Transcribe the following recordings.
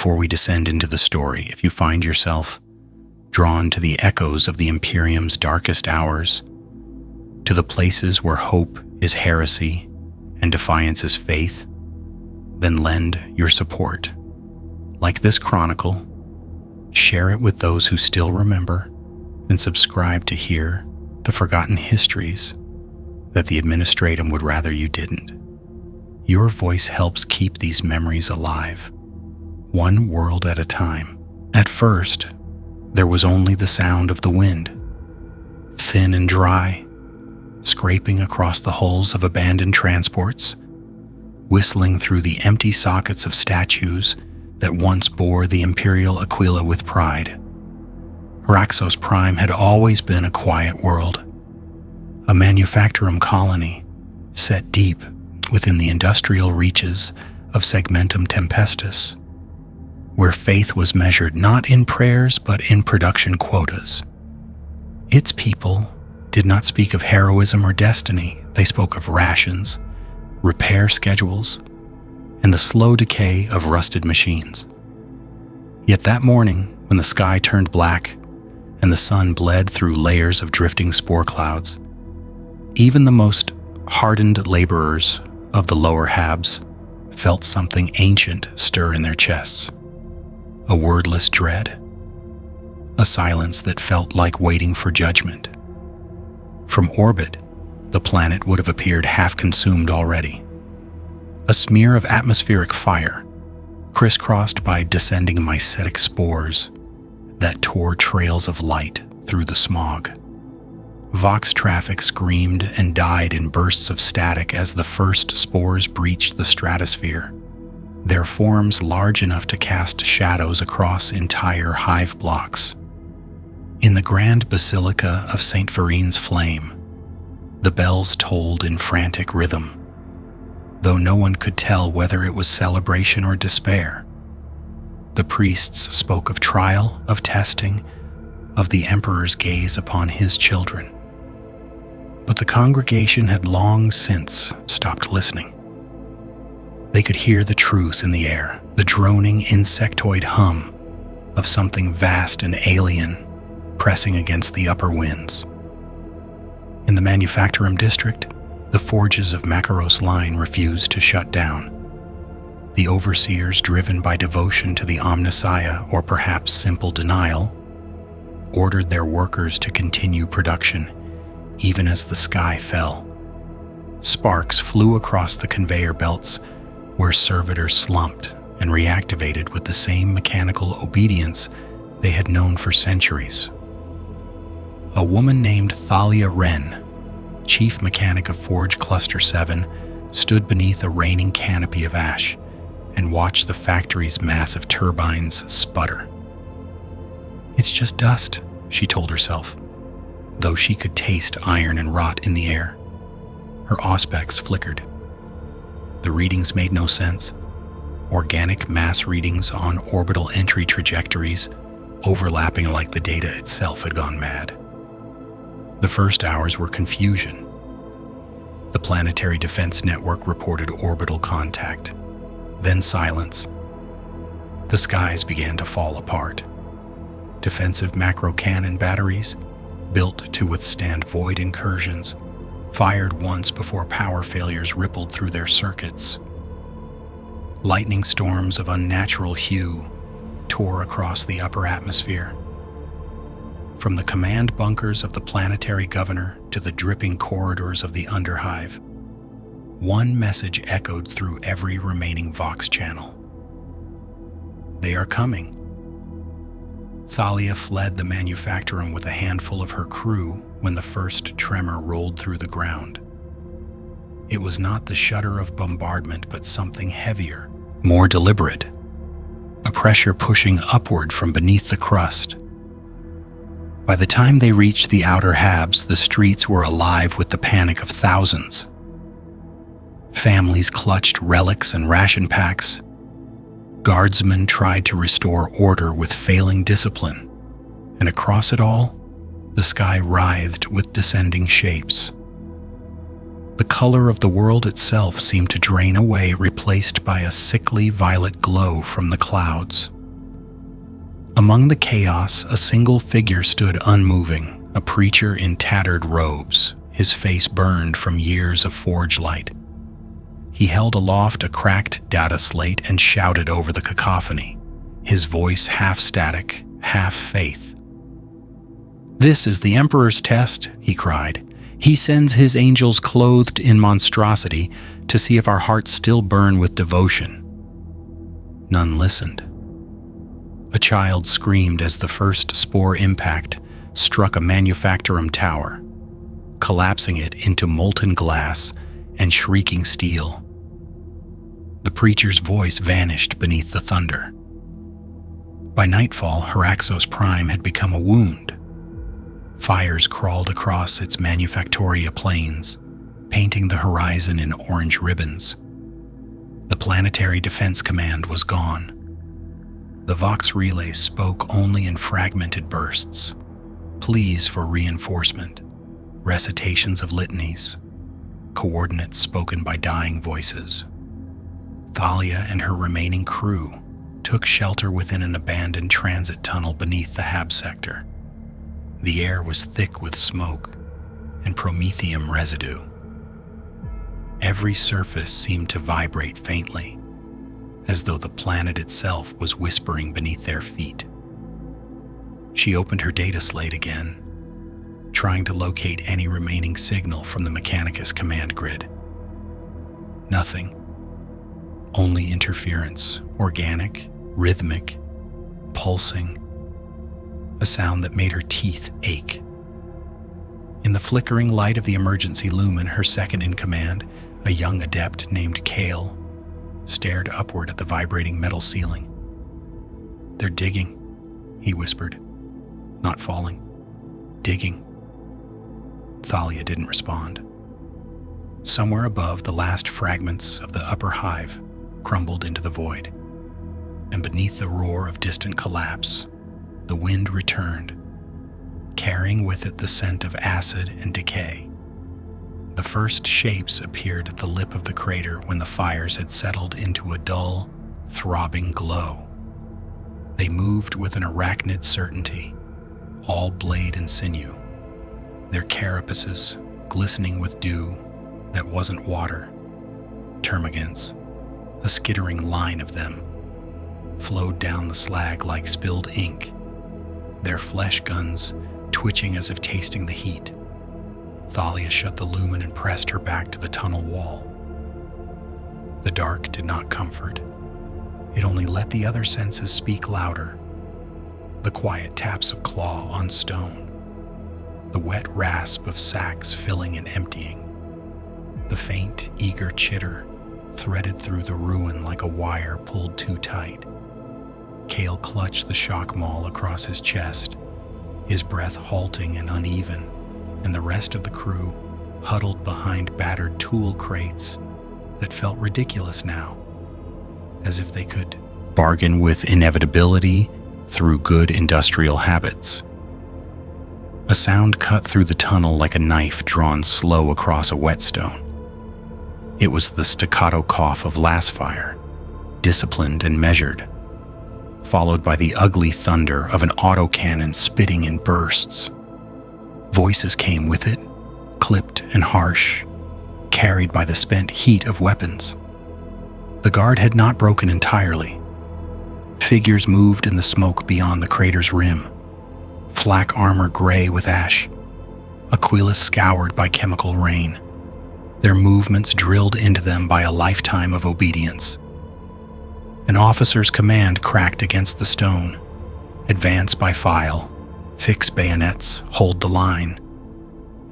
Before we descend into the story, if you find yourself drawn to the echoes of the Imperium's darkest hours, to the places where hope is heresy and defiance is faith, then lend your support. Like this chronicle, share it with those who still remember, and subscribe to hear the forgotten histories that the Administratum would rather you didn't. Your voice helps keep these memories alive, one world at a time. At first, there was only the sound of the wind, thin and dry, scraping across the hulls of abandoned transports, whistling through the empty sockets of statues that once bore the Imperial Aquila with pride. Hraxos Prime had always been a quiet world, a manufactorum colony set deep within the industrial reaches of Segmentum Tempestus, where faith was measured not in prayers but in production quotas. Its people did not speak of heroism or destiny. They spoke of rations, repair schedules, and the slow decay of rusted machines. Yet that morning, when the sky turned black and the sun bled through layers of drifting spore clouds, even the most hardened laborers of the lower habs felt something ancient stir in their chests. A wordless dread, a silence that felt like waiting for judgment. From orbit, the planet would have appeared half-consumed already. A smear of atmospheric fire, crisscrossed by descending mycetic spores that tore trails of light through the smog. Vox traffic screamed and died in bursts of static as the first spores breached the stratosphere, their forms large enough to cast shadows across entire hive blocks. In the grand basilica of St. Verine's flame, the bells tolled in frantic rhythm, though no one could tell whether it was celebration or despair. The priests spoke of trial, of testing, of the Emperor's gaze upon his children. But the congregation had long since stopped listening. They could hear the truth in the air, the droning insectoid hum of something vast and alien pressing against the upper winds. In the Manufactorum district, the forges of Makaros Line refused to shut down. The overseers, driven by devotion to the Omnissiah or perhaps simple denial, ordered their workers to continue production even as the sky fell. Sparks flew across the conveyor belts where servitors slumped and reactivated with the same mechanical obedience they had known for centuries. A woman named Thalia Renn, chief mechanic of Forge Cluster 7, stood beneath a raining canopy of ash and watched the factory's massive turbines sputter. "It's just dust," she told herself, though she could taste iron and rot in the air. Her auspex flickered. The readings made no sense. Organic mass readings on orbital entry trajectories overlapping like the data itself had gone mad. The first hours were confusion. The Planetary Defense Network reported orbital contact, then silence. The skies began to fall apart. Defensive macro cannon batteries, built to withstand void incursions, fired once before power failures rippled through their circuits. Lightning storms of unnatural hue tore across the upper atmosphere. From the command bunkers of the planetary governor to the dripping corridors of the underhive, one message echoed through every remaining Vox channel. "They are coming." Thalia fled the manufactorum with a handful of her crew when the first tremor rolled through the ground. It was not the shudder of bombardment, but something heavier, more deliberate, a pressure pushing upward from beneath the crust. By the time they reached the outer habs, the streets were alive with the panic of thousands. Families clutched relics and ration packs. Guardsmen tried to restore order with failing discipline, and across it all, the sky writhed with descending shapes. The color of the world itself seemed to drain away, replaced by a sickly violet glow from the clouds. Among the chaos, a single figure stood unmoving, a preacher in tattered robes, his face burned from years of forge light. He held aloft a cracked data slate and shouted over the cacophony, his voice half static, half faith. "This is the Emperor's test," he cried. "He sends his angels clothed in monstrosity to see if our hearts still burn with devotion." None listened. A child screamed as the first spore impact struck a manufactorum tower, collapsing it into molten glass and shrieking steel. The preacher's voice vanished beneath the thunder. By nightfall, Hraxos Prime had become a wound. Fires crawled across its manufactoria plains, painting the horizon in orange ribbons. The Planetary Defense Command was gone. The Vox relays spoke only in fragmented bursts, pleas for reinforcement, recitations of litanies, coordinates spoken by dying voices. Thalia and her remaining crew took shelter within an abandoned transit tunnel beneath the Hab sector. The air was thick with smoke and promethium residue. Every surface seemed to vibrate faintly, as though the planet itself was whispering beneath their feet. She opened her data slate again, trying to locate any remaining signal from the Mechanicus command grid. Nothing. Only interference, organic, rhythmic, pulsing, a sound that made her teeth ache. In the flickering light of the emergency lumen, her second in command, a young adept named Kale, stared upward at the vibrating metal ceiling. "They're digging," he whispered. "Not falling. Digging." Thalia didn't respond. Somewhere above, the last fragments of the upper hive crumbled into the void, and beneath the roar of distant collapse, the wind returned, carrying with it the scent of acid and decay. The first shapes appeared at the lip of the crater when the fires had settled into a dull, throbbing glow. They moved with an arachnid certainty, all blade and sinew, their carapaces glistening with dew that wasn't water. Termagants, a skittering line of them, flowed down the slag like spilled ink, their flesh guns twitching as if tasting the heat. Thalia shut the lumen and pressed her back to the tunnel wall. The dark did not comfort. It only let the other senses speak louder. The quiet taps of claw on stone, the wet rasp of sacks filling and emptying, the faint, eager chitter threaded through the ruin like a wire pulled too tight. Kale clutched the shock maul across his chest, his breath halting and uneven, and the rest of the crew huddled behind battered tool crates that felt ridiculous now, as if they could bargain with inevitability through good industrial habits. A sound cut through the tunnel like a knife drawn slow across a whetstone. It was the staccato cough of Lasfire, disciplined and measured, followed by the ugly thunder of an autocannon spitting in bursts. Voices came with it, clipped and harsh, carried by the spent heat of weapons. The guard had not broken entirely. Figures moved in the smoke beyond the crater's rim, flak armor gray with ash, Aquila scoured by chemical rain, their movements drilled into them by a lifetime of obedience. An officer's command cracked against the stone: advance by file, fix bayonets, hold the line.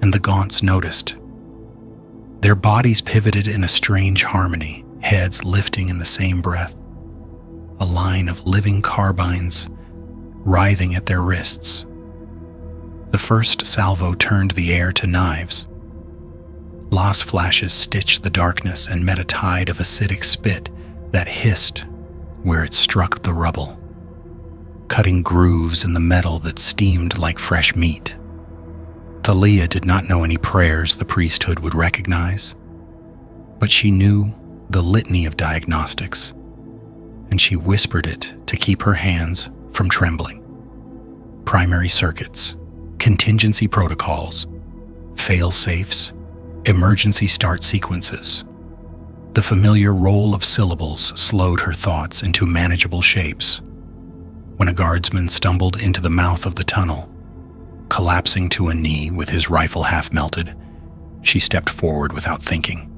And the Gaunts noticed. Their bodies pivoted in a strange harmony, heads lifting in the same breath. A line of living carbines writhing at their wrists. The first salvo turned the air to knives. Las flashes stitched the darkness and met a tide of acidic spit that hissed where it struck the rubble, cutting grooves in the metal that steamed like fresh meat. Thalia did not know any prayers the priesthood would recognize, But she knew the litany of diagnostics, and she whispered it to keep her hands from trembling. Primary circuits, contingency protocols, fail-safes, emergency start sequences. The familiar roll of syllables slowed her thoughts into manageable shapes. When a guardsman stumbled into the mouth of the tunnel, collapsing to a knee with his rifle half melted, she stepped forward without thinking.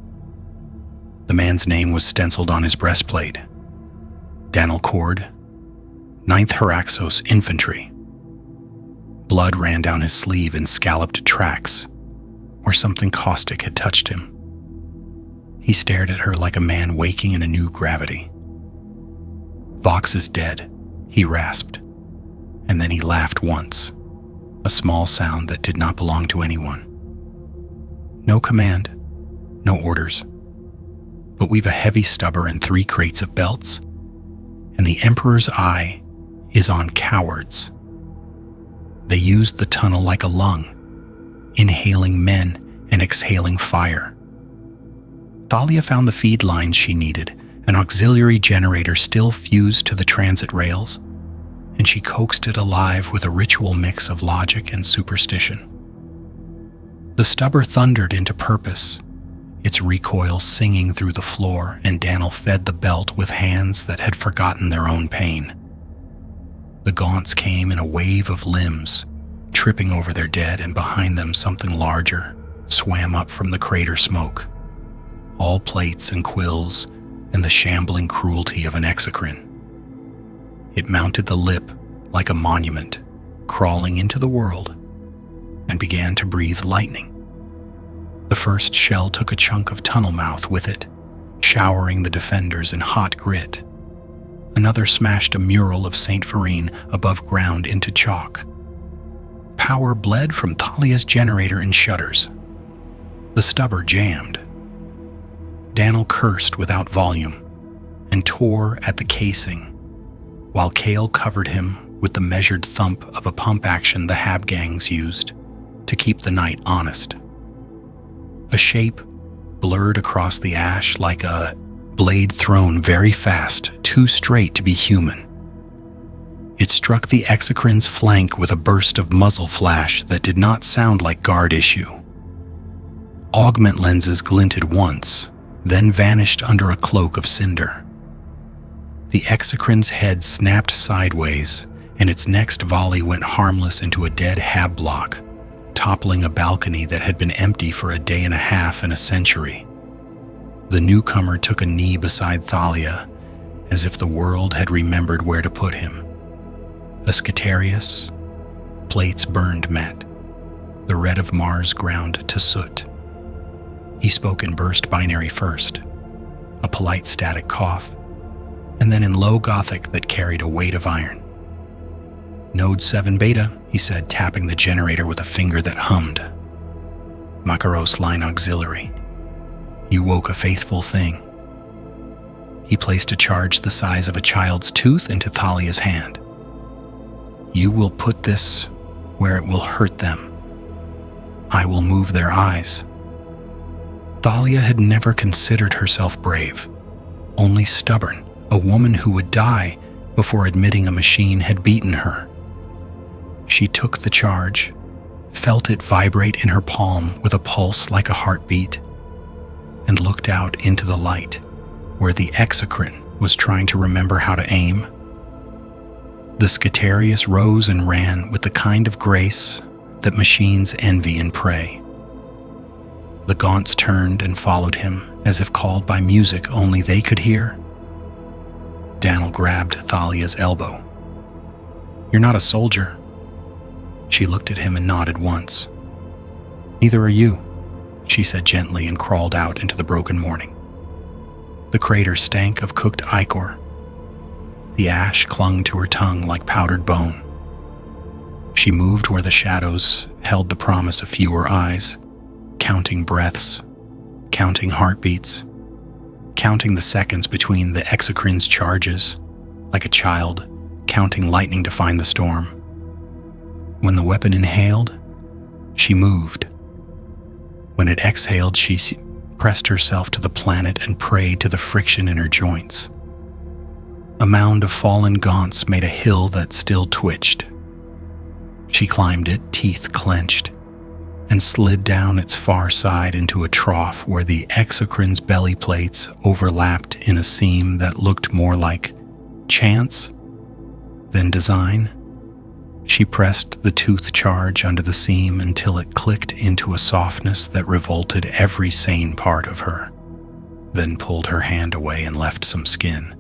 The man's name was stenciled on his breastplate. Danil Cord, 9th Hraxos Infantry. Blood ran down his sleeve in scalloped tracks, where something caustic had touched him. He stared at her like a man waking in a new gravity. "Vox is dead," he rasped, and then he laughed once, a small sound that did not belong to anyone. "No command, no orders, but we've a heavy stubber and 3 crates of belts, and the Emperor's eye is on cowards. They used the tunnel like a lung, inhaling men and exhaling fire. Thalia found the feed lines she needed, an auxiliary generator still fused to the transit rails, and she coaxed it alive with a ritual mix of logic and superstition. The stubber thundered into purpose, its recoil singing through the floor, and Danil fed the belt with hands that had forgotten their own pain. The gaunts came in a wave of limbs, tripping over their dead, and behind them something larger swam up from the crater smoke. All plates and quills and the shambling cruelty of an exocrine. It mounted the lip like a monument, crawling into the world, and began to breathe lightning. The first shell took a chunk of tunnel mouth with it, showering the defenders in hot grit. Another smashed a mural of Saint Verine above ground into chalk. Power bled from Thalia's generator in shudders. The stubber jammed. Danil cursed without volume and tore at the casing, while Kale covered him with the measured thump of a pump action the Hab gangs used to keep the night honest. A shape blurred across the ash like a blade thrown very fast, too straight to be human. It struck the exocrine's flank with a burst of muzzle flash that did not sound like guard issue. Augment lenses glinted once, then vanished under a cloak of cinder. The exocrine's head snapped sideways, and its next volley went harmless into a dead Hab block, toppling a balcony that had been empty for a day and a half and a century. The newcomer took a knee beside Thalia, as if the world had remembered where to put him. A Skitarius, plates burned matte, the red of Mars ground to soot. He spoke in burst binary first, a polite static cough, and then in low Gothic that carried a weight of iron. "Node 7 Beta," he said, tapping the generator with a finger that hummed. "Makaros Line auxiliary. You woke a faithful thing." He placed a charge the size of a child's tooth into Thalia's hand. "You will put this where it will hurt them. I will move their eyes." Thalia had never considered herself brave, only stubborn, a woman who would die before admitting a machine had beaten her. She took the charge, felt it vibrate in her palm with a pulse like a heartbeat, and looked out into the light, where the exocrine was trying to remember how to aim. The Skitarius rose and ran with the kind of grace that machines envy and pray. The gaunts turned and followed him, as if called by music only they could hear. Danil grabbed Thalia's elbow. "You're not a soldier." She looked at him and nodded once. "Neither are you," she said gently, and crawled out into the broken morning. The crater stank of cooked ichor. The ash clung to her tongue like powdered bone. She moved where the shadows held the promise of fewer eyes, counting breaths, counting heartbeats, counting the seconds between the exocrine's charges, like a child counting lightning to find the storm. When the weapon inhaled, she moved. When it exhaled, she pressed herself to the planet and prayed to the friction in her joints. A mound of fallen gaunts made a hill that still twitched. She climbed it, teeth clenched, and slid down its far side into a trough where the exocrine's belly plates overlapped in a seam that looked more like chance than design. She pressed the tooth charge under the seam until it clicked into a softness that revolted every sane part of her, then pulled her hand away and left some skin.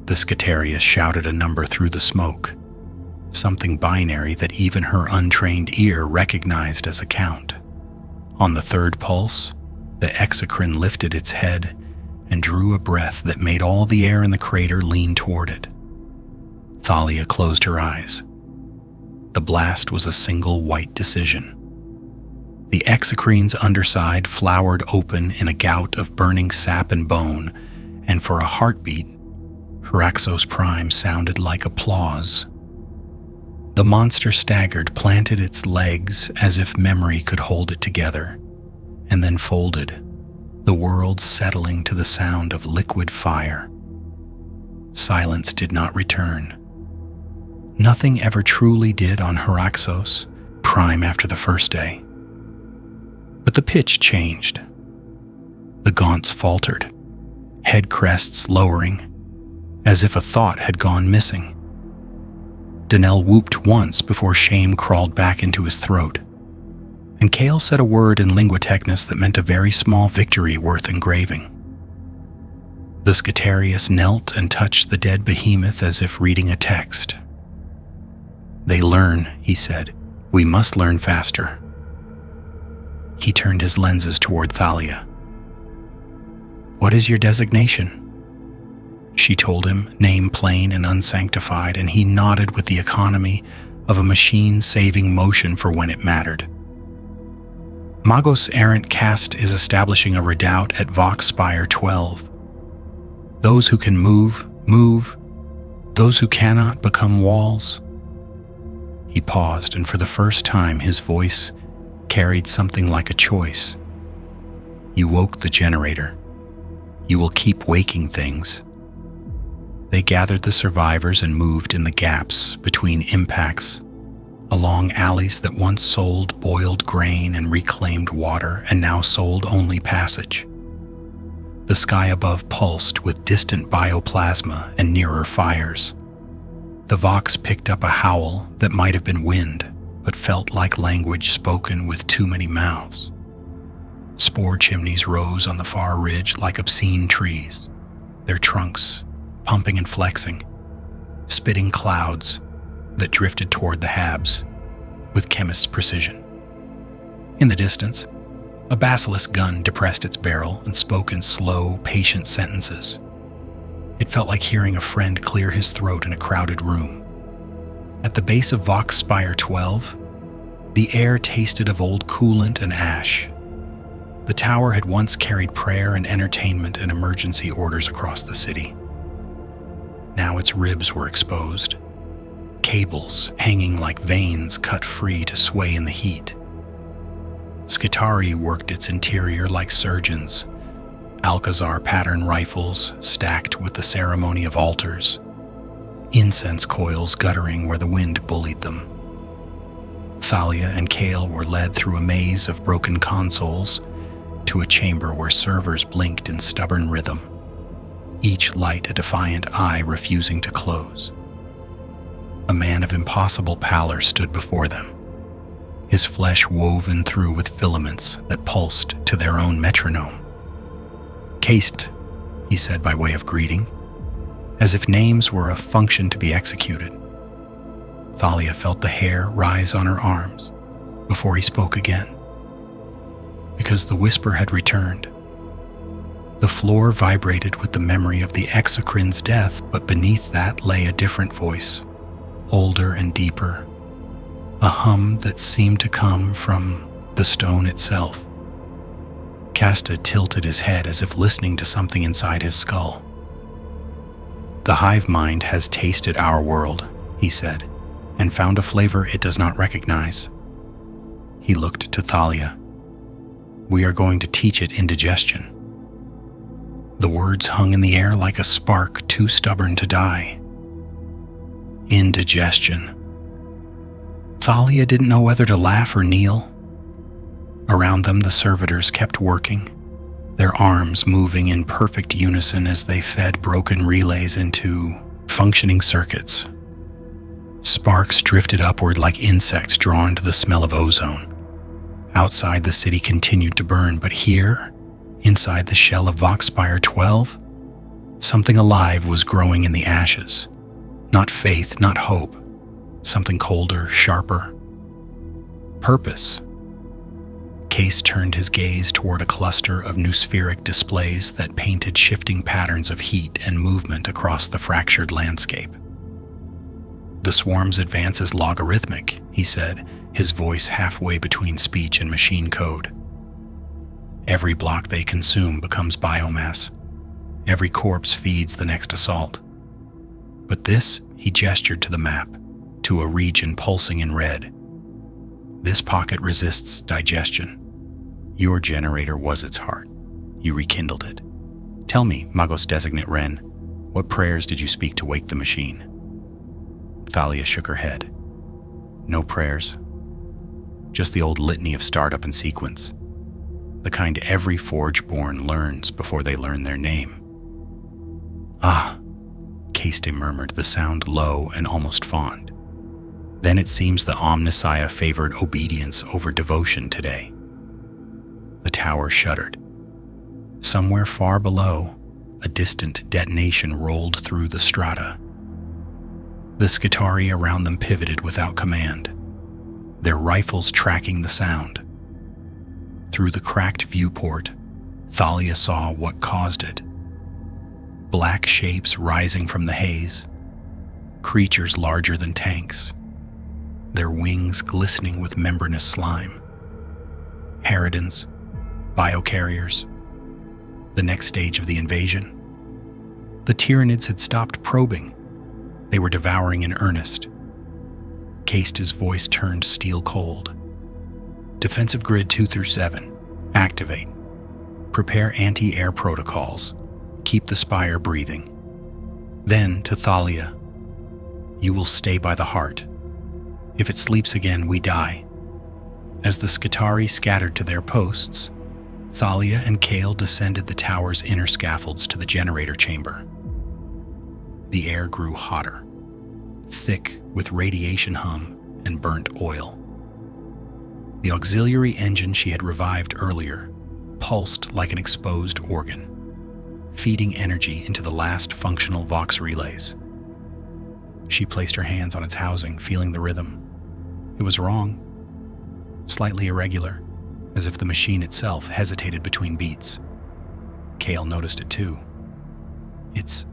The Skitarius shouted a number through the smoke, something binary that even her untrained ear recognized as a count. On the third pulse, the exocrine lifted its head and drew a breath that made all the air in the crater lean toward it. Thalia closed her eyes. The blast was a single white decision. The exocrine's underside flowered open in a gout of burning sap and bone, and for a heartbeat, Hraxos Prime sounded like applause. The monster staggered, planted its legs as if memory could hold it together, and then folded, the world settling to the sound of liquid fire. Silence did not return. Nothing ever truly did on Hraxos Prime after the first day. But the pitch changed. The gaunts faltered, head crests lowering, as if a thought had gone missing. Danelle whooped once before shame crawled back into his throat, and Kale said a word in Lingua Technis that meant a very small victory worth engraving. The Skitarius knelt and touched the dead behemoth as if reading a text. "They learn," he said. "We must learn faster." He turned his lenses toward Thalia. "What is your designation?" She told him, name plain and unsanctified, and he nodded with the economy of a machine saving motion for when it mattered. Magos Errant Caste is establishing a redoubt at Vox Spire 12. Those who can move, move. Those who cannot become walls. He paused, and for the first time his voice carried something like a choice. "You woke the generator. You will keep waking things." They gathered the survivors and moved in the gaps between impacts, along alleys that once sold boiled grain and reclaimed water and now sold only passage. The sky above pulsed with distant bioplasma and nearer fires. The Vox picked up a howl that might have been wind, but felt like language spoken with too many mouths. Spore chimneys rose on the far ridge like obscene trees, their trunks pumping and flexing, spitting clouds that drifted toward the habs with chemist's precision. In the distance, a basilisk gun depressed its barrel and spoke in slow, patient sentences. It felt like hearing a friend clear his throat in a crowded room. At the base of Vox Spire 12, the air tasted of old coolant and ash. The tower had once carried prayer and entertainment and emergency orders across the city. Now its ribs were exposed, cables hanging like veins cut free to sway in the heat. Skitari worked its interior like surgeons, Alcazar pattern rifles stacked with the ceremony of altars, incense coils guttering where the wind bullied them. Thalia and Kale were led through a maze of broken consoles to a chamber where servers blinked in stubborn rhythm, each light a defiant eye refusing to close. A man of impossible pallor stood before them, his flesh woven through with filaments that pulsed to their own metronome. "Caste," he said by way of greeting, as if names were a function to be executed. Thalia felt the hair rise on her arms before he spoke again, because the whisper had returned. The floor vibrated with the memory of the exocrine's death, but beneath that lay a different voice, older and deeper, a hum that seemed to come from the stone itself. Casta tilted his head as if listening to something inside his skull. "The hive mind has tasted our world," he said, "and found a flavor it does not recognize." He looked to Thalia. We are going to teach it indigestion." The words hung in the air like a spark too stubborn to die. Indigestion. Thalia didn't know whether to laugh or kneel. Around them, the servitors kept working, their arms moving in perfect unison as they fed broken relays into functioning circuits. Sparks drifted upward like insects drawn to the smell of ozone. Outside, the city continued to burn, but here, inside the shell of Voxspire 12, something alive was growing in the ashes. Not faith, not hope. Something colder, sharper. Purpose. Case turned his gaze toward a cluster of noospheric displays that painted shifting patterns of heat and movement across the fractured landscape. "The swarm's advance is logarithmic," he said, his voice halfway between speech and machine code. "Every block they consume becomes biomass. Every corpse feeds the next assault. But this," he gestured to the map, to a region pulsing in red. "This pocket resists digestion. Your generator was its heart. You rekindled it. Tell me, Magos Designate Renn, what prayers did you speak to wake the machine?" Thalia shook her head. "No prayers. Just the old litany of startup and sequence. The kind every Forge-born learns before they learn their name." "Ah," Caste murmured, the sound low and almost fond. "Then it seems the Omnissiah favored obedience over devotion today." The tower shuddered. Somewhere far below, a distant detonation rolled through the strata. The Skitari around them pivoted without command, their rifles tracking the sound. Through the cracked viewport, Thalia saw what caused it. Black shapes rising from the haze, creatures larger than tanks, their wings glistening with membranous slime. Tyranids, biocarriers, the next stage of the invasion. The Tyranids had stopped probing. They were devouring in earnest. Caste's voice turned steel cold. "Defensive grid 2 through 7. Activate. Prepare anti-air protocols. Keep the spire breathing." Then, to Thalia, "You will stay by the heart. If it sleeps again, we die." As the Skitari scattered to their posts, Thalia and Kale descended the tower's inner scaffolds to the generator chamber. The air grew hotter, thick with radiation hum and burnt oil. The auxiliary engine she had revived earlier pulsed like an exposed organ, feeding energy into the last functional Vox relays. She placed her hands on its housing, feeling the rhythm. It was wrong, slightly irregular, as if the machine itself hesitated between beats. Kale noticed it too. "It's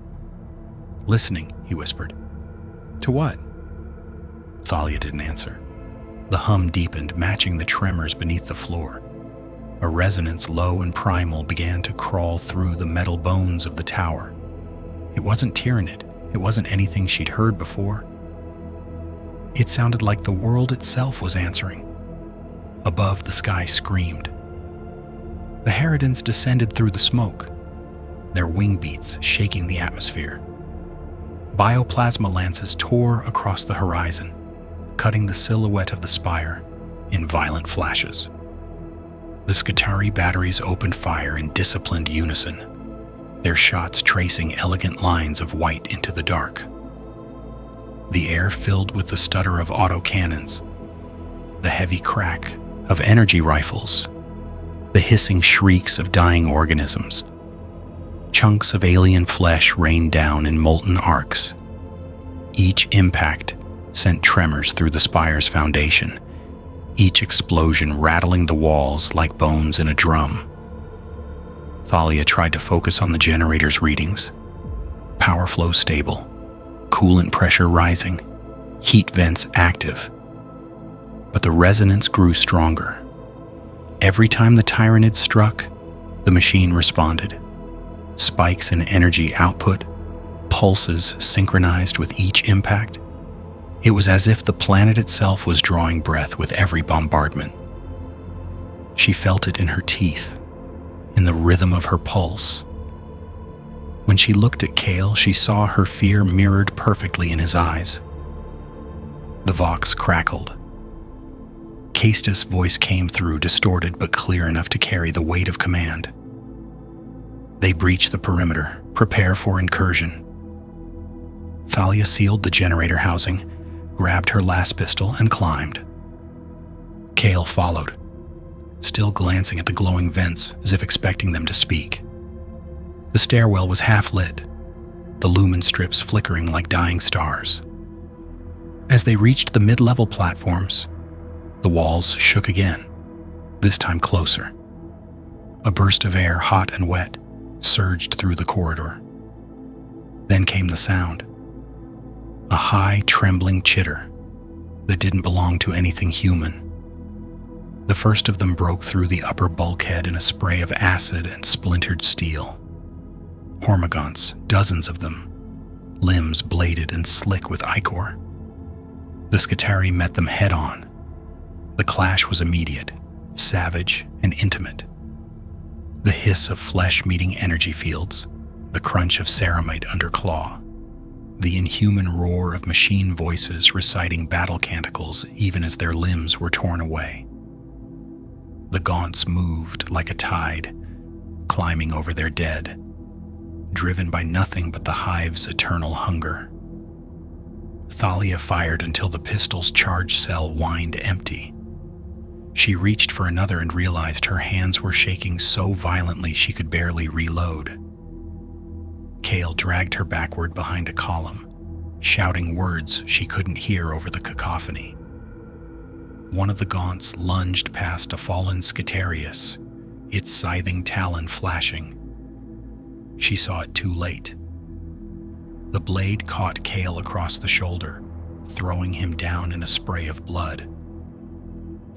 listening," he whispered. "To what?" Thalia didn't answer. The hum deepened, matching the tremors beneath the floor. A resonance low and primal began to crawl through the metal bones of the tower. It wasn't Tyranid. It wasn't anything she'd heard before. It sounded like the world itself was answering. Above, the sky screamed. The Tyranids descended through the smoke, their wing beats shaking the atmosphere. Bioplasma lances tore across the horizon, cutting the silhouette of the spire in violent flashes. The Skitari batteries opened fire in disciplined unison, their shots tracing elegant lines of white into the dark. The air filled with the stutter of autocannons, the heavy crack of energy rifles, the hissing shrieks of dying organisms. Chunks of alien flesh rained down in molten arcs. Each impact sent tremors through the spire's foundation, each explosion rattling the walls like bones in a drum. Thalia tried to focus on the generator's readings. Power flow stable, coolant pressure rising, heat vents active. But the resonance grew stronger. Every time the Tyranid struck, the machine responded. Spikes in energy output, pulses synchronized with each impact. It was as if the planet itself was drawing breath with every bombardment. She felt it in her teeth, in the rhythm of her pulse. When she looked at Kale, she saw her fear mirrored perfectly in his eyes. The Vox crackled. Castus' voice came through, distorted but clear enough to carry the weight of command. They breach the perimeter. Prepare for incursion. Thalia sealed the generator housing, grabbed her last pistol, and climbed. Kale followed, still glancing at the glowing vents as if expecting them to speak. The stairwell was half-lit, the lumen strips flickering like dying stars. As they reached the mid-level platforms, the walls shook again, this time closer. A burst of air, hot and wet, surged through the corridor. Then came the sound. A high, trembling chitter that didn't belong to anything human. The first of them broke through the upper bulkhead in a spray of acid and splintered steel. Hormagaunts, dozens of them, limbs bladed and slick with ichor. The Skitari met them head-on. The clash was immediate, savage, and intimate. The hiss of flesh meeting energy fields, the crunch of ceramite under claw, the inhuman roar of machine voices reciting battle canticles even as their limbs were torn away. The gaunts moved like a tide, climbing over their dead, driven by nothing but the hive's eternal hunger. Thalia fired until the pistol's charge cell whined empty. She reached for another and realized her hands were shaking so violently she could barely reload. Kale dragged her backward behind a column, shouting words she couldn't hear over the cacophony. One of the gaunts lunged past a fallen Skitarius, its scything talon flashing. She saw it too late. The blade caught Kale across the shoulder, throwing him down in a spray of blood.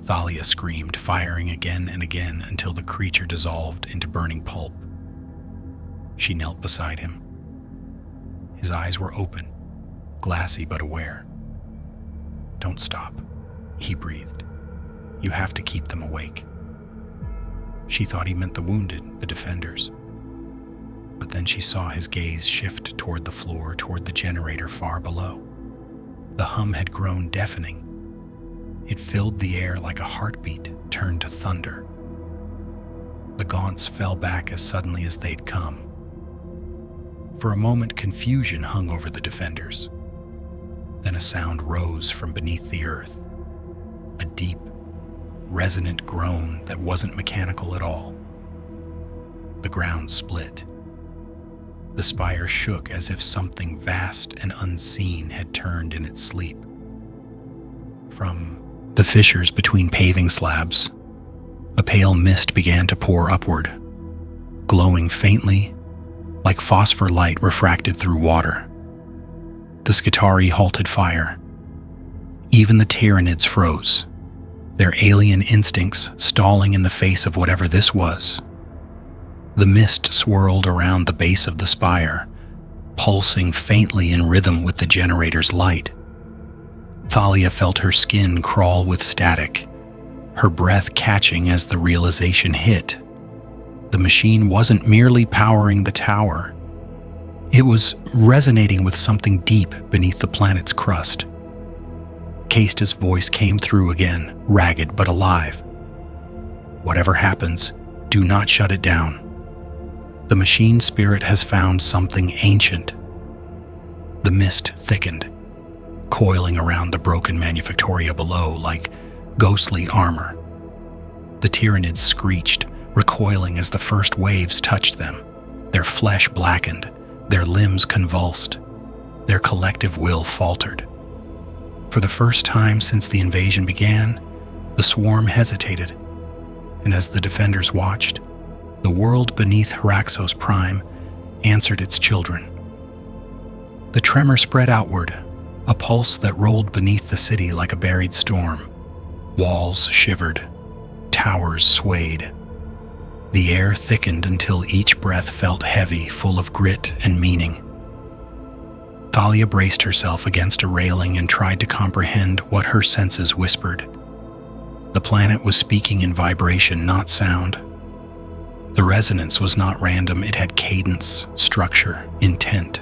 Thalia screamed, firing again and again until the creature dissolved into burning pulp. She knelt beside him. His eyes were open, glassy but aware. "Don't stop," he breathed. "You have to keep them awake." She thought he meant the wounded, the defenders. But then she saw his gaze shift toward the floor, toward the generator far below. The hum had grown deafening. It filled the air like a heartbeat turned to thunder. The gaunts fell back as suddenly as they'd come. For a moment, confusion hung over the defenders. Then a sound rose from beneath the earth. A deep, resonant groan that wasn't mechanical at all. The ground split. The spire shook as if something vast and unseen had turned in its sleep. From the fissures between paving slabs, a pale mist began to pour upward, glowing faintly like phosphor light refracted through water. The Skitari halted fire. Even the Tyranids froze, their alien instincts stalling in the face of whatever this was. The mist swirled around the base of the spire, pulsing faintly in rhythm with the generator's light. Thalia felt her skin crawl with static, her breath catching as the realization hit. The machine wasn't merely powering the tower. It was resonating with something deep beneath the planet's crust. Castus' voice came through again, ragged but alive. "Whatever happens, do not shut it down. The machine spirit has found something ancient." The mist thickened, coiling around the broken manufactoria below like ghostly armor. The Tyranids screeched, recoiling as the first waves touched them. Their flesh blackened, their limbs convulsed, their collective will faltered. For the first time since the invasion began, the swarm hesitated, and as the defenders watched, the world beneath Hraxos Prime answered its children. The tremor spread outward, a pulse that rolled beneath the city like a buried storm. Walls shivered, towers swayed. The air thickened until each breath felt heavy, full of grit and meaning. Thalia braced herself against a railing and tried to comprehend what her senses whispered. The planet was speaking in vibration, not sound. The resonance was not random, it had cadence, structure, intent.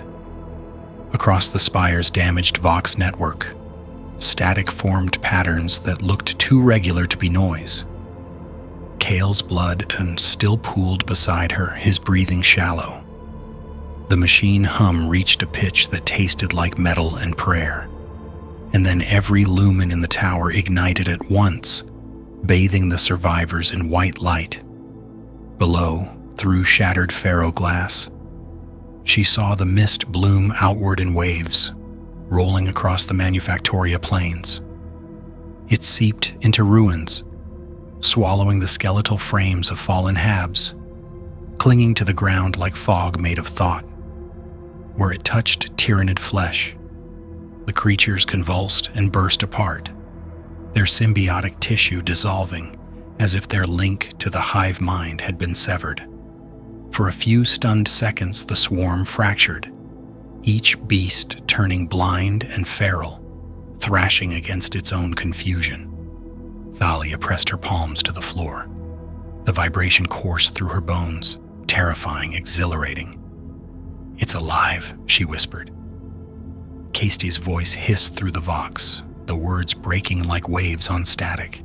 Across the spire's damaged Vox network, static formed patterns that looked too regular to be noise. Kale's blood still pooled beside her, his breathing shallow. The machine hum reached a pitch that tasted like metal and prayer, and then every lumen in the tower ignited at once, bathing the survivors in white light. Below, through shattered ferroglass, she saw the mist bloom outward in waves, rolling across the manufactoria plains. It seeped into ruins, swallowing the skeletal frames of fallen habs, clinging to the ground like fog made of thought. Where it touched Tyranid flesh, the creatures convulsed and burst apart, their symbiotic tissue dissolving as if their link to the hive mind had been severed. For a few stunned seconds, the swarm fractured, each beast turning blind and feral, thrashing against its own confusion. Thalia pressed her palms to the floor. The vibration coursed through her bones, terrifying, exhilarating. "It's alive," she whispered. Casty's voice hissed through the Vox, the words breaking like waves on static.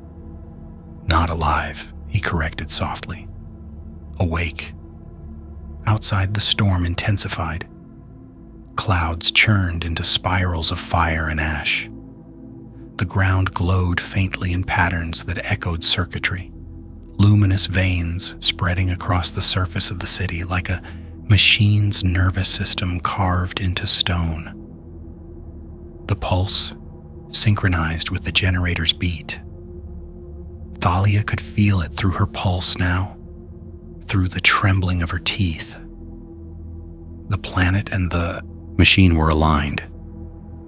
"Not alive," he corrected softly. "Awake." Outside, the storm intensified. Clouds churned into spirals of fire and ash. The ground glowed faintly in patterns that echoed circuitry, luminous veins spreading across the surface of the city like a machine's nervous system carved into stone. The pulse synchronized with the generator's beat. Thalia could feel it through her pulse now, through the trembling of her teeth. The planet and the machine were aligned,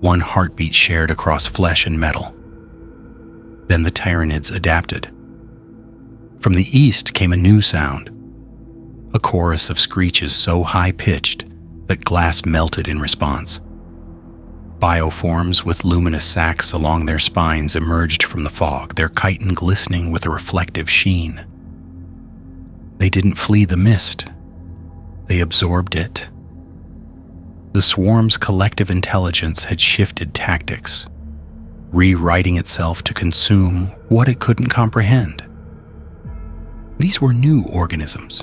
one heartbeat shared across flesh and metal. Then the Tyranids adapted. From the east came a new sound, a chorus of screeches so high-pitched that glass melted in response. Bioforms with luminous sacs along their spines emerged from the fog, their chitin glistening with a reflective sheen. They didn't flee the mist. They absorbed it. The swarm's collective intelligence had shifted tactics, rewriting itself to consume what it couldn't comprehend. These were new organisms,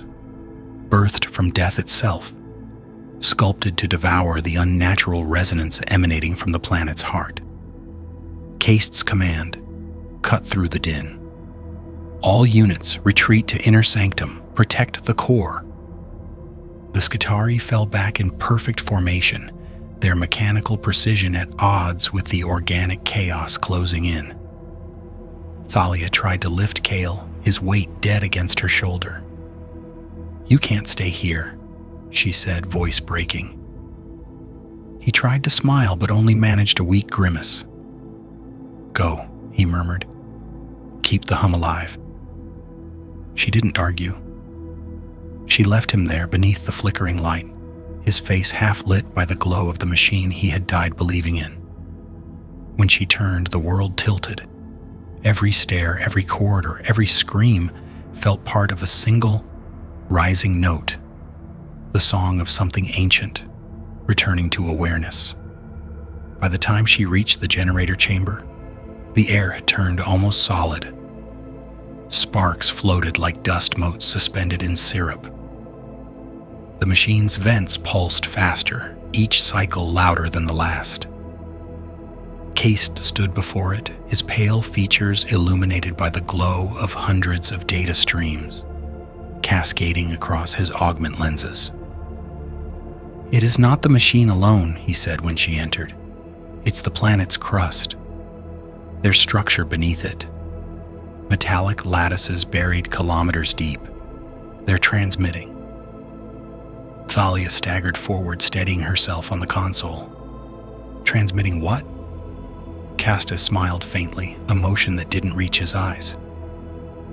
birthed from death itself, sculpted to devour the unnatural resonance emanating from the planet's heart. Caste's command cut through the din. All units retreat to inner sanctum, protect the core. The Skitari fell back in perfect formation, their mechanical precision at odds with the organic chaos closing in. Thalia tried to lift Kale, his weight dead against her shoulder. "You can't stay here," she said, voice breaking. He tried to smile, but only managed a weak grimace. "Go," he murmured. "Keep the hum alive." She didn't argue. She left him there beneath the flickering light, his face half lit by the glow of the machine he had died believing in. When she turned, the world tilted. Every stair, every corridor, every scream felt part of a single, rising note, the song of something ancient, returning to awareness. By the time she reached the generator chamber, the air had turned almost solid. Sparks floated like dust motes suspended in syrup. The machine's vents pulsed faster, each cycle louder than the last. Caste stood before it, his pale features illuminated by the glow of hundreds of data streams, cascading across his augment lenses. "It is not the machine alone," he said when she entered. "It's the planet's crust. There's structure beneath it. Metallic lattices buried kilometers deep. They're transmitting." Thalia staggered forward, steadying herself on the console. "Transmitting what?" Castus smiled faintly, a motion that didn't reach his eyes.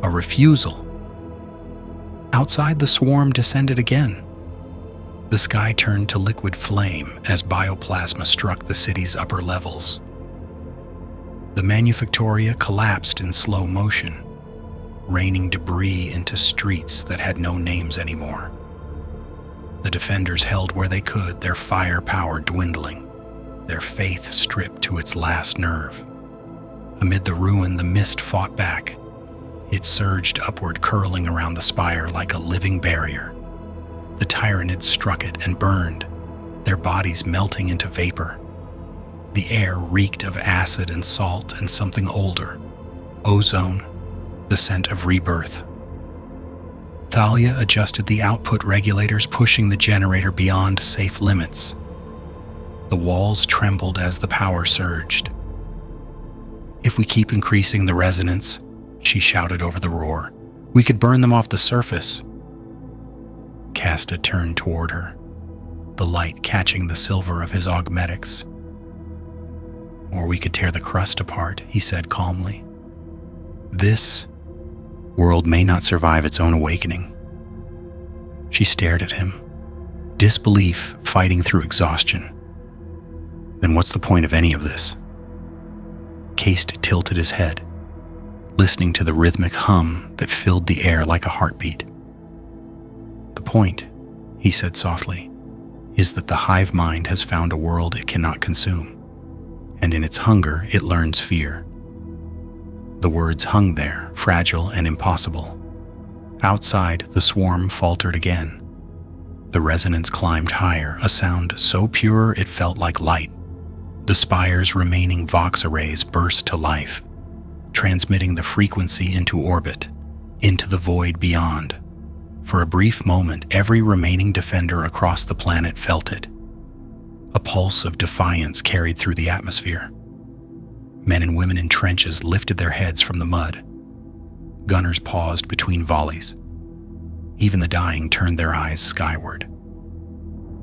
"A refusal." Outside, the swarm descended again. The sky turned to liquid flame as bioplasma struck the city's upper levels. The manufactoria collapsed in slow motion, raining debris into streets that had no names anymore. The defenders held where they could, their firepower dwindling, their faith stripped to its last nerve. Amid the ruin, the mist fought back. It surged upward, curling around the spire like a living barrier. The Tyranids struck it and burned, their bodies melting into vapor. The air reeked of acid and salt and something older, ozone, the scent of rebirth. Thalia adjusted the output regulators, pushing the generator beyond safe limits. The walls trembled as the power surged. "If we keep increasing the resonance," she shouted over the roar, "we could burn them off the surface." Casta turned toward her, the light catching the silver of his augmetics. "Or we could tear the crust apart," he said calmly. "This world may not survive its own awakening." She stared at him, disbelief fighting through exhaustion. "Then what's the point of any of this?" Caste tilted his head, listening to the rhythmic hum that filled the air like a heartbeat. "The point," he said softly, "is that the hive mind has found a world it cannot consume, and in its hunger it learns fear." The words hung there, fragile and impossible. Outside, the swarm faltered again. The resonance climbed higher, a sound so pure it felt like light. The spire's remaining vox arrays burst to life, transmitting the frequency into orbit, into the void beyond. For a brief moment, every remaining defender across the planet felt it. A pulse of defiance carried through the atmosphere. Men and women in trenches lifted their heads from the mud. Gunners paused between volleys. Even the dying turned their eyes skyward.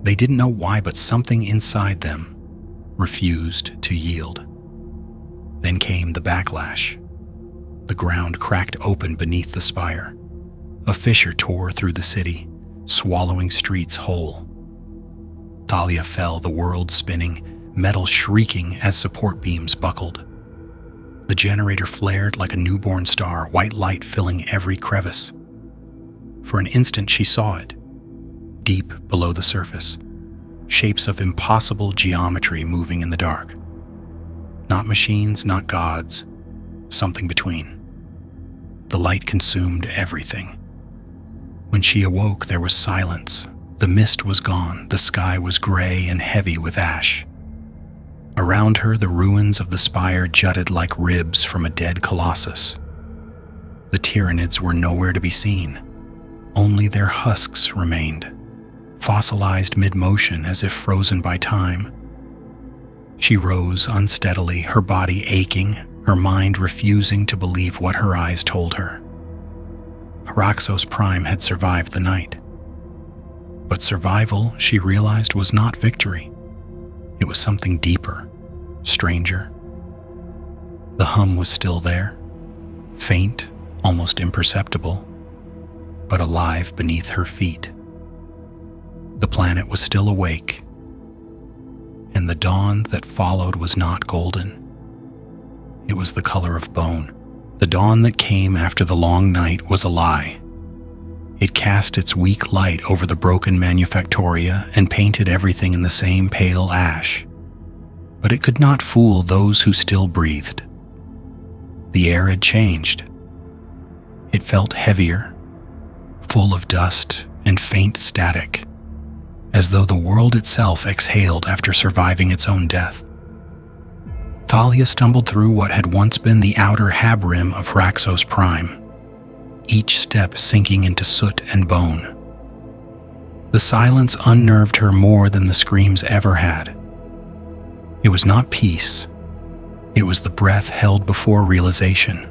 They didn't know why, but something inside them refused to yield. Then came the backlash. The ground cracked open beneath the spire. A fissure tore through the city, swallowing streets whole. Thalia fell, the world spinning, metal shrieking as support beams buckled. The generator flared like a newborn star, white light filling every crevice. For an instant she saw it, deep below the surface, shapes of impossible geometry moving in the dark. Not machines, not gods, something between. The light consumed everything. When she awoke, there was silence. The mist was gone, the sky was gray and heavy with ash. Around her, the ruins of the spire jutted like ribs from a dead colossus. The Tyranids were nowhere to be seen. Only their husks remained, fossilized mid-motion as if frozen by time. She rose unsteadily, her body aching, her mind refusing to believe what her eyes told her. Hraxos Prime had survived the night. But survival, she realized, was not victory. It was something deeper, stranger. The hum was still there, faint, almost imperceptible, but alive beneath her feet. The planet was still awake, and the dawn that followed was not golden. It was the color of bone. The dawn that came after the long night was a lie. It cast its weak light over the broken manufactoria and painted everything in the same pale ash. But it could not fool those who still breathed. The air had changed. It felt heavier, full of dust and faint static, as though the world itself exhaled after surviving its own death. Thalia stumbled through what had once been the outer hab-rim of Hraxos Prime, each step sinking into soot and bone. The silence unnerved her more than the screams ever had. It was not peace. It was the breath held before realization.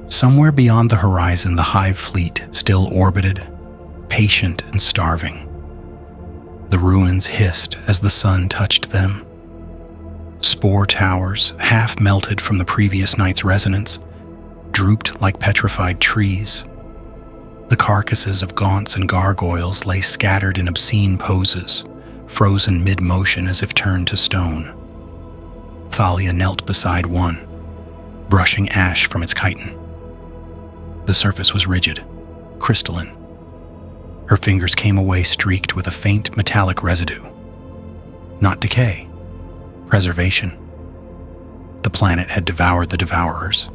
Somewhere beyond the horizon, the hive fleet still orbited, patient and starving. The ruins hissed as the sun touched them. Spore towers, half melted from the previous night's resonance, drooped like petrified trees. The carcasses of gaunts and gargoyles lay scattered in obscene poses, frozen mid-motion as if turned to stone. Thalia knelt beside one, brushing ash from its chitin. The surface was rigid, crystalline. Her fingers came away streaked with a faint metallic residue. Not decay, preservation. The planet had devoured the devourers.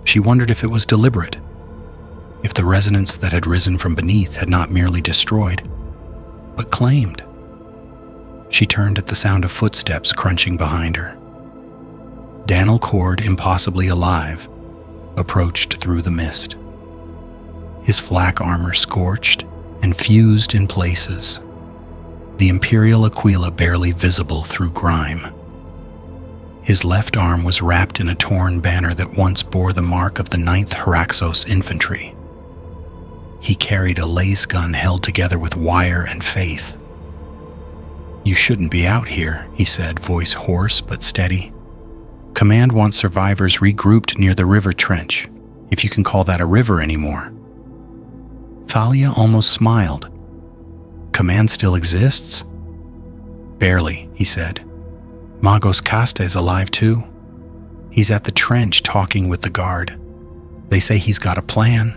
She wondered if it was deliberate, if the resonance that had risen from beneath had not merely destroyed, but claimed. She turned at the sound of footsteps crunching behind her. Daniel Cord, impossibly alive, approached through the mist. His flak armor scorched and fused in places, the Imperial Aquila barely visible through grime. His left arm was wrapped in a torn banner that once bore the mark of the 9th Hraxos Infantry. He carried a lace gun held together with wire and faith. "You shouldn't be out here," he said, voice hoarse but steady. "Command wants survivors regrouped near the river trench, if you can call that a river anymore." Thalia almost smiled. "Command still exists?" "Barely," he said. "Magos Casta is alive too. He's at the trench talking with the guard. They say he's got a plan."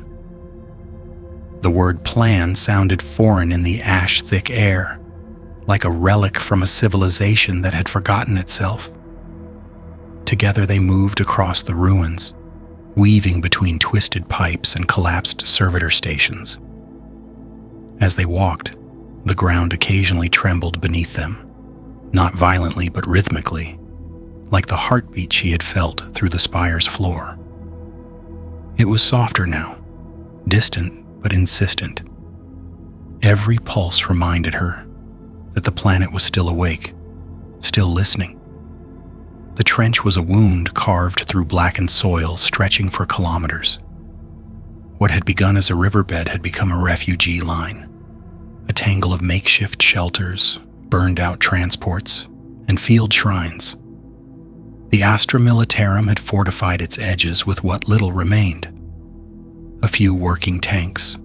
The word plan sounded foreign in the ash-thick air, like a relic from a civilization that had forgotten itself. Together they moved across the ruins, weaving between twisted pipes and collapsed servitor stations. As they walked, the ground occasionally trembled beneath them, not violently but rhythmically, like the heartbeat she had felt through the spire's floor. It was softer now, distant but insistent. Every pulse reminded her that the planet was still awake, still listening. The trench was a wound carved through blackened soil stretching for kilometers. What had begun as a riverbed had become a refugee line, a tangle of makeshift shelters, burned-out transports, and field shrines. The Astra Militarum had fortified its edges with what little remained. A few working tanks,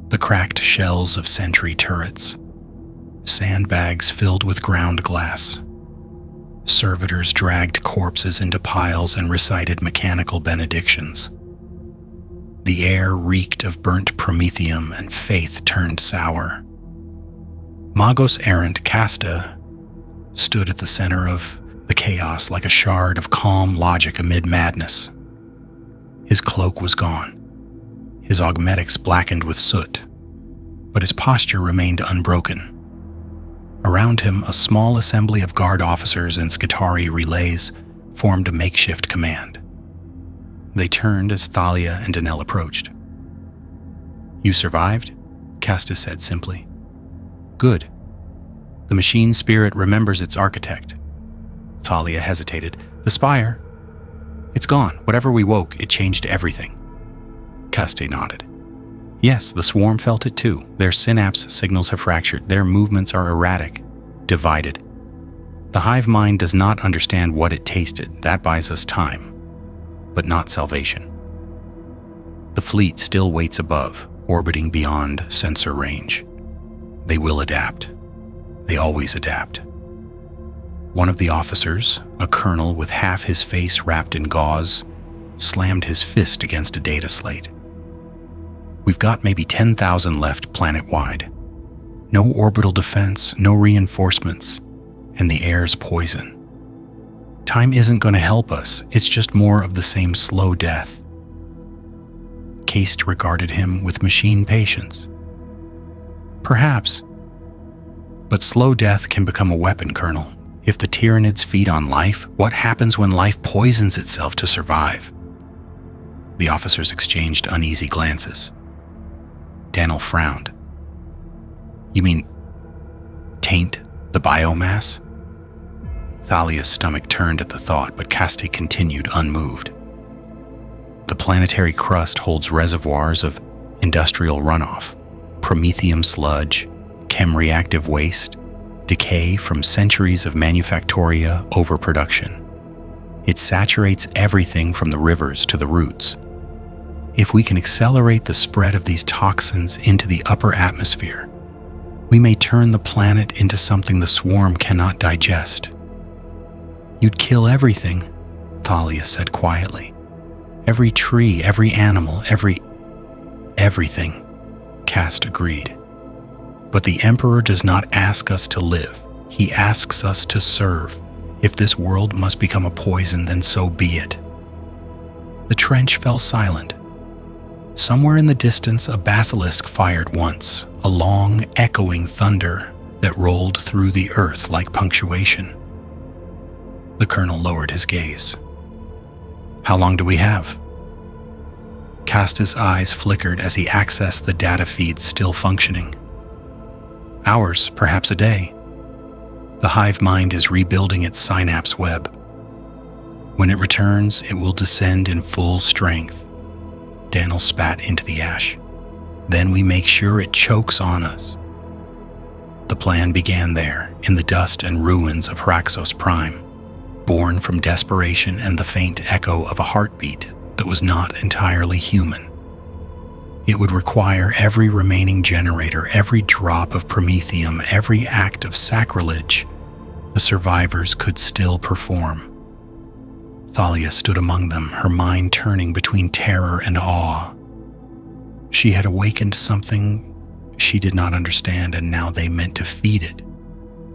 the cracked shells of sentry turrets, sandbags filled with ground glass. Servitors dragged corpses into piles and recited mechanical benedictions. The air reeked of burnt promethium and faith turned sour. Magos Errant Casta stood at the center of the chaos like a shard of calm logic amid madness. His cloak was gone, his augmetics blackened with soot, but his posture remained unbroken. Around him, a small assembly of guard officers and Skitari relays formed a makeshift command. They turned as Thalia and Danelle approached. "You survived?" Casta said simply. "Good. The machine spirit remembers its architect." Thalia hesitated. "The spire? It's gone. Whatever we woke, it changed everything." Casta nodded. "Yes, the swarm felt it too. Their synapse signals have fractured. Their movements are erratic, divided. The hive mind does not understand what it tasted. That buys us time, but not salvation. The fleet still waits above, orbiting beyond sensor range. They will adapt. They always adapt." One of the officers, a colonel with half his face wrapped in gauze, slammed his fist against a data slate. "We've got maybe 10,000 left planet-wide. No orbital defense, no reinforcements, and the air's poison. Time isn't going to help us. It's just more of the same slow death." Caste regarded him with machine patience. "Perhaps. But slow death can become a weapon, Colonel. If the Tyranids feed on life, what happens when life poisons itself to survive?" The officers exchanged uneasy glances. Daniel frowned. "You mean taint the biomass?" Thalia's stomach turned at the thought, but Casta continued unmoved. "The planetary crust holds reservoirs of industrial runoff, promethium sludge, chem-reactive waste, decay from centuries of manufactoria overproduction. It saturates everything from the rivers to the roots. If we can accelerate the spread of these toxins into the upper atmosphere, we may turn the planet into something the swarm cannot digest." You'd kill everything, Thalia said quietly. Every tree, every animal, everything, Cast agreed. But the Emperor does not ask us to live. He asks us to serve. If this world must become a poison, then so be it. The trench fell silent. Somewhere in the distance, a basilisk fired once, a long, echoing thunder that rolled through the earth like punctuation. The colonel lowered his gaze. How long do we have? Casta's eyes flickered as he accessed the data feed still functioning. Hours, perhaps a day. The hive mind is rebuilding its synapse web. When it returns, it will descend in full strength. Daniel spat into the ash. Then we make sure it chokes on us. The plan began there, in the dust and ruins of Hraxos Prime, born from desperation and the faint echo of a heartbeat that was not entirely human. It would require every remaining generator, every drop of promethium, every act of sacrilege the survivors could still perform. Thalia stood among them, her mind turning between terror and awe. She had awakened something she did not understand, and now they meant to feed it,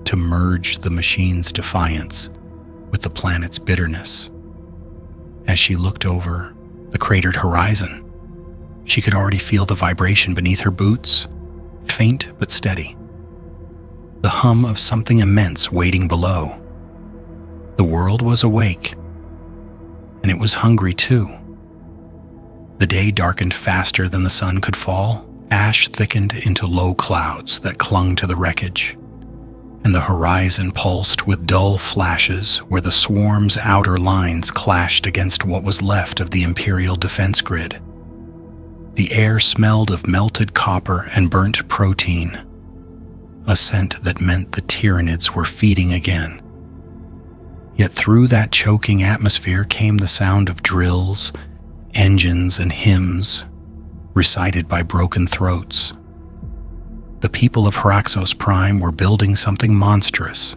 to merge the machine's defiance with the planet's bitterness. As she looked over the cratered horizon, she could already feel the vibration beneath her boots, faint but steady. The hum of something immense waiting below. The world was awake, and it was hungry too. The day darkened faster than the sun could fall. Ash thickened into low clouds that clung to the wreckage, and the horizon pulsed with dull flashes where the swarm's outer lines clashed against what was left of the Imperial defense grid. The air smelled of melted copper and burnt protein, a scent that meant the Tyranids were feeding again. Yet through that choking atmosphere came the sound of drills, engines, and hymns recited by broken throats. The people of Hraxos Prime were building something monstrous,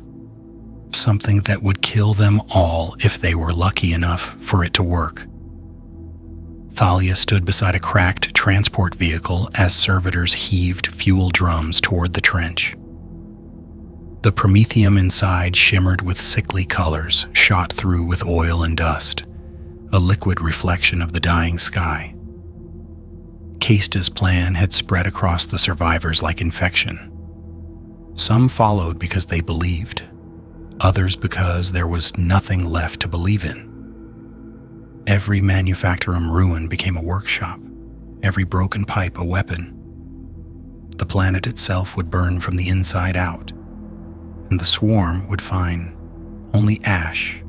something that would kill them all if they were lucky enough for it to work. Thalia stood beside a cracked transport vehicle as servitors heaved fuel drums toward the trench. The promethium inside shimmered with sickly colors, shot through with oil and dust, a liquid reflection of the dying sky. Casta's plan had spread across the survivors like infection. Some followed because they believed, others because there was nothing left to believe in. Every manufactorum ruin became a workshop, every broken pipe a weapon. The planet itself would burn from the inside out, and the swarm would find only ash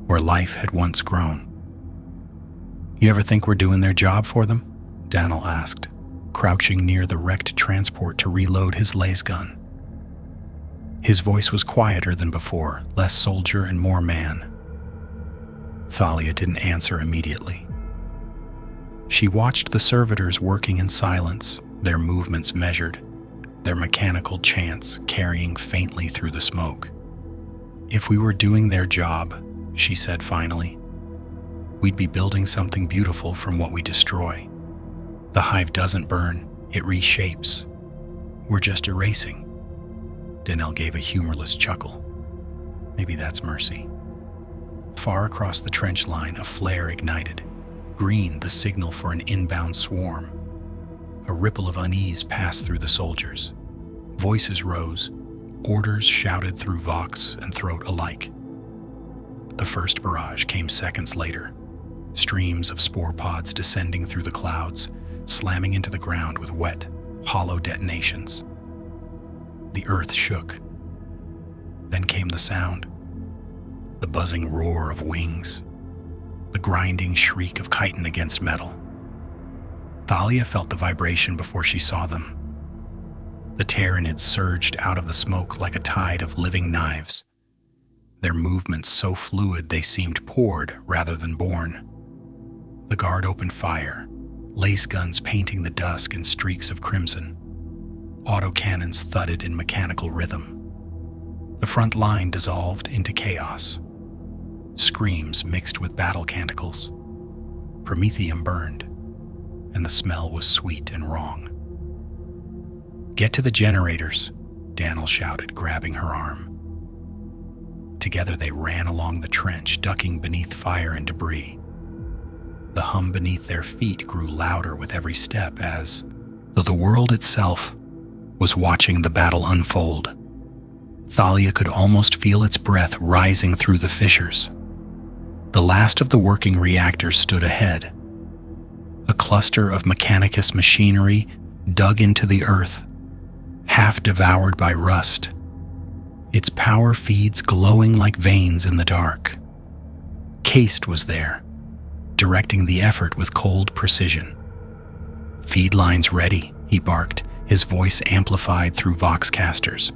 where life had once grown. You ever think we're doing their job for them? Daniel asked, crouching near the wrecked transport to reload his laser gun. His voice was quieter than before, less soldier and more man. Thalia didn't answer immediately. She watched the servitors working in silence, their movements measured, their mechanical chants carrying faintly through the smoke. If we were doing their job, she said finally, we'd be building something beautiful from what we destroy. The hive doesn't burn, it reshapes. We're just erasing. Daniel gave a humorless chuckle. Maybe that's mercy. Far across the trench line, a flare ignited. Green, the signal for an inbound swarm. A ripple of unease passed through the soldiers. Voices rose, orders shouted through vox and throat alike. The first barrage came seconds later, streams of spore pods descending through the clouds, slamming into the ground with wet, hollow detonations. The earth shook. Then came the sound, the buzzing roar of wings, the grinding shriek of chitin against metal. Thalia felt the vibration before she saw them. The Tyranids surged out of the smoke like a tide of living knives, their movements so fluid they seemed poured rather than born. The guard opened fire, lace guns painting the dusk in streaks of crimson. Autocannons thudded in mechanical rhythm. The front line dissolved into chaos. screams mixed with battle canticles. Promethium burned, and the smell was sweet and wrong. "Get to the generators," Daniel shouted, grabbing her arm. Together they ran along the trench, ducking beneath fire and debris. The hum beneath their feet grew louder with every step as, though the world itself was watching the battle unfold, Thalia could almost feel its breath rising through the fissures. The last of the working reactors stood ahead, a cluster of Mechanicus machinery dug into the earth, half devoured by rust, its power feeds glowing like veins in the dark. Caste was there, directing the effort with cold precision. "Feed lines ready," he barked, his voice amplified through voxcasters.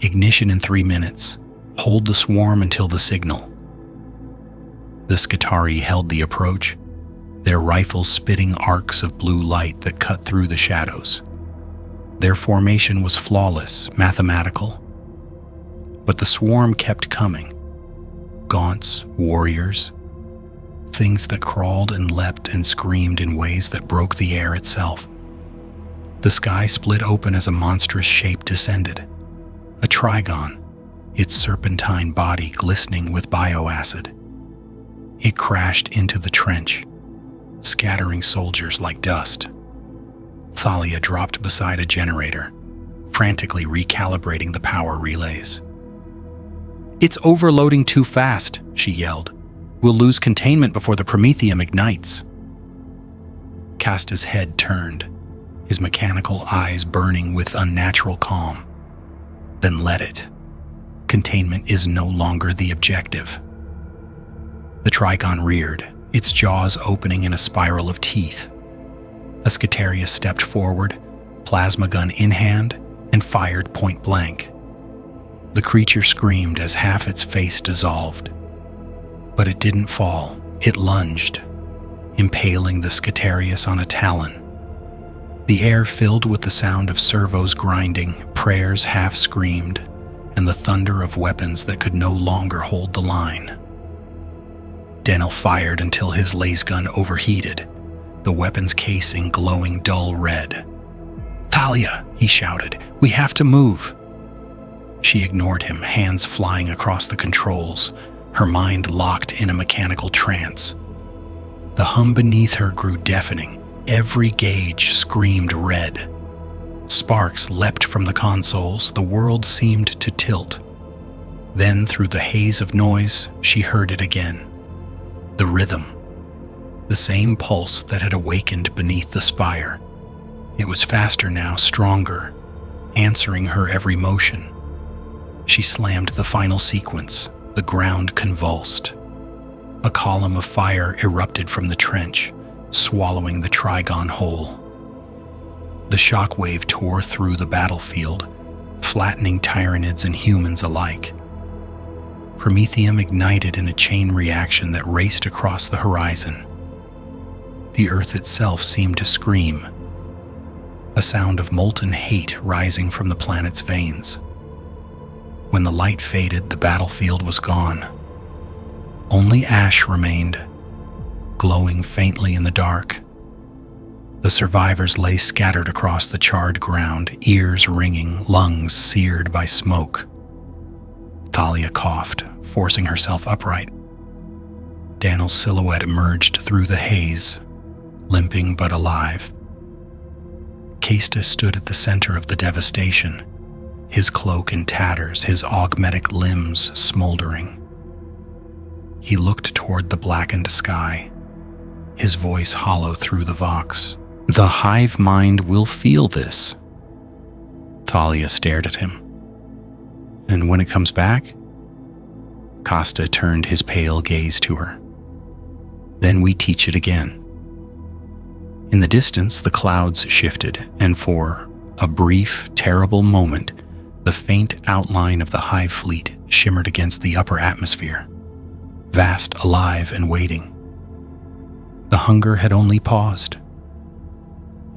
"Ignition in 3 minutes. Hold the swarm until the signal." The Skitari held the approach, their rifles spitting arcs of blue light that cut through the shadows. Their formation was flawless, mathematical. But the swarm kept coming. Gaunts, warriors, things that crawled and leapt and screamed in ways that broke the air itself. The sky split open as a monstrous shape descended. A trigon, its serpentine body glistening with bioacid. It crashed into the trench, scattering soldiers like dust. Thalia dropped beside a generator, frantically recalibrating the power relays. "It's overloading too fast," she yelled. "We'll lose containment before the Promethium ignites." Casta's head turned, his mechanical eyes burning with unnatural calm. "Then let it. Containment is no longer the objective." The Trigon reared, its jaws opening in a spiral of teeth. A Skitarius stepped forward, plasma gun in hand, and fired point blank. The creature screamed as half its face dissolved. But it didn't fall, it lunged, impaling the Skitarius on a talon. The air filled with the sound of servos grinding, prayers half screamed, and the thunder of weapons that could no longer hold the line. Daniel fired until his laser gun overheated, the weapon's casing glowing dull red. "Thalia," he shouted, "we have to move." She ignored him, hands flying across the controls, her mind locked in a mechanical trance. The hum beneath her grew deafening. Every gauge screamed red. Sparks leapt from the consoles, the world seemed to tilt. Then, through the haze of noise, she heard it again. The rhythm. The same pulse that had awakened beneath the spire. It was faster now, stronger, answering her every motion. She slammed the final sequence. The ground convulsed. A column of fire erupted from the trench, swallowing the Trigon whole. The shockwave tore through the battlefield, flattening Tyranids and humans alike. Promethium ignited in a chain reaction that raced across the horizon. The earth itself seemed to scream, a sound of molten hate rising from the planet's veins. When the light faded, the battlefield was gone. Only ash remained, glowing faintly in the dark. The survivors lay scattered across the charred ground, ears ringing, lungs seared by smoke. Thalia coughed, forcing herself upright. Daniel's silhouette emerged through the haze, limping but alive. Casta stood at the center of the devastation, his cloak in tatters, his augmetic limbs smoldering. He looked toward the blackened sky, his voice hollow through the vox. "The hive mind will feel this." Thalia stared at him. "And when it comes back?" Casta turned his pale gaze to her. "Then we teach it again." In the distance, the clouds shifted, and for a brief, terrible moment, the faint outline of the hive fleet shimmered against the upper atmosphere, vast, alive, and waiting. The hunger had only paused.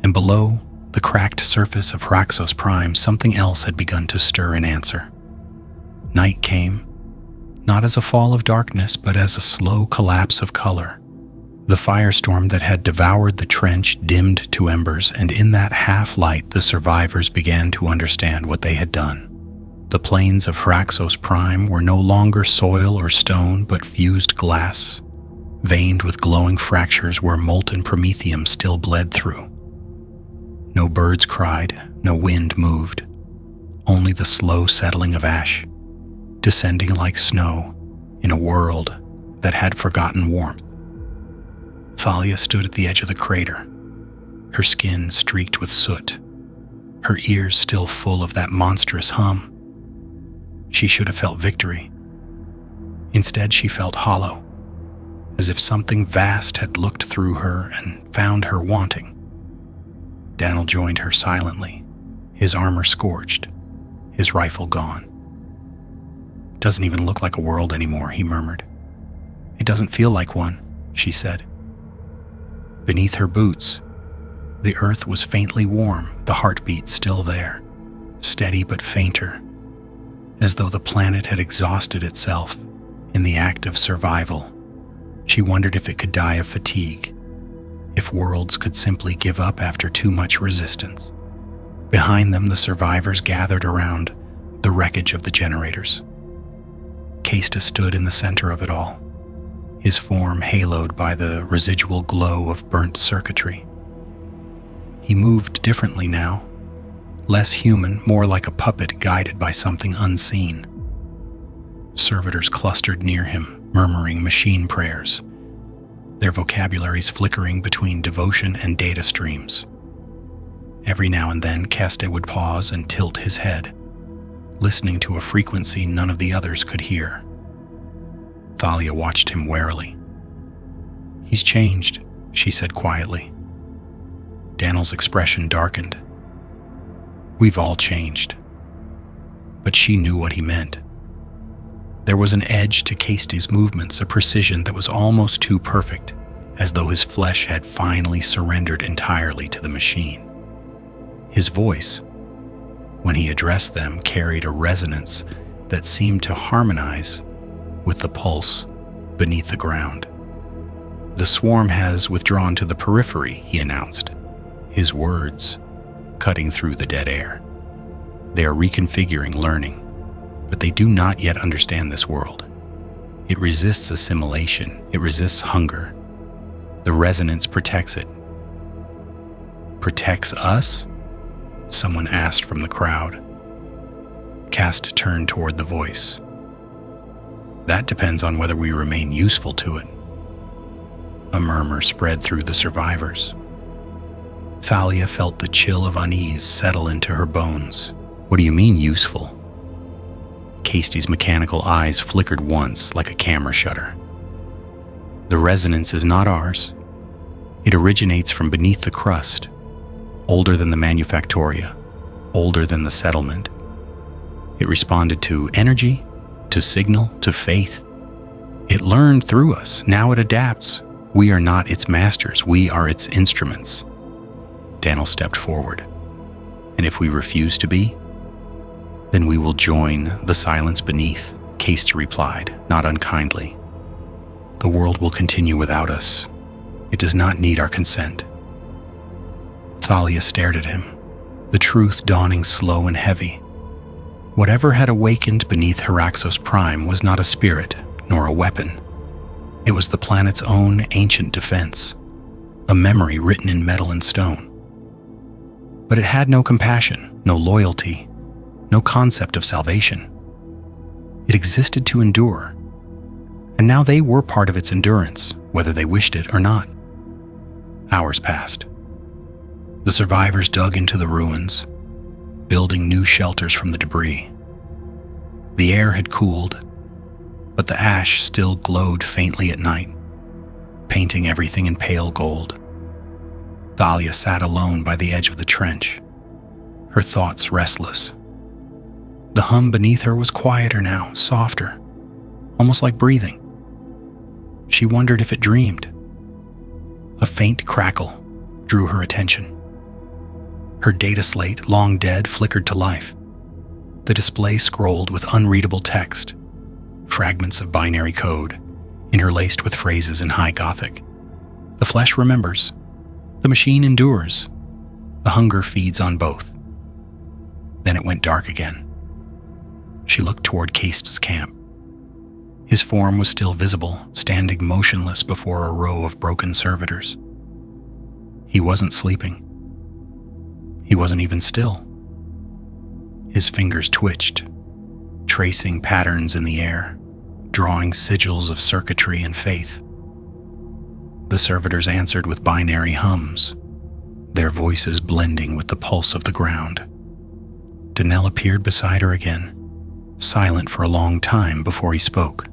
And below the cracked surface of Hraxos Prime, something else had begun to stir in answer. Night came, not as a fall of darkness, but as a slow collapse of color. The firestorm that had devoured the trench dimmed to embers, and in that half-light the survivors began to understand what they had done. The plains of Hraxos Prime were no longer soil or stone, but fused glass, veined with glowing fractures where molten promethium still bled through. No birds cried, no wind moved, only the slow settling of ash, descending like snow in a world that had forgotten warmth. Thalia stood at the edge of the crater, her skin streaked with soot, her ears still full of that monstrous hum. She should have felt victory. Instead, she felt hollow, as if something vast had looked through her and found her wanting. Daniel joined her silently, his armor scorched, his rifle gone. "Doesn't even look like a world anymore," he murmured. "It doesn't feel like one," she said. Beneath her boots, the earth was faintly warm, the heartbeat still there, steady but fainter, as though the planet had exhausted itself in the act of survival. She wondered if it could die of fatigue, if worlds could simply give up after too much resistance. Behind them, the survivors gathered around the wreckage of the generators. Casta stood in the center of it all, his form haloed by the residual glow of burnt circuitry. He moved differently now, less human, more like a puppet guided by something unseen. Servitors clustered near him, murmuring machine prayers, their vocabularies flickering between devotion and data streams. Every now and then, Casta would pause and tilt his head, listening to a frequency none of the others could hear. Thalia watched him warily. "He's changed," she said quietly. Daniel's expression darkened. "We've all changed." But she knew what he meant. There was an edge to Casta's movements, a precision that was almost too perfect, as though his flesh had finally surrendered entirely to the machine. His voice, when he addressed them, carried a resonance that seemed to harmonize with the pulse beneath the ground. "The swarm has withdrawn to the periphery," he announced, his words cutting through the dead air. "They are reconfiguring, learning, but they do not yet understand this world. It resists assimilation, it resists hunger. The resonance protects it." "Protects us?" someone asked from the crowd. Cast turned toward the voice. "That depends on whether we remain useful to it." A murmur spread through the survivors. Thalia felt the chill of unease settle into her bones. "What do you mean, useful?" Casty's mechanical eyes flickered once like a camera shutter. "The resonance is not ours. It originates from beneath the crust, older than the manufactoria, older than the settlement. It responded to energy, to signal, to faith. It learned through us. Now it adapts. We are not its masters. We are its instruments." Daniel stepped forward. "And if we refuse to be, then we will join the silence beneath," Casty replied, not unkindly. "The world will continue without us. It does not need our consent." Thalia stared at him, the truth dawning slow and heavy. Whatever had awakened beneath Hraxos Prime was not a spirit, nor a weapon. It was the planet's own ancient defense, a memory written in metal and stone. But it had no compassion, no loyalty, no concept of salvation. It existed to endure, and now they were part of its endurance, whether they wished it or not. Hours passed. The survivors dug into the ruins, building new shelters from the debris. The air had cooled, but the ash still glowed faintly at night, painting everything in pale gold. Thalia sat alone by the edge of the trench, her thoughts restless. The hum beneath her was quieter now, softer, almost like breathing. She wondered if it dreamed. A faint crackle drew her attention. Her data slate, long dead, flickered to life. The display scrolled with unreadable text. fragments of binary code, interlaced with phrases in High Gothic. The flesh remembers. The machine endures. The hunger feeds on both. Then it went dark again. She looked toward Cast's camp. His form was still visible, standing motionless before a row of broken servitors. He wasn't sleeping. He wasn't even still. His fingers twitched, tracing patterns in the air, drawing sigils of circuitry and faith. The servitors answered with binary hums, their voices blending with the pulse of the ground. Danelle appeared beside her again, silent for a long time before he spoke.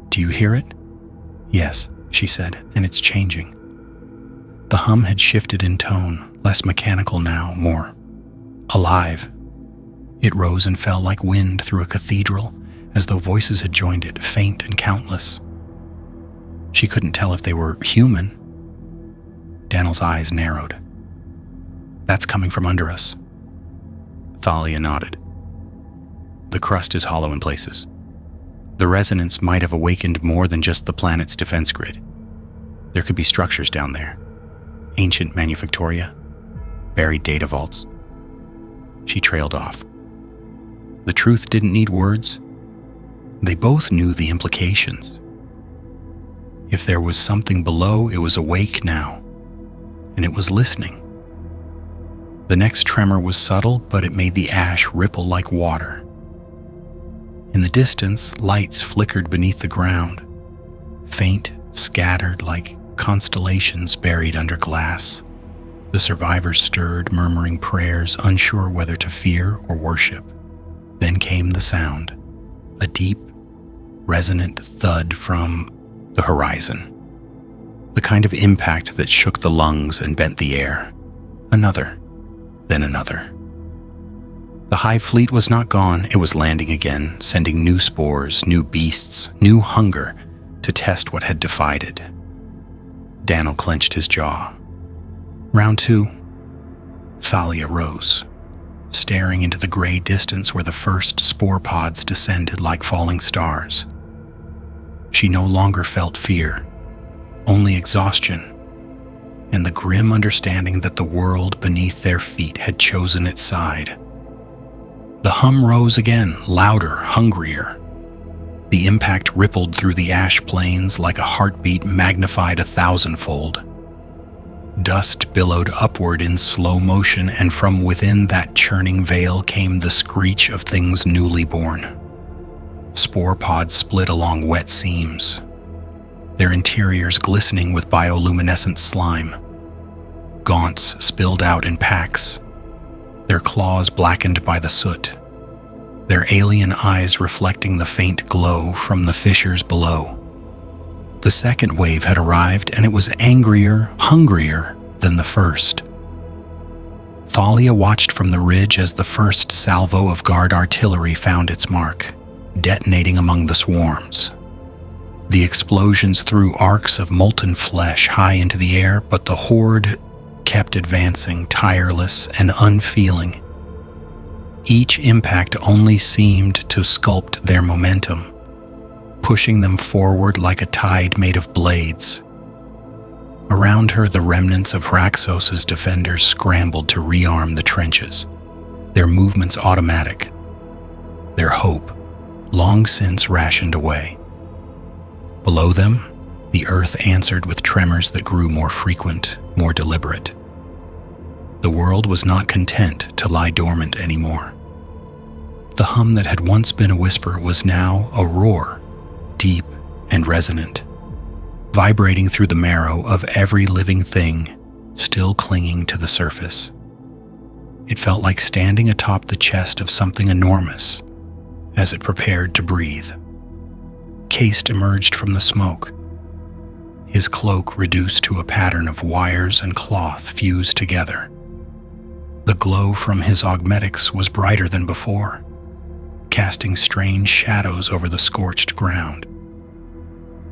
"Do you hear it?" "Yes," she said, "and it's changing." The hum had shifted in tone, less mechanical now, more alive. It rose and fell like wind through a cathedral, as though voices had joined it, faint and countless. She couldn't tell if they were human. Daniel's eyes narrowed. "That's coming from under us." Thalia nodded. "The crust is hollow in places. The resonance might have awakened more than just the planet's defense grid. There could be structures down there. Ancient manufactoria, buried data vaults." She trailed off. The truth didn't need words. They both knew the implications. If there was something below, it was awake now, and it was listening. The next tremor was subtle, but it made the ash ripple like water. In the distance, lights flickered beneath the ground, faint, scattered like constellations buried under glass. The survivors stirred, murmuring prayers, unsure whether to fear or worship. Then came the sound, a deep, resonant thud from the horizon, the kind of impact that shook the lungs and bent the air. Another, then another. The Hive Fleet was not gone, it was landing again, sending new spores, new beasts, new hunger to test what had defied it. Daniel clenched his jaw. Round 2. Thalia rose, staring into the gray distance where the first spore pods descended like falling stars. She no longer felt fear, only exhaustion, and the grim understanding that the world beneath their feet had chosen its side. The hum rose again, louder, hungrier. The impact rippled through the ash plains like a heartbeat magnified 1,000-fold. Dust billowed upward in slow motion, and from within that churning veil came the screech of things newly born. Spore pods split along wet seams, their interiors glistening with bioluminescent slime. Gaunts spilled out in packs, their claws blackened by the soot, their alien eyes reflecting the faint glow from the fissures below. The second wave had arrived, and it was angrier, hungrier than the first. Thalia watched from the ridge as the first salvo of guard artillery found its mark, detonating among the swarms. The explosions threw arcs of molten flesh high into the air, but the horde kept advancing, tireless and unfeeling. Each impact only seemed to sculpt their momentum, pushing them forward like a tide made of blades. Around her, the remnants of Hraxos' defenders scrambled to rearm the trenches, their movements automatic, their hope long since rationed away. Below them, the earth answered with tremors that grew more frequent, more deliberate. The world was not content to lie dormant anymore. The hum that had once been a whisper was now a roar, deep and resonant, vibrating through the marrow of every living thing still clinging to the surface. It felt like standing atop the chest of something enormous as it prepared to breathe. Cast emerged from the smoke, his cloak reduced to a pattern of wires and cloth fused together. The glow from his augmetics was brighter than before, casting strange shadows over the scorched ground.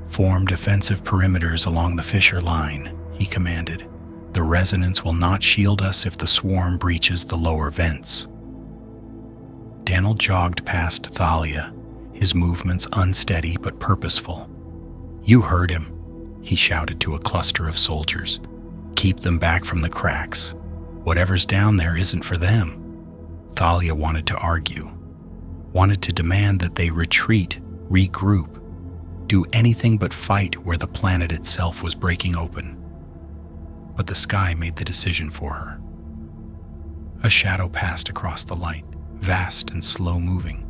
"Form defensive perimeters along the fissure line," he commanded. "The resonance will not shield us if the swarm breaches the lower vents." Daniel jogged past Thalia, his movements unsteady but purposeful. "You heard him," he shouted to a cluster of soldiers. "Keep them back from the cracks. Whatever's down there isn't for them." Thalia wanted to argue, wanted to demand that they retreat, regroup, do anything but fight where the planet itself was breaking open. But the sky made the decision for her. A shadow passed across the light, vast and slow-moving.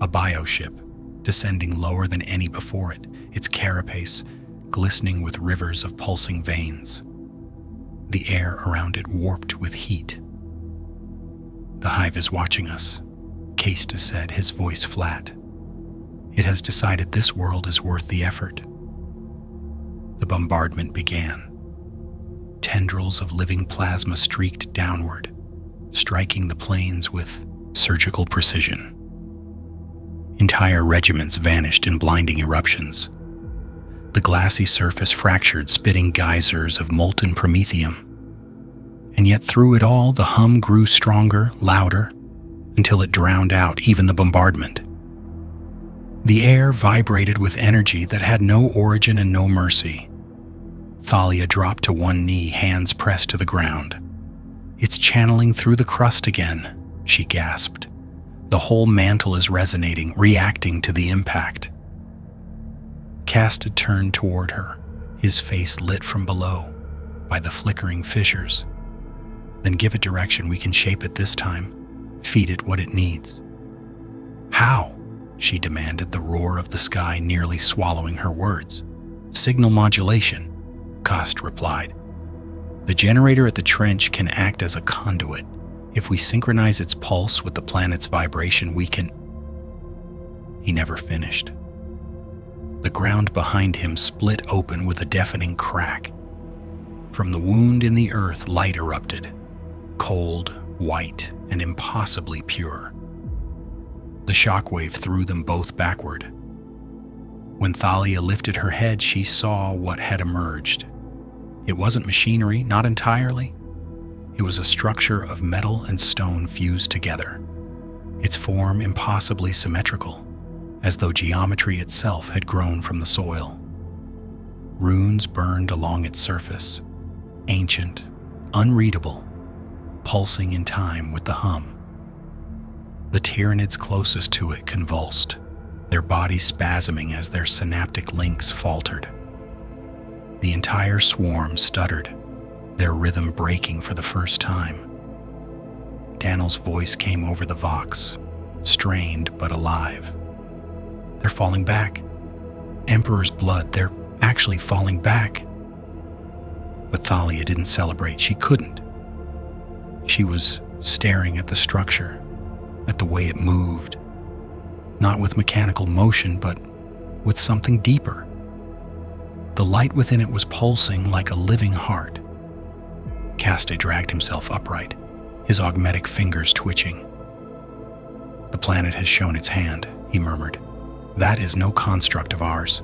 A bioship, descending lower than any before it, its carapace glistening with rivers of pulsing veins. The air around it warped with heat. "The Hive is watching us," Casta said, his voice flat. "It has decided this world is worth the effort." The bombardment began. Tendrils of living plasma streaked downward, striking the plains with surgical precision. Entire regiments vanished in blinding eruptions. The glassy surface fractured, spitting geysers of molten promethium. And yet through it all, the hum grew stronger, louder, until it drowned out even the bombardment. The air vibrated with energy that had no origin and no mercy. Thalia dropped to one knee, hands pressed to the ground. "It's channeling through the crust again," she gasped. "The whole mantle is resonating, reacting to the impact." Casta turned toward her, his face lit from below by the flickering fissures. "Then give it direction. We can shape it this time. Feed it what it needs." "How?" she demanded, the roar of the sky nearly swallowing her words. "Signal modulation," Casta replied. "The generator at the trench can act as a conduit. If we synchronize its pulse with the planet's vibration, we can—" He never finished. The ground behind him split open with a deafening crack. From the wound in the earth, light erupted, cold, white, and impossibly pure. The shockwave threw them both backward. When Thalia lifted her head, she saw what had emerged. It wasn't machinery, not entirely. It was a structure of metal and stone fused together, its form impossibly symmetrical, as though geometry itself had grown from the soil. Runes burned along its surface, ancient, unreadable, pulsing in time with the hum. The Tyranids closest to it convulsed, their bodies spasming as their synaptic links faltered. The entire swarm stuttered, their rhythm breaking for the first time. Daniel's voice came over the vox, strained but alive. "They're falling back. Emperor's blood, they're actually falling back." But Thalia didn't celebrate. She couldn't. She was staring at the structure, at the way it moved, not with mechanical motion, but with something deeper. The light within it was pulsing like a living heart. Casta dragged himself upright, his augmetic fingers twitching. "The planet has shown its hand," he murmured. "That is no construct of ours.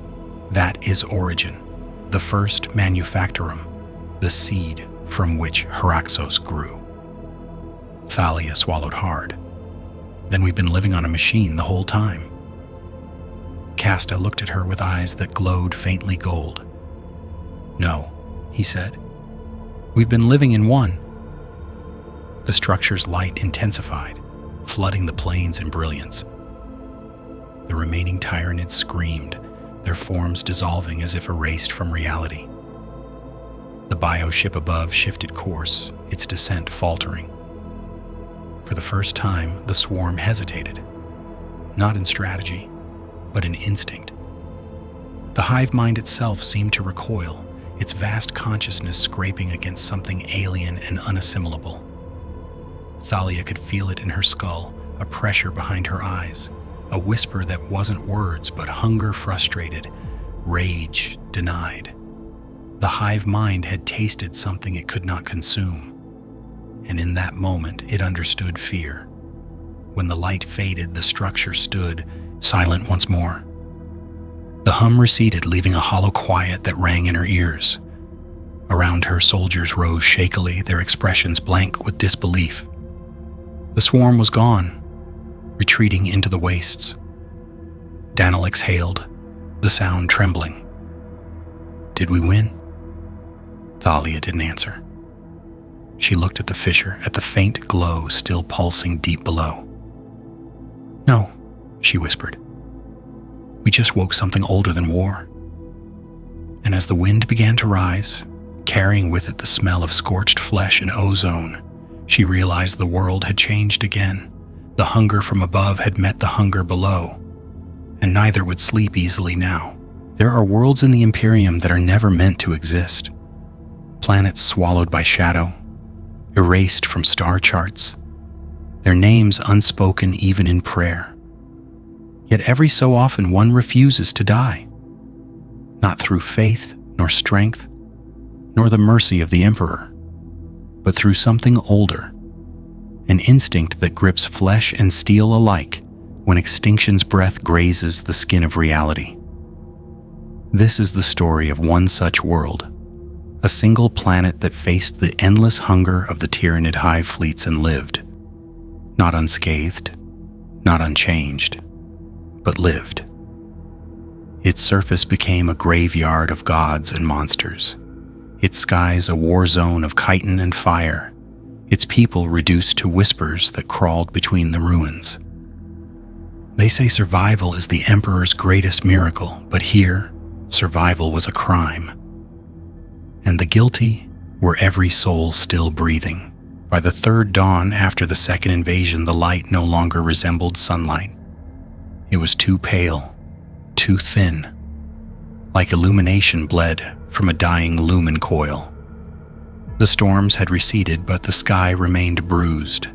That is origin, the first manufactorum, the seed from which Hraxos grew." Thalia swallowed hard. "Then we've been living on a machine the whole time." Casta looked at her with eyes that glowed faintly gold. "No," he said. "We've been living in one." The structure's light intensified, flooding the plains in brilliance. The remaining Tyranids screamed, their forms dissolving as if erased from reality. The bioship above shifted course, its descent faltering. For the first time, the swarm hesitated, not in strategy, but in instinct. The hive mind itself seemed to recoil, its vast consciousness scraping against something alien and unassimilable. Thalia could feel it in her skull, a pressure behind her eyes, a whisper that wasn't words but hunger frustrated, rage denied. The hive mind had tasted something it could not consume, and in that moment it understood fear. When the light faded, the structure stood, silent once more. The hum receded, leaving a hollow quiet that rang in her ears. Around her, soldiers rose shakily, their expressions blank with disbelief. The swarm was gone, retreating into the wastes. Daniel exhaled, the sound trembling. Did we win? Thalia didn't answer. She looked at the fissure, at the faint glow still pulsing deep below. No, she whispered. We just woke something older than war. And as the wind began to rise, carrying with it the smell of scorched flesh and ozone, she realized the world had changed again. The hunger from above had met the hunger below, and neither would sleep easily now. There are worlds in the Imperium that are never meant to exist. Planets swallowed by shadow, erased from star charts, their names unspoken even in prayer. Yet every so often one refuses to die, not through faith nor strength, nor the mercy of the Emperor, but through something older, an instinct that grips flesh and steel alike when extinction's breath grazes the skin of reality. This is the story of one such world, a single planet that faced the endless hunger of the Tyranid hive fleets and lived, not unscathed, not unchanged, but lived. Its surface became a graveyard of gods and monsters, its skies a war zone of chitin and fire, its people reduced to whispers that crawled between the ruins. They say survival is the Emperor's greatest miracle, but here, survival was a crime. And the guilty were every soul still breathing. By the third dawn after the second invasion, the light no longer resembled sunlight. It was too pale, too thin, like illumination bled from a dying lumen coil. The storms had receded, but the sky remained bruised,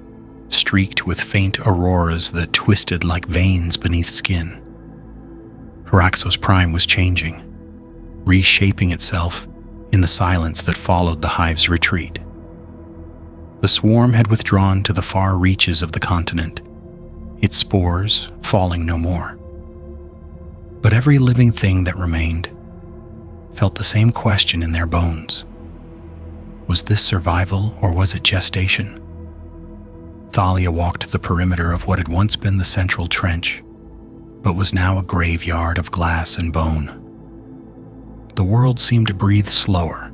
streaked with faint auroras that twisted like veins beneath skin. Hraxos Prime was changing, reshaping itself in the silence that followed the hive's retreat. The swarm had withdrawn to the far reaches of the continent, its spores falling no more. But every living thing that remained felt the same question in their bones. Was this survival or was it gestation? Thalia walked the perimeter of what had once been the central trench, but was now a graveyard of glass and bone. The world seemed to breathe slower,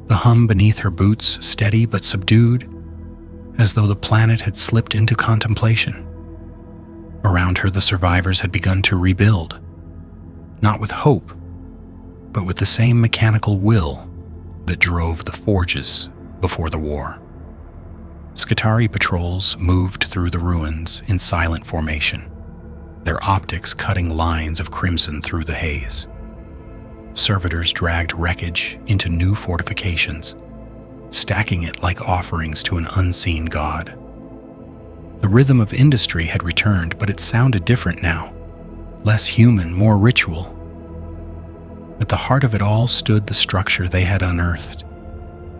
the hum beneath her boots steady but subdued, as though the planet had slipped into contemplation. Around her, the survivors had begun to rebuild, not with hope, but with the same mechanical will that drove the forges before the war. Skitarius patrols moved through the ruins in silent formation, their optics cutting lines of crimson through the haze. Servitors dragged wreckage into new fortifications, stacking it like offerings to an unseen god. The rhythm of industry had returned, but it sounded different now, less human, more ritual. At the heart of it all stood the structure they had unearthed,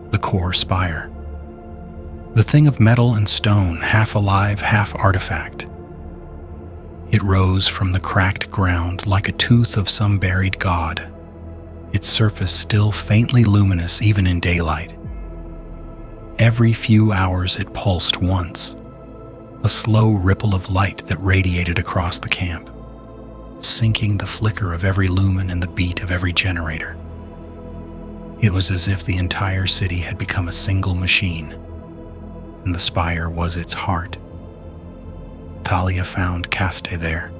the core spire. The thing of metal and stone, half alive, half artifact. It rose from the cracked ground like a tooth of some buried god, its surface still faintly luminous even in daylight. Every few hours it pulsed once, a slow ripple of light that radiated across the camp, sinking the flicker of every lumen and the beat of every generator. It was as if the entire city had become a single machine, and the spire was its heart. Thalia found Caste there,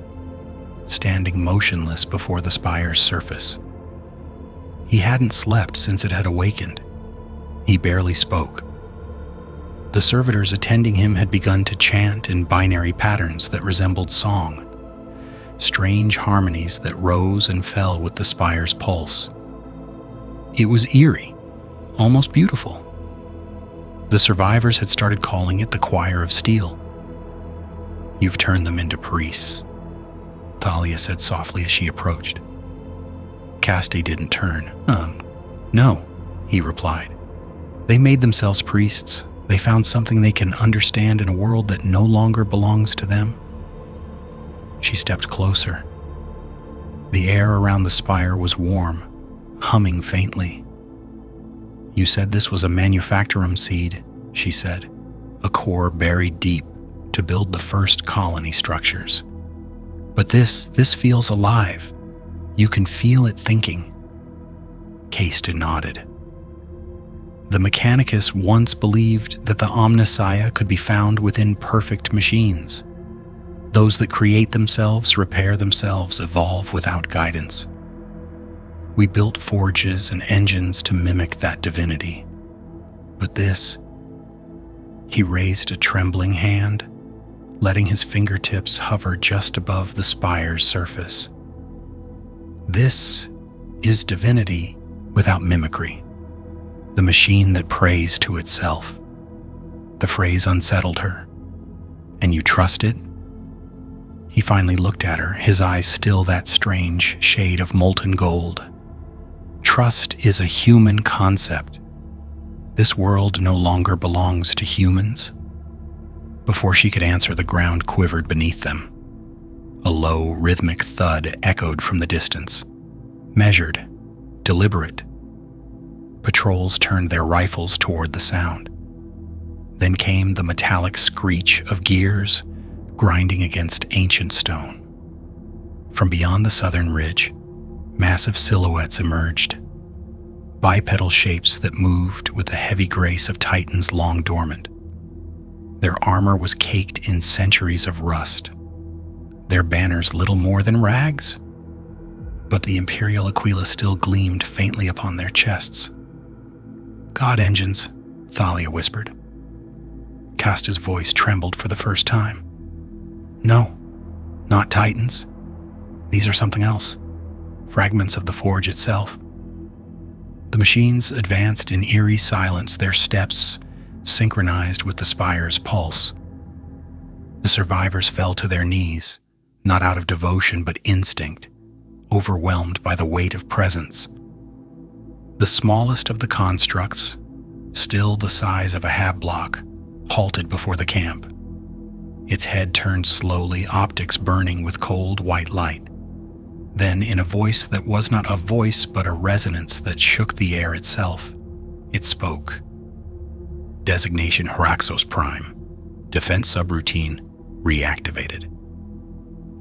standing motionless before the spire's surface. He hadn't slept since it had awakened. He barely spoke. The servitors attending him had begun to chant in binary patterns that resembled song, strange harmonies that rose and fell with the spire's pulse. It was eerie, almost beautiful. The survivors had started calling it the Choir of Steel. "You've turned them into priests," Thalia said softly as she approached. Caste didn't turn. No, he replied. They made themselves priests. They found something they can understand in a world that no longer belongs to them. She stepped closer. The air around the spire was warm, humming faintly. "You said this was a manufactorum seed," she said, "a core buried deep to build the first colony structures. But this feels alive. You can feel it thinking. Casta nodded. The Mechanicus once believed that the Omnissiah could be found within perfect machines. Those that create themselves, repair themselves, evolve without guidance. We built forges and engines to mimic that divinity. But this, he raised a trembling hand, letting his fingertips hover just above the spire's surface. This is divinity without mimicry, the machine that prays to itself. The phrase unsettled her. And you trust it? He finally looked at her, his eyes still that strange shade of molten gold. Trust is a human concept. This world no longer belongs to humans. Before she could answer, the ground quivered beneath them. A low, rhythmic thud echoed from the distance. Measured, deliberate. Patrols turned their rifles toward the sound. Then came the metallic screech of gears grinding against ancient stone. From beyond the southern ridge, massive silhouettes emerged, bipedal shapes that moved with the heavy grace of titans long dormant. Their armor was caked in centuries of rust, their banners little more than rags, but the Imperial Aquila still gleamed faintly upon their chests. "God engines," Thalia whispered. Casta's voice trembled for the first time. "No, not titans. These are something else. Fragments of the forge itself." The machines advanced in eerie silence, their steps synchronized with the spire's pulse. The survivors fell to their knees, not out of devotion but instinct, overwhelmed by the weight of presence. The smallest of the constructs, still the size of a hab block, halted before the camp. Its head turned slowly, optics burning with cold white light. Then, in a voice that was not a voice but a resonance that shook the air itself, it spoke. Designation Hraxos Prime. Defense subroutine reactivated.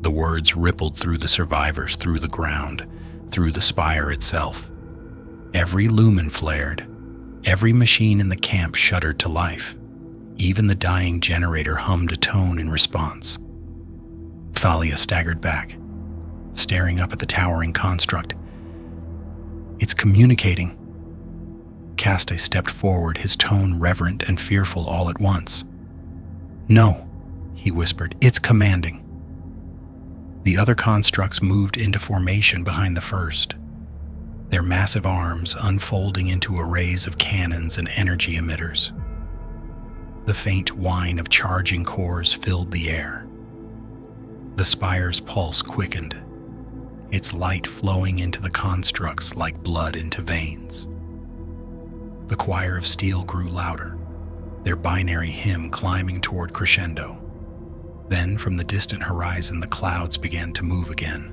The words rippled through the survivors, through the ground, through the spire itself. Every lumen flared. Every machine in the camp shuddered to life. Even the dying generator hummed a tone in response. Thalia staggered back, staring up at the towering construct. "It's communicating." Casta stepped forward, his tone reverent and fearful all at once. "No," he whispered, "it's commanding." The other constructs moved into formation behind the first, their massive arms unfolding into arrays of cannons and energy emitters. The faint whine of charging cores filled the air. The spire's pulse quickened, its light flowing into the constructs like blood into veins. The choir of steel grew louder, their binary hymn climbing toward crescendo. Then, from the distant horizon, the clouds began to move again,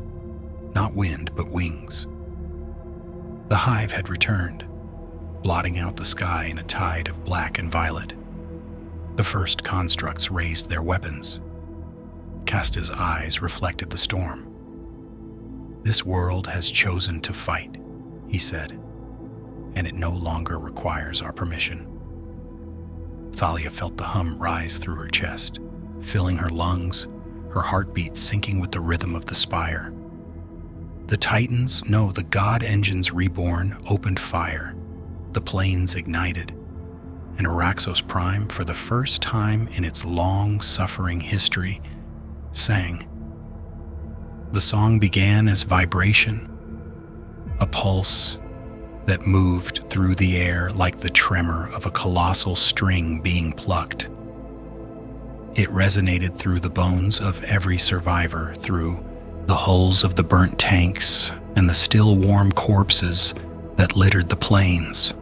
not wind, but wings. The hive had returned, blotting out the sky in a tide of black and violet. The first constructs raised their weapons. Casta's eyes reflected the storm. "This world has chosen to fight," he said, "and it no longer requires our permission." Thalia felt the hum rise through her chest, filling her lungs, her heartbeat syncing with the rhythm of the spire. The Titans, no, the God engines reborn, opened fire. The planes ignited. And Hraxos Prime, for the first time in its long-suffering history, sang. The song began as vibration, a pulse that moved through the air like the tremor of a colossal string being plucked. It resonated through the bones of every survivor, through the hulls of the burnt tanks and the still warm corpses that littered the plains.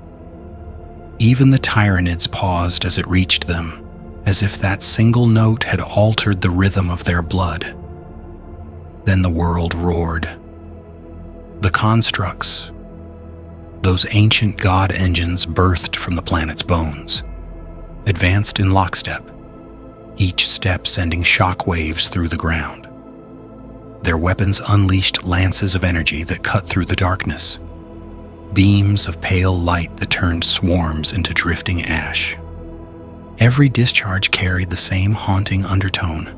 Even the Tyranids paused as it reached them, as if that single note had altered the rhythm of their blood. Then the world roared. The constructs, those ancient god engines birthed from the planet's bones, advanced in lockstep, each step sending shock waves through the ground. Their weapons unleashed lances of energy that cut through the darkness, beams of pale light that turned swarms into drifting ash. Every discharge carried the same haunting undertone,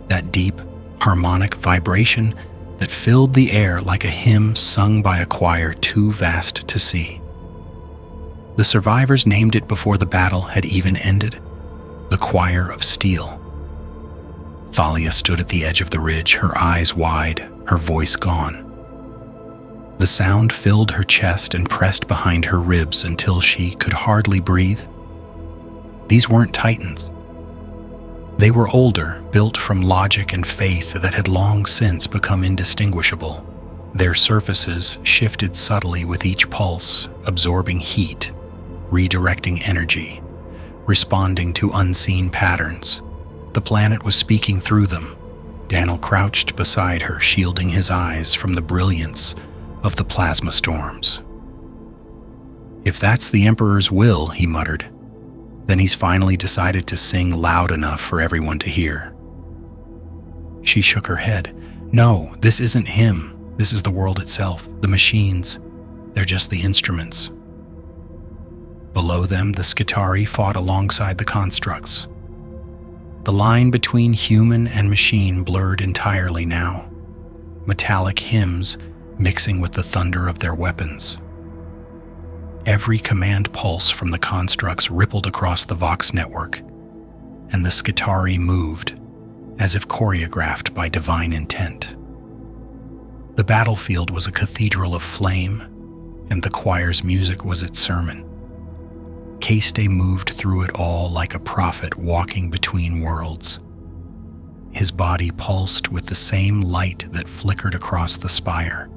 that deep, harmonic vibration that filled the air like a hymn sung by a choir too vast to see. The survivors named it before the battle had even ended, the Choir of Steel. Thalia stood at the edge of the ridge, her eyes wide, her voice gone. The sound filled her chest and pressed behind her ribs until she could hardly breathe. These weren't titans. They were older, built from logic and faith that had long since become indistinguishable. Their surfaces shifted subtly with each pulse, absorbing heat, redirecting energy, responding to unseen patterns. The planet was speaking through them. Daniel crouched beside her, shielding his eyes from the brilliance of the plasma storms. "If that's the Emperor's will," he muttered, "then he's finally decided to sing loud enough for everyone to hear." She shook her head. "No, this isn't him. This is the world itself. The machines, they're just the instruments." Below them, the Skitari fought alongside the constructs. The line between human and machine blurred entirely now, metallic hymns mixing with the thunder of their weapons. Every command pulse from the constructs rippled across the Vox network, and the Skitari moved, as if choreographed by divine intent. The battlefield was a cathedral of flame, and the choir's music was its sermon. Kaste moved through it all like a prophet walking between worlds. His body pulsed with the same light that flickered across the spire,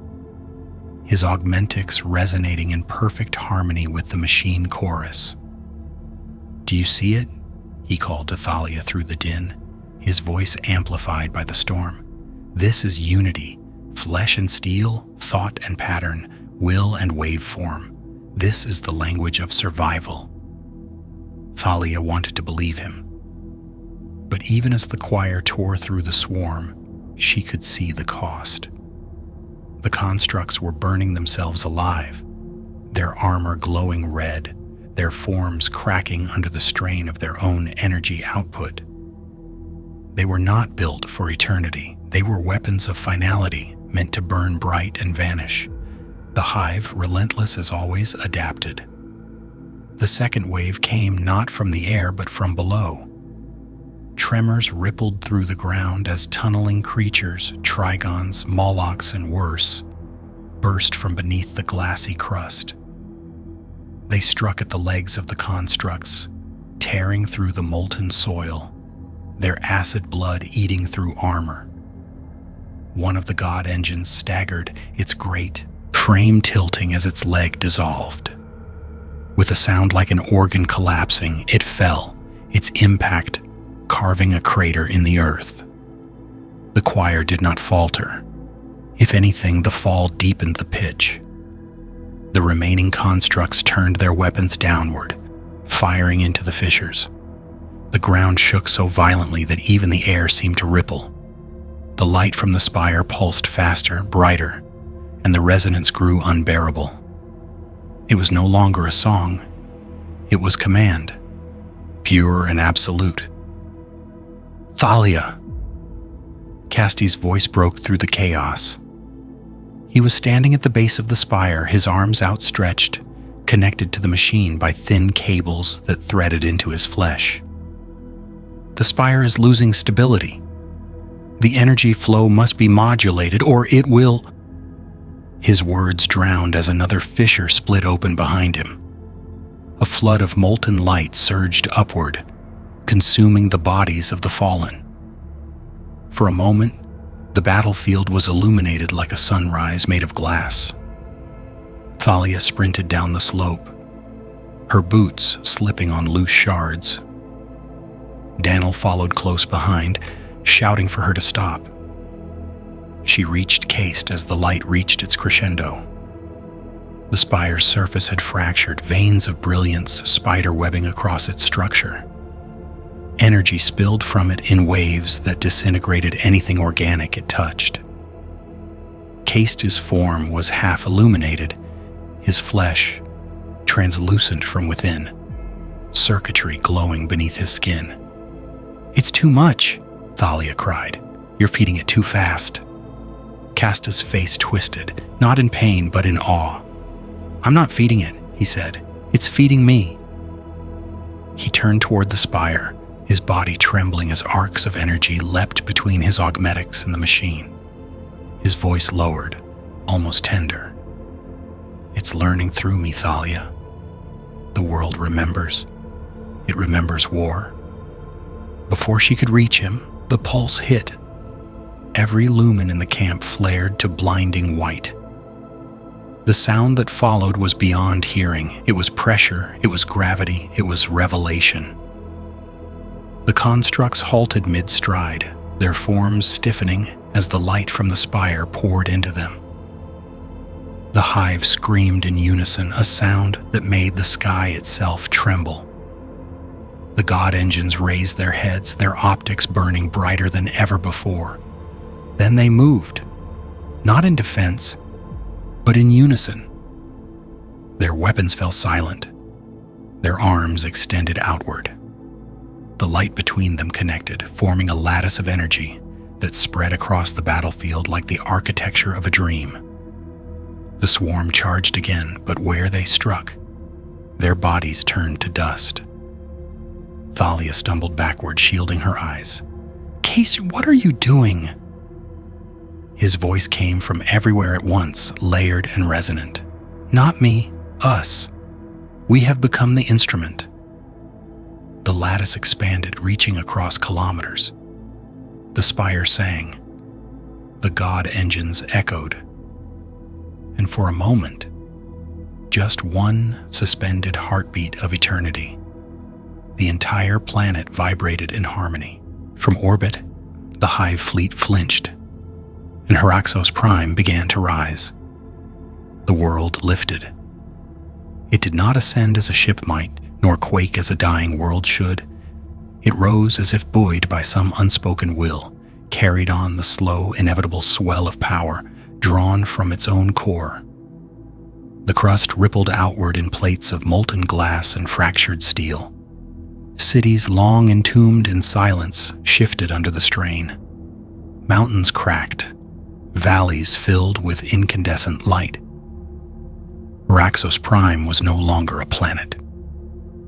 his augmentics resonating in perfect harmony with the machine chorus. "Do you see it?" he called to Thalia through the din, his voice amplified by the storm. "This is unity, flesh and steel, thought and pattern, will and waveform. This is the language of survival." Thalia wanted to believe him. But even as the choir tore through the swarm, she could see the cost. The constructs were burning themselves alive, their armor glowing red, their forms cracking under the strain of their own energy output. They were not built for eternity. They were weapons of finality, meant to burn bright and vanish. The hive, relentless as always, adapted. The second wave came not from the air but from below. Tremors rippled through the ground as tunneling creatures, trigons, molochs, and worse, burst from beneath the glassy crust. They struck at the legs of the constructs, tearing through the molten soil, their acid blood eating through armor. One of the god engines staggered, its great frame tilting as its leg dissolved. With a sound like an organ collapsing, it fell, its impact carving a crater in the earth. The choir did not falter. If anything, the fall deepened the pitch. The remaining constructs turned their weapons downward, firing into the fissures. The ground shook so violently that even the air seemed to ripple. The light from the spire pulsed faster, brighter, and the resonance grew unbearable. It was no longer a song. It was command, pure and absolute. "Thalia!" Casti's voice broke through the chaos. He was standing at the base of the spire, his arms outstretched, connected to the machine by thin cables that threaded into his flesh. "The spire is losing stability. The energy flow must be modulated, or it will..." His words drowned as another fissure split open behind him. A flood of molten light surged upward, consuming the bodies of the fallen. For a moment, the battlefield was illuminated like a sunrise made of glass. Thalia sprinted down the slope, her boots slipping on loose shards. Daniel followed close behind, shouting for her to stop. She reached Kaste as the light reached its crescendo. The spire's surface had fractured, veins of brilliance spider-webbing across its structure. Energy spilled from it in waves that disintegrated anything organic it touched. Caste's form was half illuminated, his flesh translucent from within, circuitry glowing beneath his skin. "It's too much," Thalia cried. "You're feeding it too fast." Caste's face twisted, not in pain but in awe. "I'm not feeding it," he said. "It's feeding me." He turned toward the spire, his body trembling as arcs of energy leapt between his augmetics and the machine. His voice lowered, almost tender. "It's learning through me, Thalia. The world remembers. It remembers war." Before she could reach him, the pulse hit. Every lumen in the camp flared to blinding white. The sound that followed was beyond hearing. It was pressure, it was gravity, it was revelation. The constructs halted mid-stride, their forms stiffening as the light from the spire poured into them. The hive screamed in unison, a sound that made the sky itself tremble. The god engines raised their heads, their optics burning brighter than ever before. Then they moved, not in defense, but in unison. Their weapons fell silent, their arms extended outward. The light between them connected, forming a lattice of energy that spread across the battlefield like the architecture of a dream. The swarm charged again, but where they struck, their bodies turned to dust. Thalia stumbled backward, shielding her eyes. "Case, what are you doing?" His voice came from everywhere at once, layered and resonant. "Not me, us. We have become the instrument." The lattice expanded, reaching across kilometers. The spire sang. The god engines echoed. And for a moment, just one suspended heartbeat of eternity, the entire planet vibrated in harmony. From orbit, the hive fleet flinched, and Hraxos Prime began to rise. The world lifted. It did not ascend as a ship might, nor quake as a dying world should. It rose as if buoyed by some unspoken will, carried on the slow, inevitable swell of power, drawn from its own core. The crust rippled outward in plates of molten glass and fractured steel. Cities long entombed in silence shifted under the strain. Mountains cracked, valleys filled with incandescent light. Hraxos Prime was no longer a planet.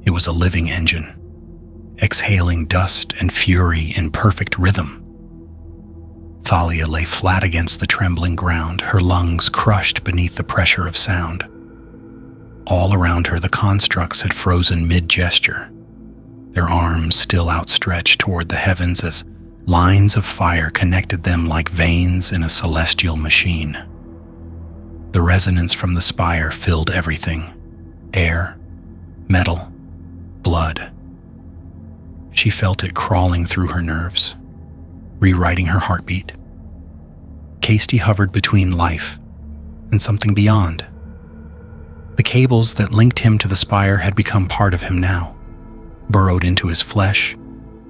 It was a living engine, exhaling dust and fury in perfect rhythm. Thalia lay flat against the trembling ground, her lungs crushed beneath the pressure of sound. All around her, the constructs had frozen mid-gesture, their arms still outstretched toward the heavens as lines of fire connected them like veins in a celestial machine. The resonance from the spire filled everything: air, metal, blood. She felt it crawling through her nerves, rewriting her heartbeat. Caste hovered between life and something beyond. The cables that linked him to the spire had become part of him now, burrowed into his flesh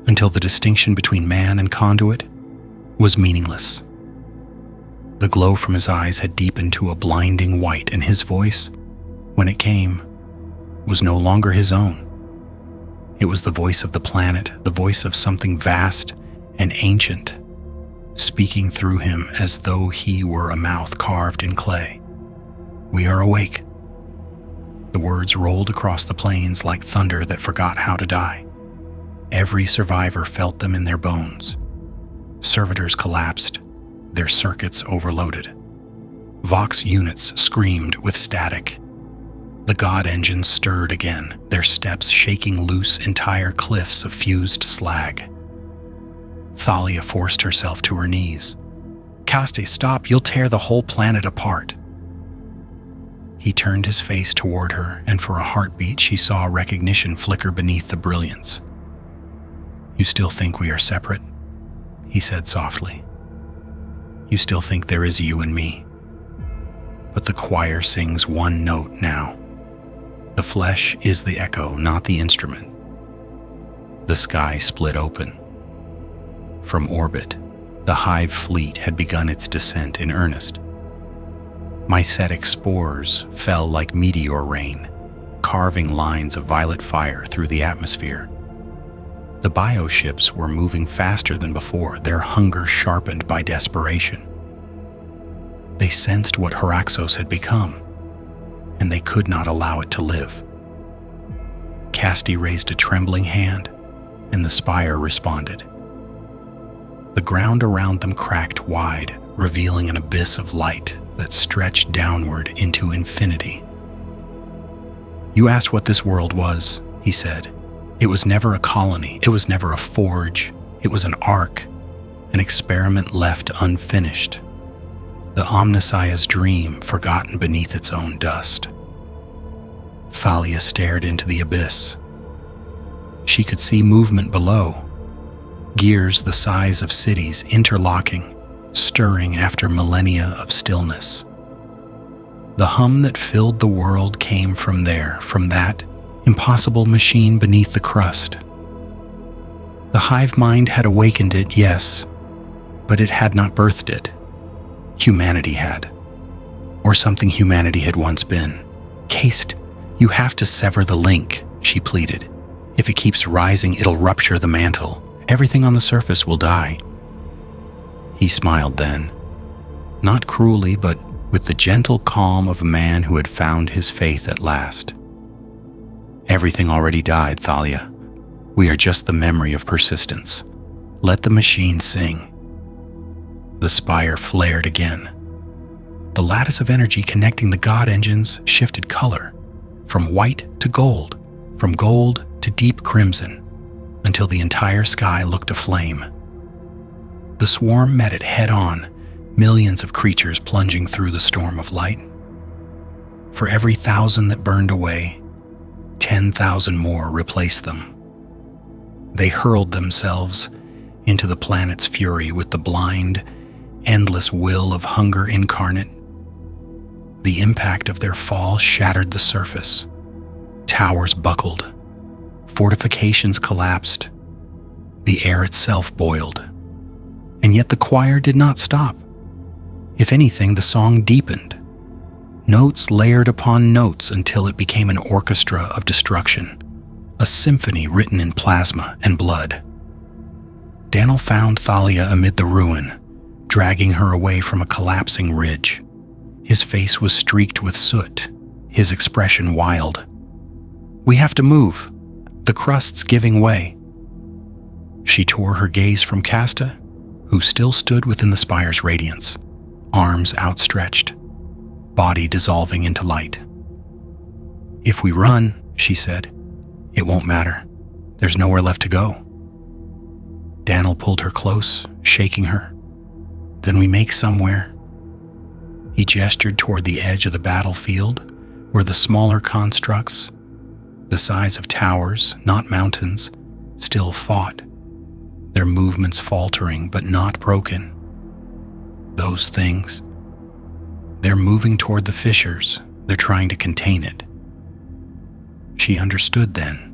until the distinction between man and conduit was meaningless. The glow from his eyes had deepened to a blinding white, and his voice, when it came, was no longer his own. It was the voice of the planet, the voice of something vast and ancient, speaking through him as though he were a mouth carved in clay. "We are awake." The words rolled across the plains like thunder that forgot how to die. Every survivor felt them in their bones. Servitors collapsed, their circuits overloaded. Vox units screamed with static. The god engines stirred again, their steps shaking loose entire cliffs of fused slag. Thalia forced herself to her knees. "Caste, stop, you'll tear the whole planet apart." He turned his face toward her, and for a heartbeat she saw recognition flicker beneath the brilliance. "You still think we are separate?" he said softly. "You still think there is you and me? But the choir sings one note now. The flesh is the echo, not the instrument." The sky split open. From orbit, the hive fleet had begun its descent in earnest. Mycetic spores fell like meteor rain, carving lines of violet fire through the atmosphere. The bioships were moving faster than before, their hunger sharpened by desperation. They sensed what Hraxos had become, and they could not allow it to live. Casti raised a trembling hand, and the spire responded. The ground around them cracked wide, revealing an abyss of light that stretched downward into infinity. "You asked what this world was," he said. "It was never a colony, it was never a forge, it was an ark, an experiment left unfinished. The Omnissiah's dream forgotten beneath its own dust." Thalia stared into the abyss. She could see movement below, gears the size of cities interlocking, stirring after millennia of stillness. The hum that filled the world came from there, from that impossible machine beneath the crust. The hive mind had awakened it, yes, but it had not birthed it. Humanity had, or something humanity had once been. "Caste, you have to sever the link," she pleaded. "If it keeps rising, it'll rupture the mantle. Everything on the surface will die." He smiled then, not cruelly, but with the gentle calm of a man who had found his faith at last. "Everything already died, Thalia. We are just the memory of persistence. Let the machine sing." The spire flared again. The lattice of energy connecting the god engines shifted color, from white to gold, from gold to deep crimson, until the entire sky looked aflame. The swarm met it head-on, millions of creatures plunging through the storm of light. For every 1,000 that burned away, 10,000 more replaced them. They hurled themselves into the planet's fury with the blind, endless will of hunger incarnate. The impact of their fall shattered the surface. Towers buckled. Fortifications collapsed. The air itself boiled. And yet the choir did not stop. If anything, the song deepened. Notes layered upon notes until it became an orchestra of destruction, a symphony written in plasma and blood. Daniel found Thalia amid the ruin, dragging her away from a collapsing ridge. His face was streaked with soot, his expression wild. "We have to move. The crust's giving way." She tore her gaze from Casta, who still stood within the spire's radiance, arms outstretched, body dissolving into light. "If we run," she said, "it won't matter. There's nowhere left to go." Daniel pulled her close, shaking her. "Then we make somewhere." He gestured toward the edge of the battlefield, where the smaller constructs, the size of towers, not mountains, still fought, their movements faltering but not broken. Those things, they're moving toward the fissures, they're trying to contain it. She understood then.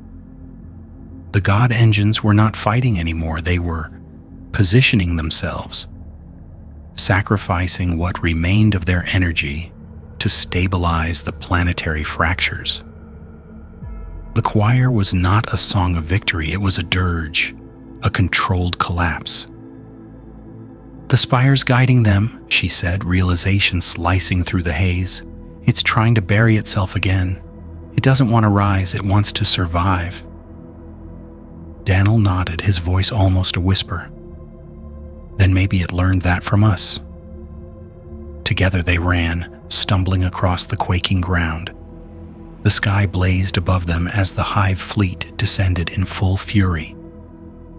The god engines were not fighting anymore, they were positioning themselves, sacrificing what remained of their energy to stabilize the planetary fractures. The choir was not a song of victory, it was a dirge, a controlled collapse. "The spire's guiding them," she said, realization slicing through the haze. "It's trying to bury itself again. It doesn't want to rise, it wants to survive." Daniel nodded, his voice almost a whisper. "Then maybe it learned that from us." Together they ran, stumbling across the quaking ground. The sky blazed above them as the hive fleet descended in full fury.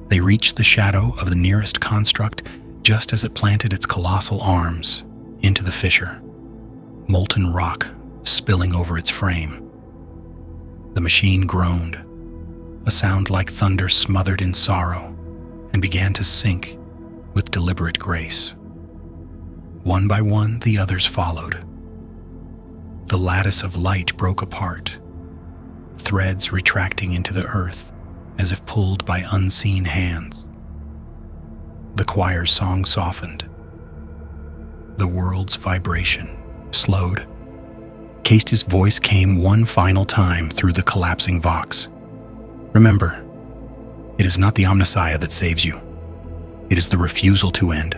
They reached the shadow of the nearest construct just as it planted its colossal arms into the fissure, molten rock spilling over its frame. The machine groaned, a sound like thunder smothered in sorrow, and began to sink with deliberate grace. One by one, the others followed. The lattice of light broke apart, threads retracting into the earth as if pulled by unseen hands. The choir's song softened. The world's vibration slowed. Casty's voice came one final time through the collapsing vox. Remember, it is not the Omnissiah that saves you. It is the refusal to end.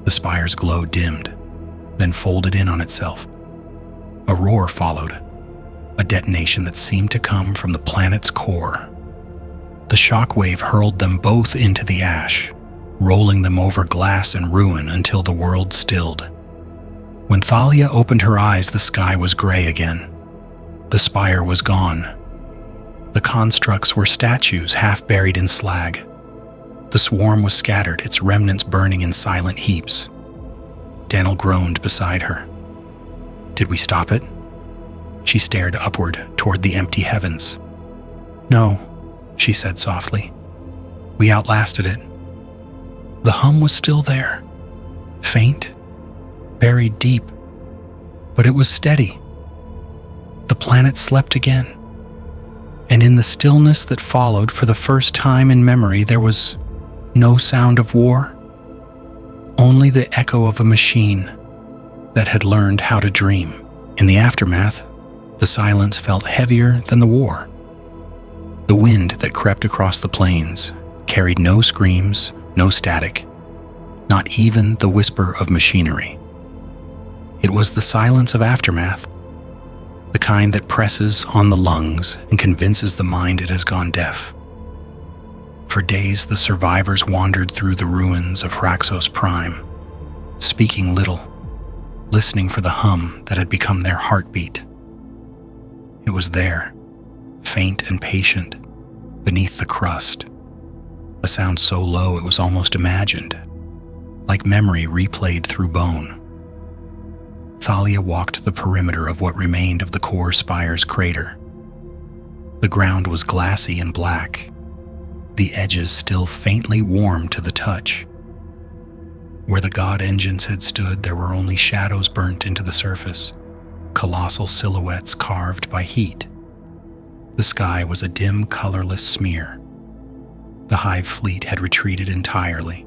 The spire's glow dimmed, then folded in on itself. A roar followed, a detonation that seemed to come from the planet's core. The shockwave hurled them both into the ash, rolling them over glass and ruin until the world stilled. When Thalia opened her eyes, the sky was gray again. The spire was gone. The constructs were statues half buried in slag. The swarm was scattered, its remnants burning in silent heaps. Daniel groaned beside her. Did we stop it? She stared upward toward the empty heavens. No, she said softly. We outlasted it. The hum was still there, faint, buried deep, but it was steady. The planet slept again, and in the stillness that followed, for the first time in memory, there was no sound of war, only the echo of a machine that had learned how to dream. In the aftermath, the silence felt heavier than the war. The wind that crept across the plains carried no screams, no static, not even the whisper of machinery. It was the silence of aftermath, the kind that presses on the lungs and convinces the mind it has gone deaf. For days, the survivors wandered through the ruins of Hraxos Prime, speaking little, listening for the hum that had become their heartbeat. It was there, faint and patient, beneath the crust, a sound so low it was almost imagined, like memory replayed through bone. Thalia walked the perimeter of what remained of the core spire's crater. The ground was glassy and black, the edges still faintly warm to the touch. Where the god engines had stood, there were only shadows burnt into the surface, colossal silhouettes carved by heat. The sky was a dim, colorless smear. The hive fleet had retreated entirely.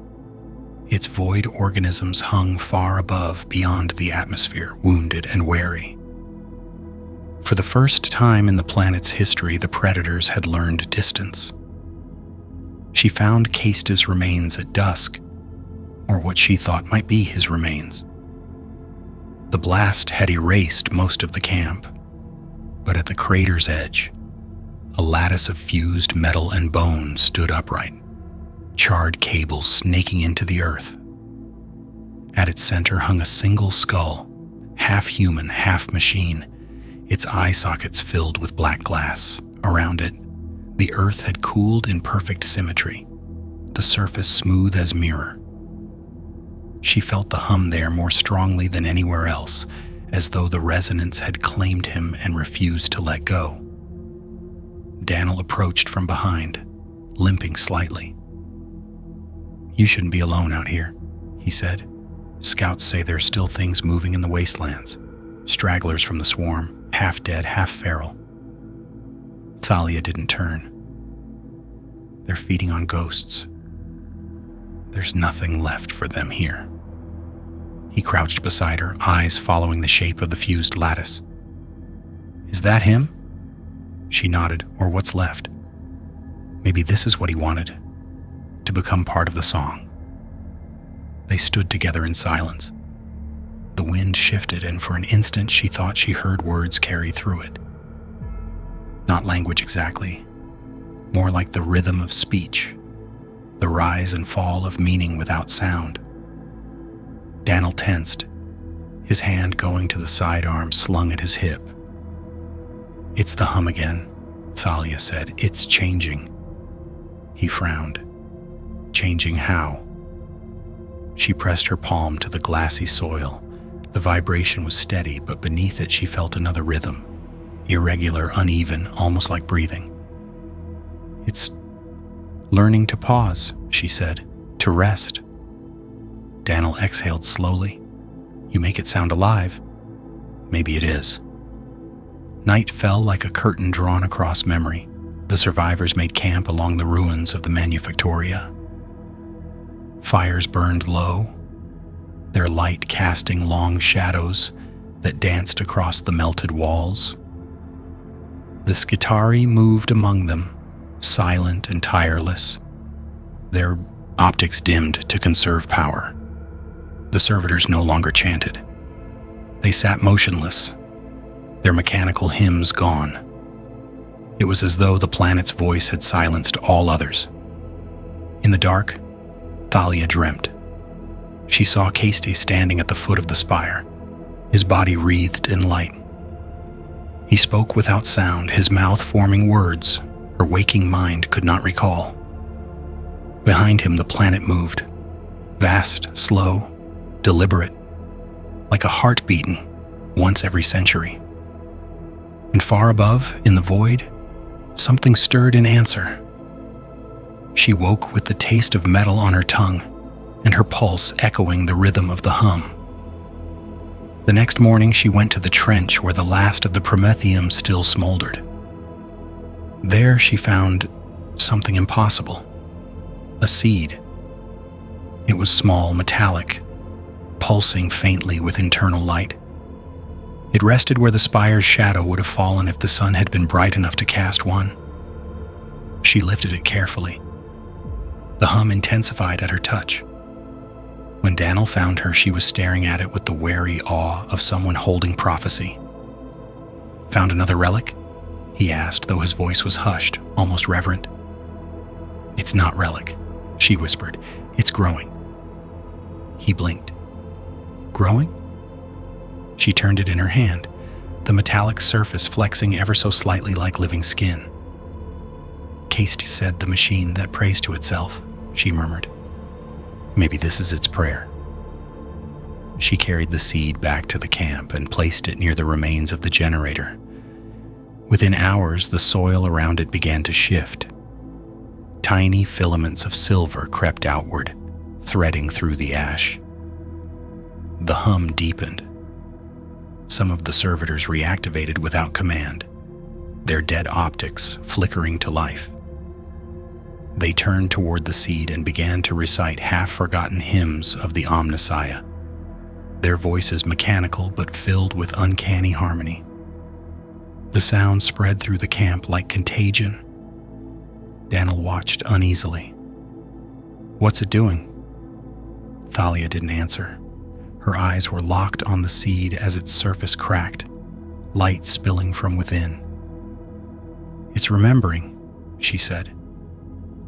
Its void organisms hung far above, beyond the atmosphere, wounded and wary. For the first time in the planet's history, the predators had learned distance. She found Casty's remains at dusk, or what she thought might be his remains. The blast had erased most of the camp, but at the crater's edge, a lattice of fused metal and bone stood upright, charred cables snaking into the earth. At its center hung a single skull, half human, half machine, its eye sockets filled with black glass. Around it, the earth had cooled in perfect symmetry, the surface smooth as mirror. She felt the hum there more strongly than anywhere else, as though the resonance had claimed him and refused to let go. Daniel approached from behind, limping slightly. You shouldn't be alone out here, he said. Scouts say there's still things moving in the wastelands, stragglers from the swarm, half dead, half feral. Thalia didn't turn. They're feeding on ghosts. There's nothing left for them here. He crouched beside her, eyes following the shape of the fused lattice. Is that him? She nodded. Or what's left? Maybe this is what he wanted, to become part of the song. They stood together in silence. The wind shifted, and for an instant she thought she heard words carry through it. Not language exactly, more like the rhythm of speech, the rise and fall of meaning without sound. Daniel tensed, his hand going to the sidearm slung at his hip. It's the hum again, Thalia said. It's changing. He frowned. Changing how? She pressed her palm to the glassy soil. The vibration was steady, but beneath it she felt another rhythm, irregular, uneven, almost like breathing. It's learning to pause, she said, to rest. Daniel exhaled slowly. You make it sound alive. Maybe it is. Night fell like a curtain drawn across memory. The survivors made camp along the ruins of the manufactoria. Fires burned low, their light casting long shadows that danced across the melted walls. The Skitari moved among them, silent and tireless, their optics dimmed to conserve power. The servitors no longer chanted. They sat motionless, their mechanical hymns gone. It was as though the planet's voice had silenced all others. In the dark, Thalia dreamt. She saw Caste standing at the foot of the spire, his body wreathed in light. He spoke without sound, his mouth forming words her waking mind could not recall. Behind him, the planet moved, vast, slow, deliberate, like a heart beaten once every century. And far above, in the void, something stirred in answer. She woke with the taste of metal on her tongue, and her pulse echoing the rhythm of the hum. The next morning, she went to the trench where the last of the Prometheum still smoldered. There she found something impossible. A seed. It was small, metallic, pulsing faintly with internal light. It rested where the spire's shadow would have fallen if the sun had been bright enough to cast one. She lifted it carefully. The hum intensified at her touch. When Daniel found her, she was staring at it with the wary awe of someone holding prophecy. "Found another relic?" he asked, though his voice was hushed, almost reverent. "It's not relic," she whispered. "It's growing." He blinked. "Growing?" She turned it in her hand, the metallic surface flexing ever so slightly like living skin. "Caste said the machine that prays to itself," she murmured. "Maybe this is its prayer." She carried the seed back to the camp and placed it near the remains of the generator. Within hours, the soil around it began to shift. Tiny filaments of silver crept outward, threading through the ash. The hum deepened. Some of the servitors reactivated without command, their dead optics flickering to life. They turned toward the seed and began to recite half-forgotten hymns of the Omnissiah, their voices mechanical but filled with uncanny harmony. The sound spread through the camp like contagion. Daniel watched uneasily. "What's it doing?" Thalia didn't answer. Her eyes were locked on the seed as its surface cracked, light spilling from within. "It's remembering," she said.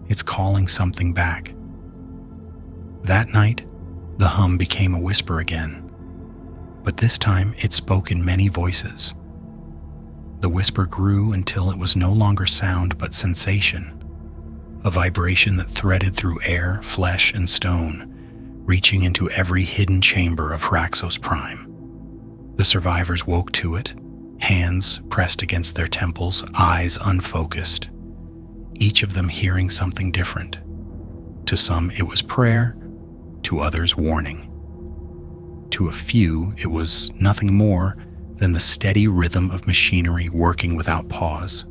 "It's calling something back." That night, the hum became a whisper again, but this time it spoke in many voices. The whisper grew until it was no longer sound but sensation, a vibration that threaded through air, flesh, and stone, reaching into every hidden chamber of Hraxos Prime. The survivors woke to it, hands pressed against their temples, eyes unfocused, each of them hearing something different. To some it was prayer, to others warning. To a few it was nothing more than the steady rhythm of machinery working without pause.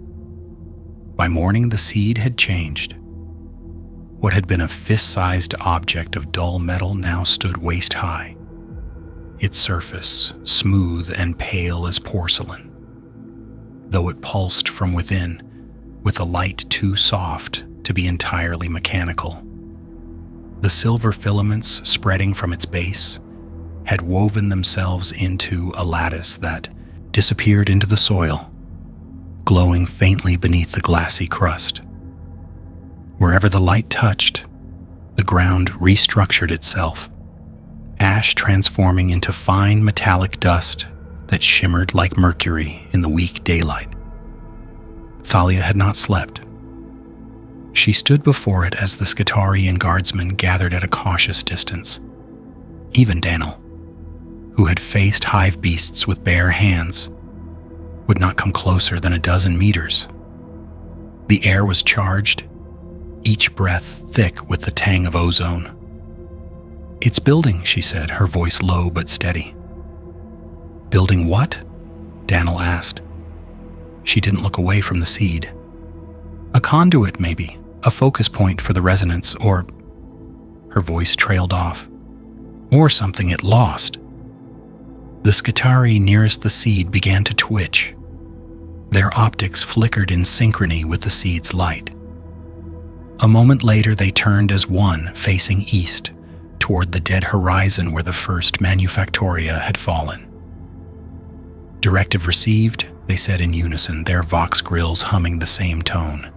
By morning, the seed had changed. What had been a fist-sized object of dull metal now stood waist-high, its surface smooth and pale as porcelain, though it pulsed from within with a light too soft to be entirely mechanical. The silver filaments spreading from its base had woven themselves into a lattice that disappeared into the soil, glowing faintly beneath the glassy crust. Wherever the light touched, the ground restructured itself, ash transforming into fine metallic dust that shimmered like mercury in the weak daylight. Thalia had not slept. She stood before it as the Skitari and Guardsman gathered at a cautious distance. Even Daniel, who had faced hive beasts with bare hands, would not come closer than a dozen meters. The air was charged, each breath thick with the tang of ozone. "It's building," she said, her voice low but steady. "Building what?" Daniel asked. She didn't look away from the seed. "A conduit, maybe, a focus point for the resonance, or..." Her voice trailed off. "Or something it lost." The Skitari nearest the seed began to twitch. Their optics flickered in synchrony with the seed's light. A moment later, they turned as one, facing east, toward the dead horizon where the first manufactoria had fallen. "Directive received," they said in unison, their vox grills humming the same tone.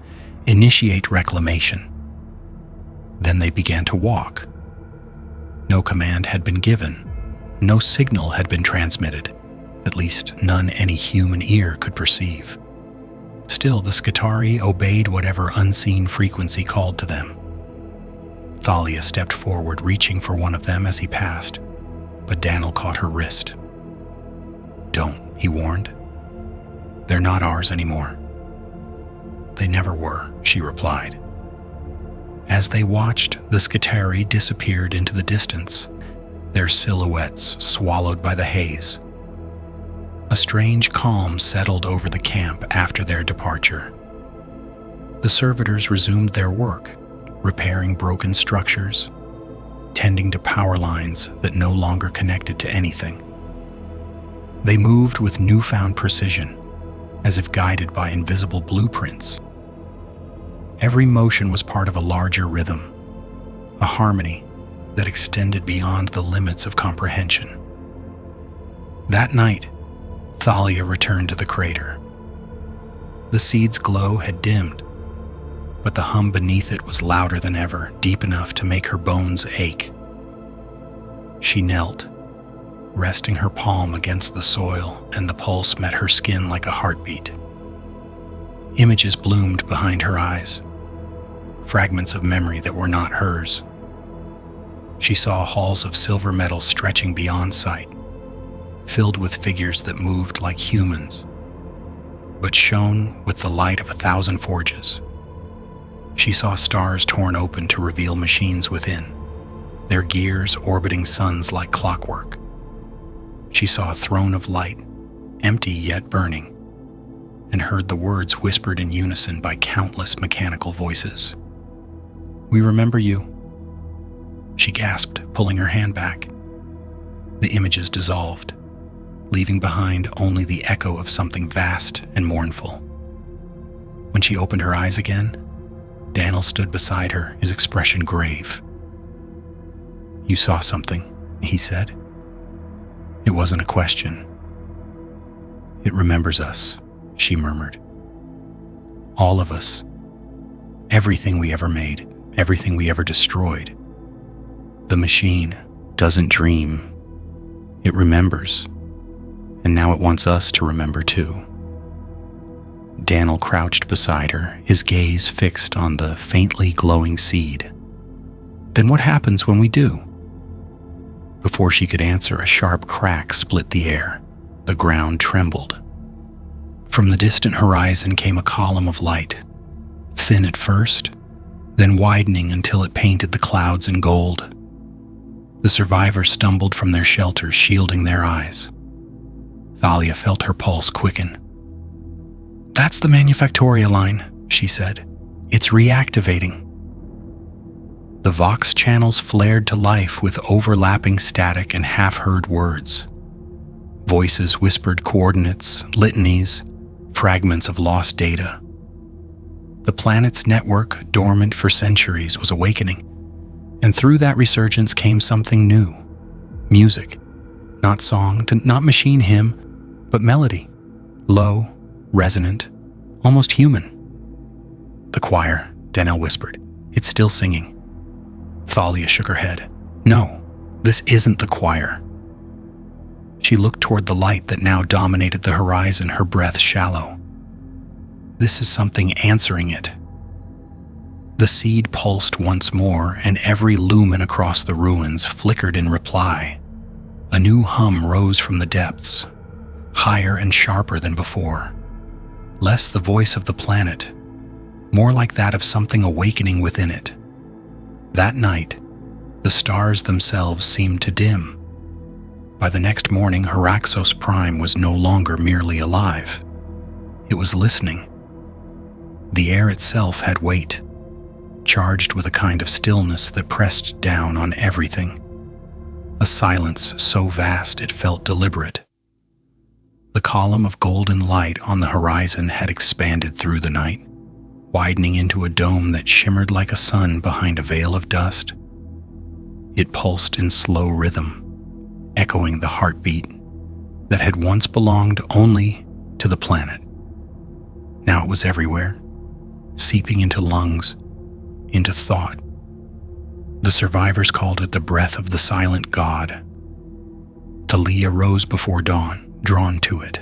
"Initiate reclamation." Then they began to walk. No command had been given. No signal had been transmitted, at least none any human ear could perceive. Still, the Skitari obeyed whatever unseen frequency called to them. Thalia stepped forward, reaching for one of them as he passed, but Daniel caught her wrist. "Don't," he warned. "They're not ours anymore." "They never were," she replied. As they watched, the Skitari disappeared into the distance, their silhouettes swallowed by the haze. A strange calm settled over the camp after their departure. The servitors resumed their work, repairing broken structures, tending to power lines that no longer connected to anything. They moved with newfound precision, as if guided by invisible blueprints. Every motion was part of a larger rhythm, a harmony that extended beyond the limits of comprehension. That night, Thalia returned to the crater. The seed's glow had dimmed, but the hum beneath it was louder than ever, deep enough to make her bones ache. She knelt, resting her palm against the soil, and the pulse met her skin like a heartbeat. Images bloomed behind her eyes, fragments of memory that were not hers. She saw halls of silver metal stretching beyond sight, filled with figures that moved like humans, but shone with the light of 1,000 forges. She saw stars torn open to reveal machines within, their gears orbiting suns like clockwork. She saw a throne of light, empty yet burning, and heard the words whispered in unison by countless mechanical voices. "We remember you," she gasped, pulling her hand back. The images dissolved, leaving behind only the echo of something vast and mournful. When she opened her eyes again, Daniel stood beside her, his expression grave. "You saw something," he said. It wasn't a question. "It remembers us," she murmured. "All of us. Everything we ever made, everything we ever destroyed. The machine doesn't dream. It remembers. And now it wants us to remember too." Daniel crouched beside her, his gaze fixed on the faintly glowing seed. "Then what happens when we do?" Before she could answer, a sharp crack split the air. The ground trembled. From the distant horizon came a column of light, thin at first, then widening until it painted the clouds in gold. The survivors stumbled from their shelters, shielding their eyes. Thalia felt her pulse quicken. "That's the manufactoria line," she said. "It's reactivating." The vox channels flared to life with overlapping static and half-heard words. Voices whispered coordinates, litanies, fragments of lost data. The planet's network, dormant for centuries, was awakening, and through that resurgence came something new. Music. Not song, not machine hymn, but melody. Low, resonant, almost human. "The choir," Daniel whispered. "It's still singing." Thalia shook her head. "No, this isn't the choir." She looked toward the light that now dominated the horizon, her breath shallow. "This is something answering it." The seed pulsed once more, and every lumen across the ruins flickered in reply. A new hum rose from the depths, higher and sharper than before. Less the voice of the planet, more like that of something awakening within it. That night, the stars themselves seemed to dim. By the next morning, Hraxos Prime was no longer merely alive. It was listening. The air itself had weight, charged with a kind of stillness that pressed down on everything. a silence so vast it felt deliberate. The column of golden light on the horizon had expanded through the night, widening into a dome that shimmered like a sun behind a veil of dust. It pulsed in slow rhythm, echoing the heartbeat that had once belonged only to the planet. Now it was everywhere, seeping into lungs, into thought. The survivors called it the breath of the silent god. Thalia rose before dawn, drawn to it.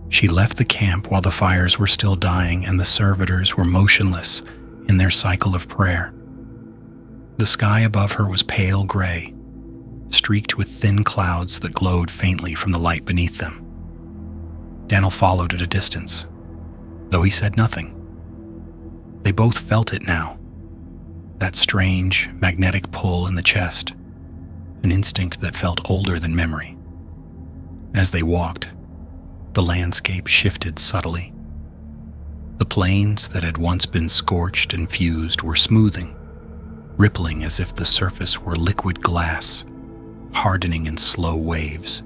She left the camp while the fires were still dying and the servitors were motionless in their cycle of prayer. The sky above her was pale gray, streaked with thin clouds that glowed faintly from the light beneath them. Daniel followed at a distance, though he said nothing. They both felt it now, that strange, magnetic pull in the chest, an instinct that felt older than memory. As they walked, the landscape shifted subtly. The plains that had once been scorched and fused were smoothing, rippling as if the surface were liquid glass, hardening in slow waves.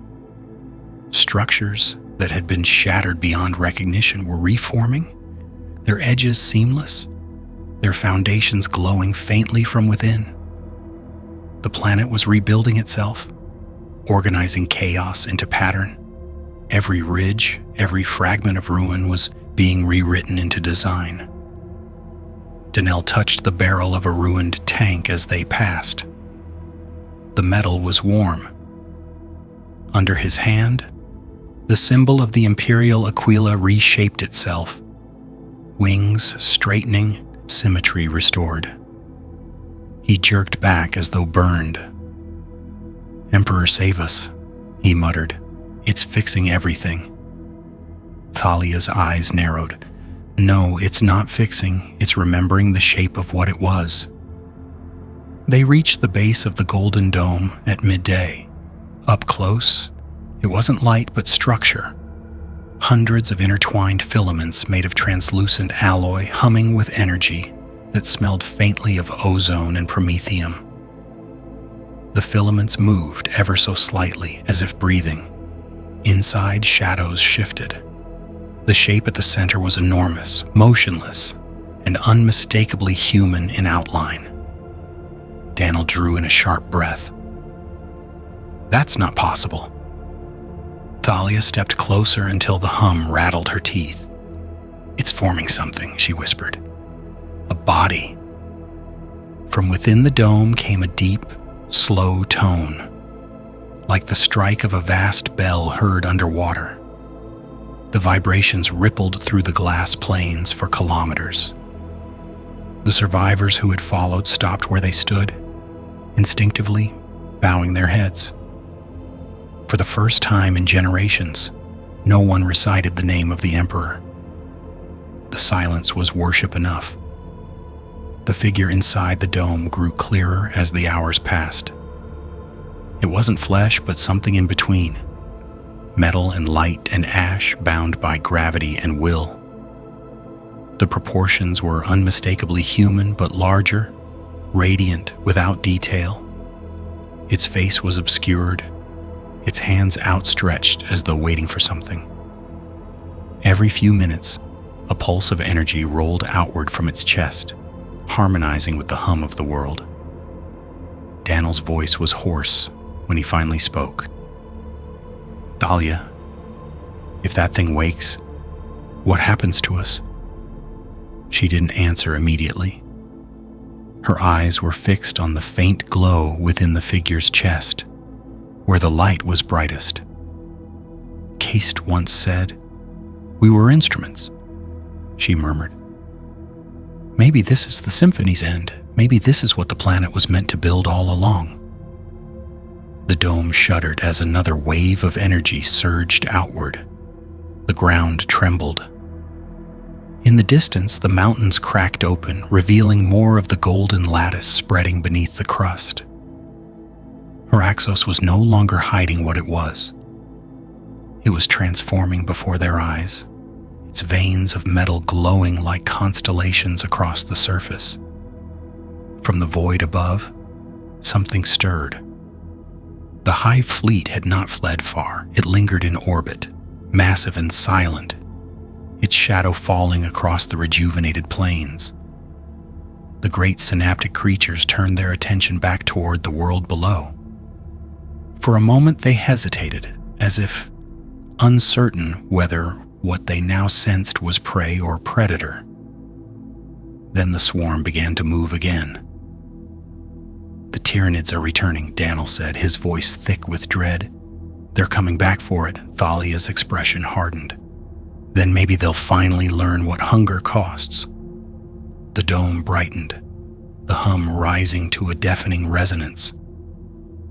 Structures that had been shattered beyond recognition were reforming, their edges seamless, their foundations glowing faintly from within. The planet was rebuilding itself, organizing chaos into pattern. Every ridge, every fragment of ruin was being rewritten into design. Danelle touched the barrel of a ruined tank as they passed. The metal was warm. Under his hand, the symbol of the Imperial Aquila reshaped itself, wings straightening, symmetry restored. He jerked back as though burned. "Emperor, save us," he muttered. "It's fixing everything." Thalia's eyes narrowed. "No, it's not fixing. It's remembering the shape of what it was." They reached the base of the golden dome at midday. Up close, it wasn't light but structure. Hundreds of intertwined filaments made of translucent alloy humming with energy that smelled faintly of ozone and promethium. The filaments moved ever so slightly, as if breathing. Inside, shadows shifted. The shape at the center was enormous, motionless, and unmistakably human in outline. Daniel drew in a sharp breath. "That's not possible." Thalia stepped closer until the hum rattled her teeth. "It's forming something," she whispered. "A body." From within the dome came a deep, slow tone, like the strike of a vast bell heard underwater. The vibrations rippled through the glass plains for kilometers. The survivors who had followed stopped where they stood, instinctively bowing their heads. For the first time in generations, no one recited the name of the Emperor. The silence was worship enough. The figure inside the dome grew clearer as the hours passed. It wasn't flesh, but something in between. Metal and light and ash bound by gravity and will. The proportions were unmistakably human, but larger, radiant, without detail. Its face was obscured, its hands outstretched as though waiting for something. Every few minutes, a pulse of energy rolled outward from its chest, harmonizing with the hum of the world. Daniel's voice was hoarse when he finally spoke. "Thalia, if that thing wakes, what happens to us?" She didn't answer immediately. Her eyes were fixed on the faint glow within the figure's chest, where the light was brightest. "Caste once said, 'We were instruments,'" she murmured. "Maybe this is the symphony's end. Maybe this is what the planet was meant to build all along." The dome shuddered as another wave of energy surged outward. The ground trembled. In the distance, the mountains cracked open, revealing more of the golden lattice spreading beneath the crust. Hraxos was no longer hiding what it was. It was transforming before their eyes, its veins of metal glowing like constellations across the surface. From the void above, something stirred, The Hive fleet had not fled far. It lingered in orbit, massive and silent, its shadow falling across the rejuvenated plains. The great synaptic creatures turned their attention back toward the world below. For a moment they hesitated, as if uncertain whether what they now sensed was prey or predator. Then the swarm began to move again. "The Tyranids are returning," Daniel said, his voice thick with dread. "They're coming back for it." Thalia's expression hardened. "Then maybe they'll finally learn what hunger costs." The dome brightened, the hum rising to a deafening resonance.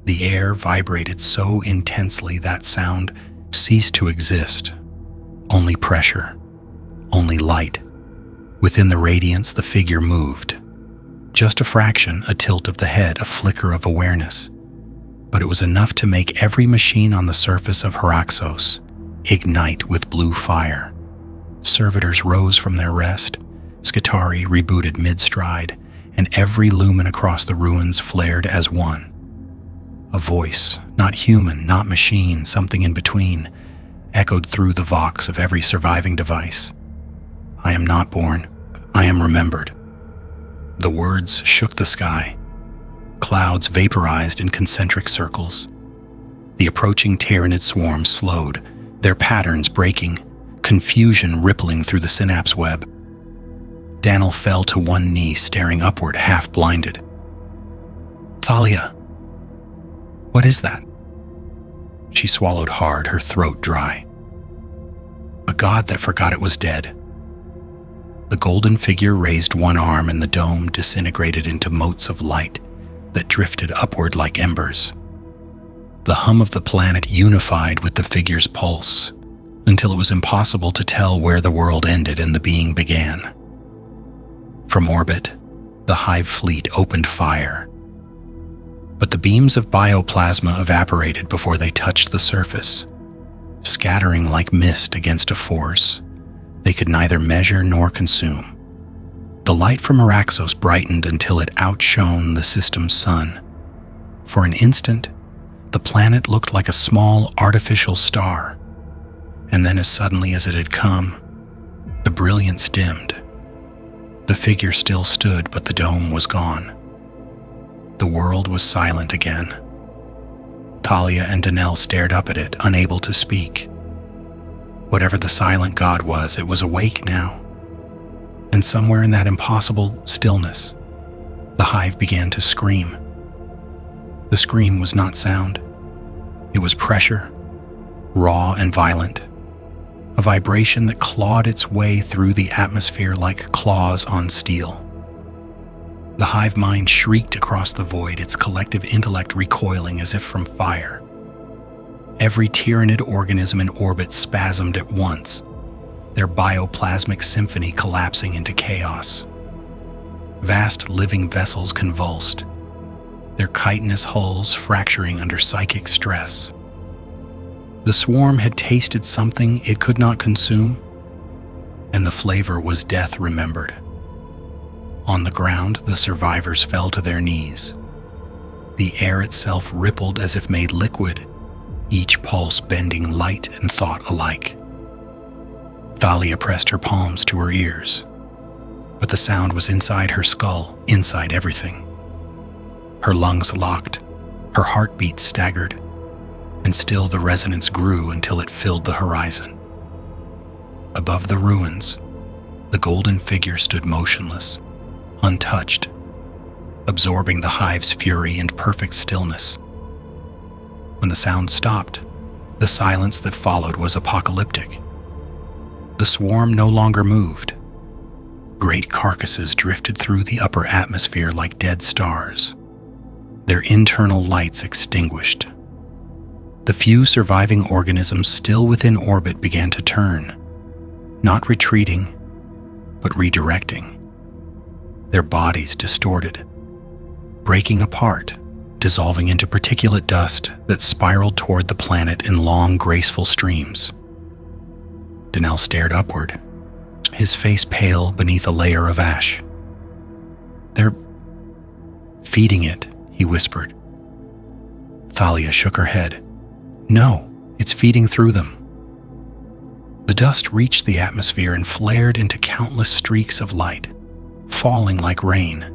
The air vibrated so intensely that sound ceased to exist. Only pressure, only light. Within the radiance, the figure moved. Just a fraction, a tilt of the head, a flicker of awareness. But it was enough to make every machine on the surface of Hraxos ignite with blue fire. Servitors rose from their rest. Skitarius rebooted mid-stride, and every lumen across the ruins flared as one. A voice, not human, not machine, something in between, echoed through the vox of every surviving device. "I am not born. I am remembered." The words shook the sky. Clouds vaporized in concentric circles. The approaching Tyranid swarm slowed, their patterns breaking, confusion rippling through the synapse web. Daniel fell to one knee, staring upward, half blinded. "Thalia, what is that?" She swallowed hard, her throat dry. "A god that forgot it was dead." The golden figure raised one arm and the dome disintegrated into motes of light that drifted upward like embers. The hum of the planet unified with the figure's pulse until it was impossible to tell where the world ended and the being began. From orbit, the Hive fleet opened fire. But the beams of bioplasma evaporated before they touched the surface, scattering like mist against a force they could neither measure nor consume. The light from Hraxos brightened until it outshone the system's sun. For an instant, the planet looked like a small artificial star, and then as suddenly as it had come, the brilliance dimmed. The figure still stood, but the dome was gone. The world was silent again. Thalia and Daniel stared up at it, unable to speak. Whatever the silent god was, it was awake now. And somewhere in that impossible stillness, the Hive began to scream. The scream was not sound. It was pressure, raw and violent. A vibration that clawed its way through the atmosphere like claws on steel. The Hive mind shrieked across the void, its collective intellect recoiling as if from fire. Every Tyranid organism in orbit spasmed at once, their bioplasmic symphony collapsing into chaos. Vast living vessels convulsed, their chitinous hulls fracturing under psychic stress. The swarm had tasted something it could not consume, and the flavor was death remembered. On the ground, the survivors fell to their knees. The air itself rippled as if made liquid, each pulse bending light and thought alike. Thalia pressed her palms to her ears, but the sound was inside her skull, inside everything. Her lungs locked, her heartbeat staggered, and still the resonance grew until it filled the horizon. Above the ruins, the golden figure stood motionless, untouched, absorbing the Hive's fury and perfect stillness. When the sound stopped, the silence that followed was apocalyptic. The swarm no longer moved. Great carcasses drifted through the upper atmosphere like dead stars, their internal lights extinguished. The few surviving organisms still within orbit began to turn, not retreating, but redirecting. Their bodies distorted, breaking apart, dissolving into particulate dust that spiraled toward the planet in long, graceful streams. Daniel stared upward, his face pale beneath a layer of ash. "They're feeding it," he whispered. Thalia shook her head. No, it's feeding through them. The dust reached the atmosphere and flared into countless streaks of light, falling like rain.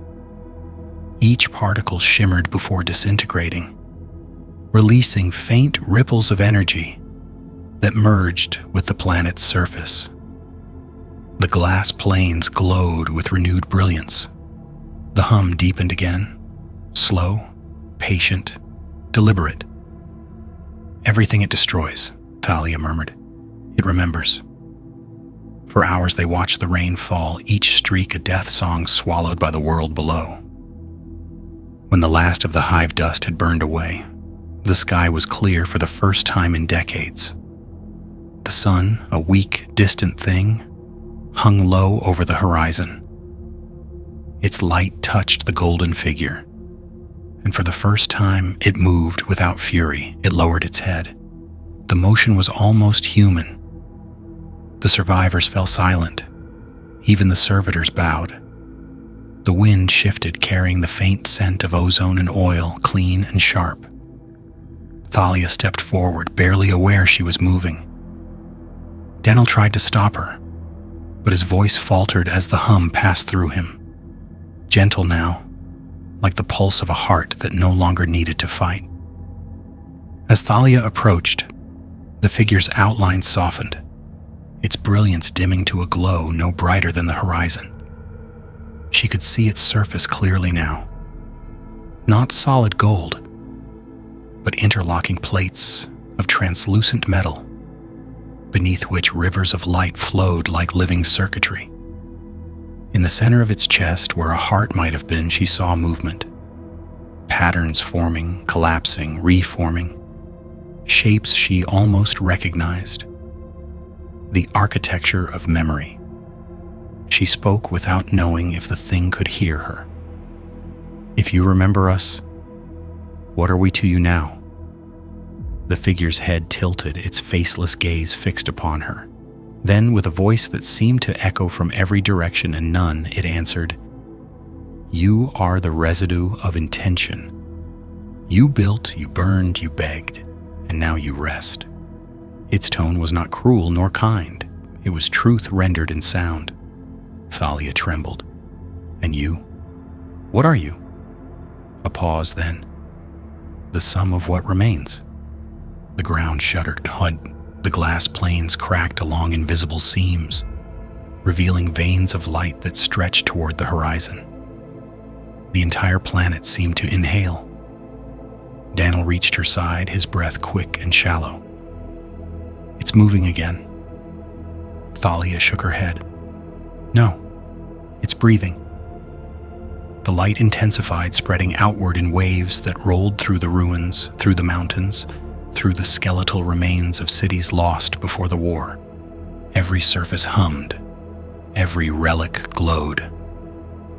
Each particle shimmered before disintegrating, releasing faint ripples of energy that merged with the planet's surface. The glass plains glowed with renewed brilliance. The hum deepened again, slow, patient, deliberate. Everything it destroys, Thalia murmured. It remembers. For hours they watched the rain fall, each streak a death song swallowed by the world below. When the last of the hive dust had burned away, the sky was clear for the first time in decades. The sun, a weak, distant thing, hung low over the horizon. Its light touched the golden figure, and for the first time it moved without fury. It lowered its head. The motion was almost human. The survivors fell silent. Even the servitors bowed. The wind shifted, carrying the faint scent of ozone and oil, clean and sharp. Thalia stepped forward, barely aware she was moving. Daniel tried to stop her, but his voice faltered as the hum passed through him. Gentle now, like the pulse of a heart that no longer needed to fight. As Thalia approached, the figure's outline softened, its brilliance dimming to a glow no brighter than the horizon. She could see its surface clearly now. Not solid gold, but interlocking plates of translucent metal, beneath which rivers of light flowed like living circuitry. In the center of its chest, where a heart might have been, she saw movement. Patterns forming, collapsing, reforming. Shapes she almost recognized. The architecture of memory. She spoke without knowing if the thing could hear her. If you remember us, what are we to you now? The figure's head tilted, its faceless gaze fixed upon her. Then, with a voice that seemed to echo from every direction and none, it answered, You are the residue of intention. You built, you burned, you begged, and now you rest. Its tone was not cruel nor kind. It was truth rendered in sound. Thalia trembled. And you? What are you? A pause, then. The sum of what remains. The ground shuddered. The glass planes cracked along invisible seams, revealing veins of light that stretched toward the horizon. The entire planet seemed to inhale. Daniel reached her side, his breath quick and shallow. It's moving again. Thalia shook her head. No, it's breathing. The light intensified, spreading outward in waves that rolled through the ruins, through the mountains, through the skeletal remains of cities lost before the war. Every surface hummed. Every relic glowed.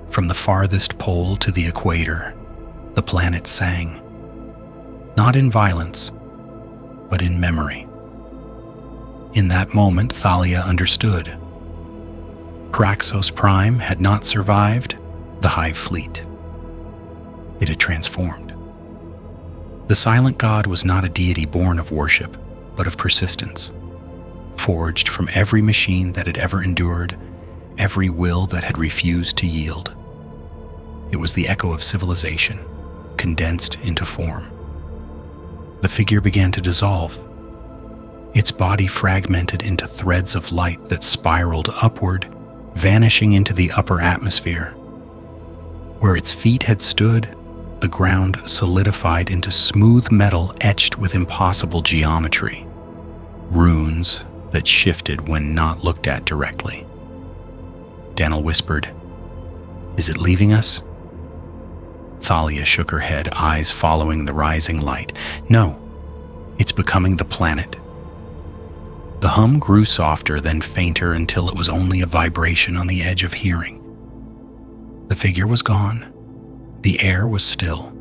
From the farthest pole to the equator, the planet sang. Not in violence, but in memory. In that moment, Thalia understood. Hraxos Prime had not survived the Hive Fleet. It had transformed. The silent god was not a deity born of worship, but of persistence, forged from every machine that had ever endured, every will that had refused to yield. It was the echo of civilization, condensed into form. The figure began to dissolve. Its body fragmented into threads of light that spiraled upward, vanishing into the upper atmosphere. Where its feet had stood, the ground solidified into smooth metal etched with impossible geometry, runes that shifted when not looked at directly. Daniel whispered, Is it leaving us? Thalia shook her head, eyes following the rising light. No, it's becoming the planet. The hum grew softer, then fainter until it was only a vibration on the edge of hearing. The figure was gone. The air was still.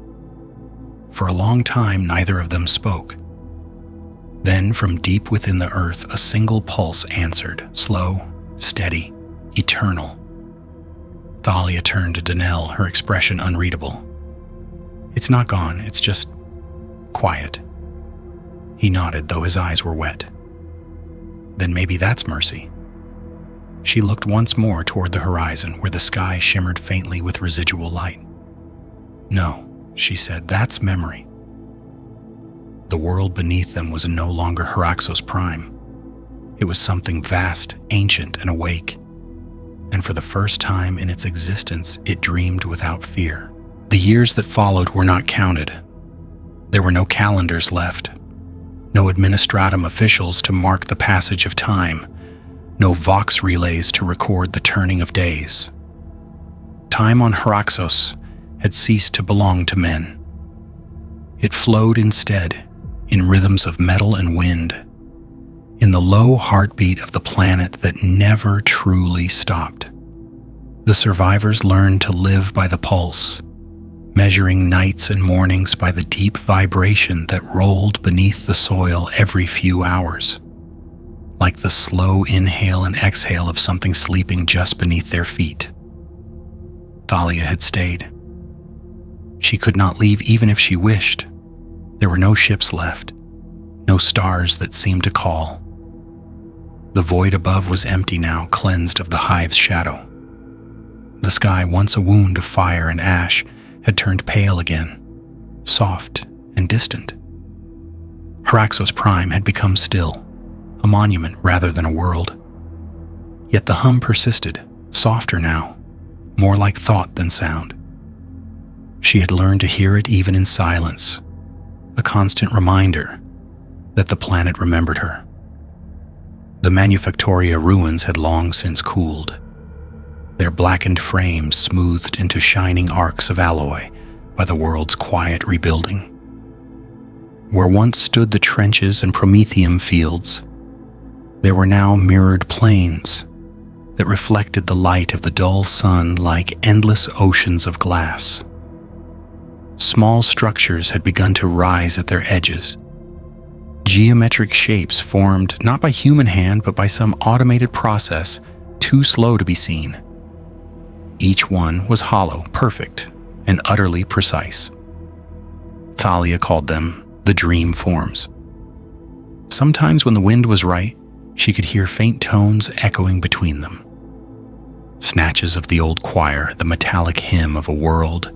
For a long time, neither of them spoke. Then, from deep within the earth, a single pulse answered, slow, steady, eternal. Thalia turned to Daniel, her expression unreadable. It's not gone, it's just quiet. He nodded, though his eyes were wet. Then maybe that's mercy. She looked once more toward the horizon, where the sky shimmered faintly with residual light. No, she said, that's memory. The world beneath them was no longer Hraxos Prime. It was something vast, ancient, and awake. And for the first time in its existence, it dreamed without fear. The years that followed were not counted. There were no calendars left, no administratum officials to mark the passage of time, no vox relays to record the turning of days. Time on Hraxos had ceased to belong to men. It flowed instead in rhythms of metal and wind, in the low heartbeat of the planet that never truly stopped. The survivors learned to live by the pulse, measuring nights and mornings by the deep vibration that rolled beneath the soil every few hours, like the slow inhale and exhale of something sleeping just beneath their feet. Thalia had stayed. She could not leave even if she wished. There were no ships left, no stars that seemed to call. The void above was empty now, cleansed of the hive's shadow. The sky, once a wound of fire and ash, had turned pale again, soft and distant. Hraxos Prime had become still, a monument rather than a world. Yet the hum persisted, softer now, more like thought than sound. She had learned to hear it even in silence, a constant reminder that the planet remembered her. The manufactoria ruins had long since cooled, their blackened frames smoothed into shining arcs of alloy by the world's quiet rebuilding. Where once stood the trenches and promethium fields, there were now mirrored plains that reflected the light of the dull sun like endless oceans of glass. Small structures had begun to rise at their edges, geometric shapes formed not by human hand but by some automated process too slow to be seen. Each one was hollow, perfect, and utterly precise. Thalia called them the dream forms. Sometimes when the wind was right, she could hear faint tones echoing between them. Snatches of the old choir, the metallic hymn of a world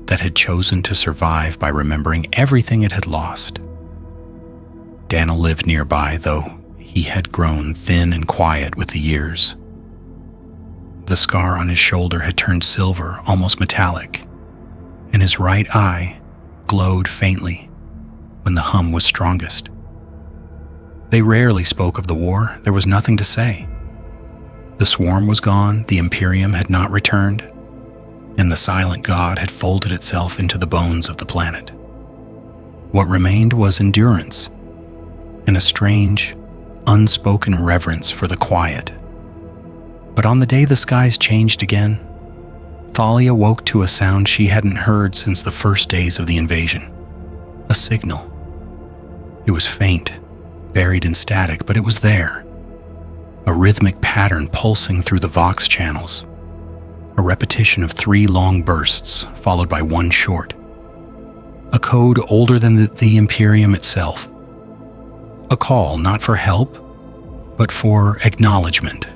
that had chosen to survive by remembering everything it had lost. Daniel lived nearby, though he had grown thin and quiet with the years. The scar on his shoulder had turned silver, almost metallic, and his right eye glowed faintly when the hum was strongest. They rarely spoke of the war. There was nothing to say. The swarm was gone, the Imperium had not returned, and the silent god had folded itself into the bones of the planet. What remained was endurance, and a strange, unspoken reverence for the quiet. But on the day the skies changed again, Thalia woke to a sound she hadn't heard since the first days of the invasion. A signal. It was faint, buried in static, but it was there. A rhythmic pattern pulsing through the Vox channels. A repetition of 3 long bursts, followed by 1 short. A code older than the Imperium itself. A call not for help, but for acknowledgement.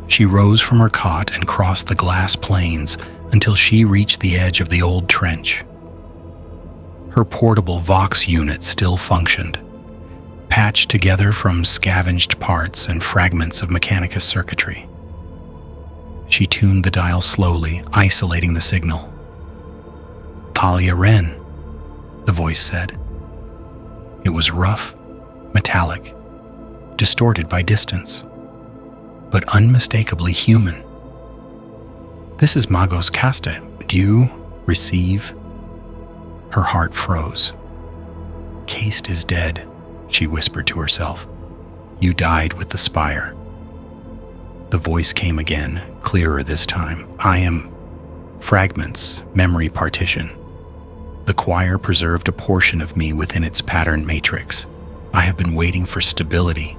She rose from her cot and crossed the glass plains until she reached the edge of the old trench. Her portable Vox unit still functioned, patched together from scavenged parts and fragments of Mechanicus circuitry. She tuned the dial slowly, isolating the signal. "Thalia Renn," the voice said. It was rough, metallic, distorted by distance, but unmistakably human. "This is Magos Casta. Do you receive?" Her heart froze. "Caste is dead," she whispered to herself. "You died with the spire." The voice came again, clearer this time. "I am fragments, memory partition. The choir preserved a portion of me within its pattern matrix. I have been waiting for stability.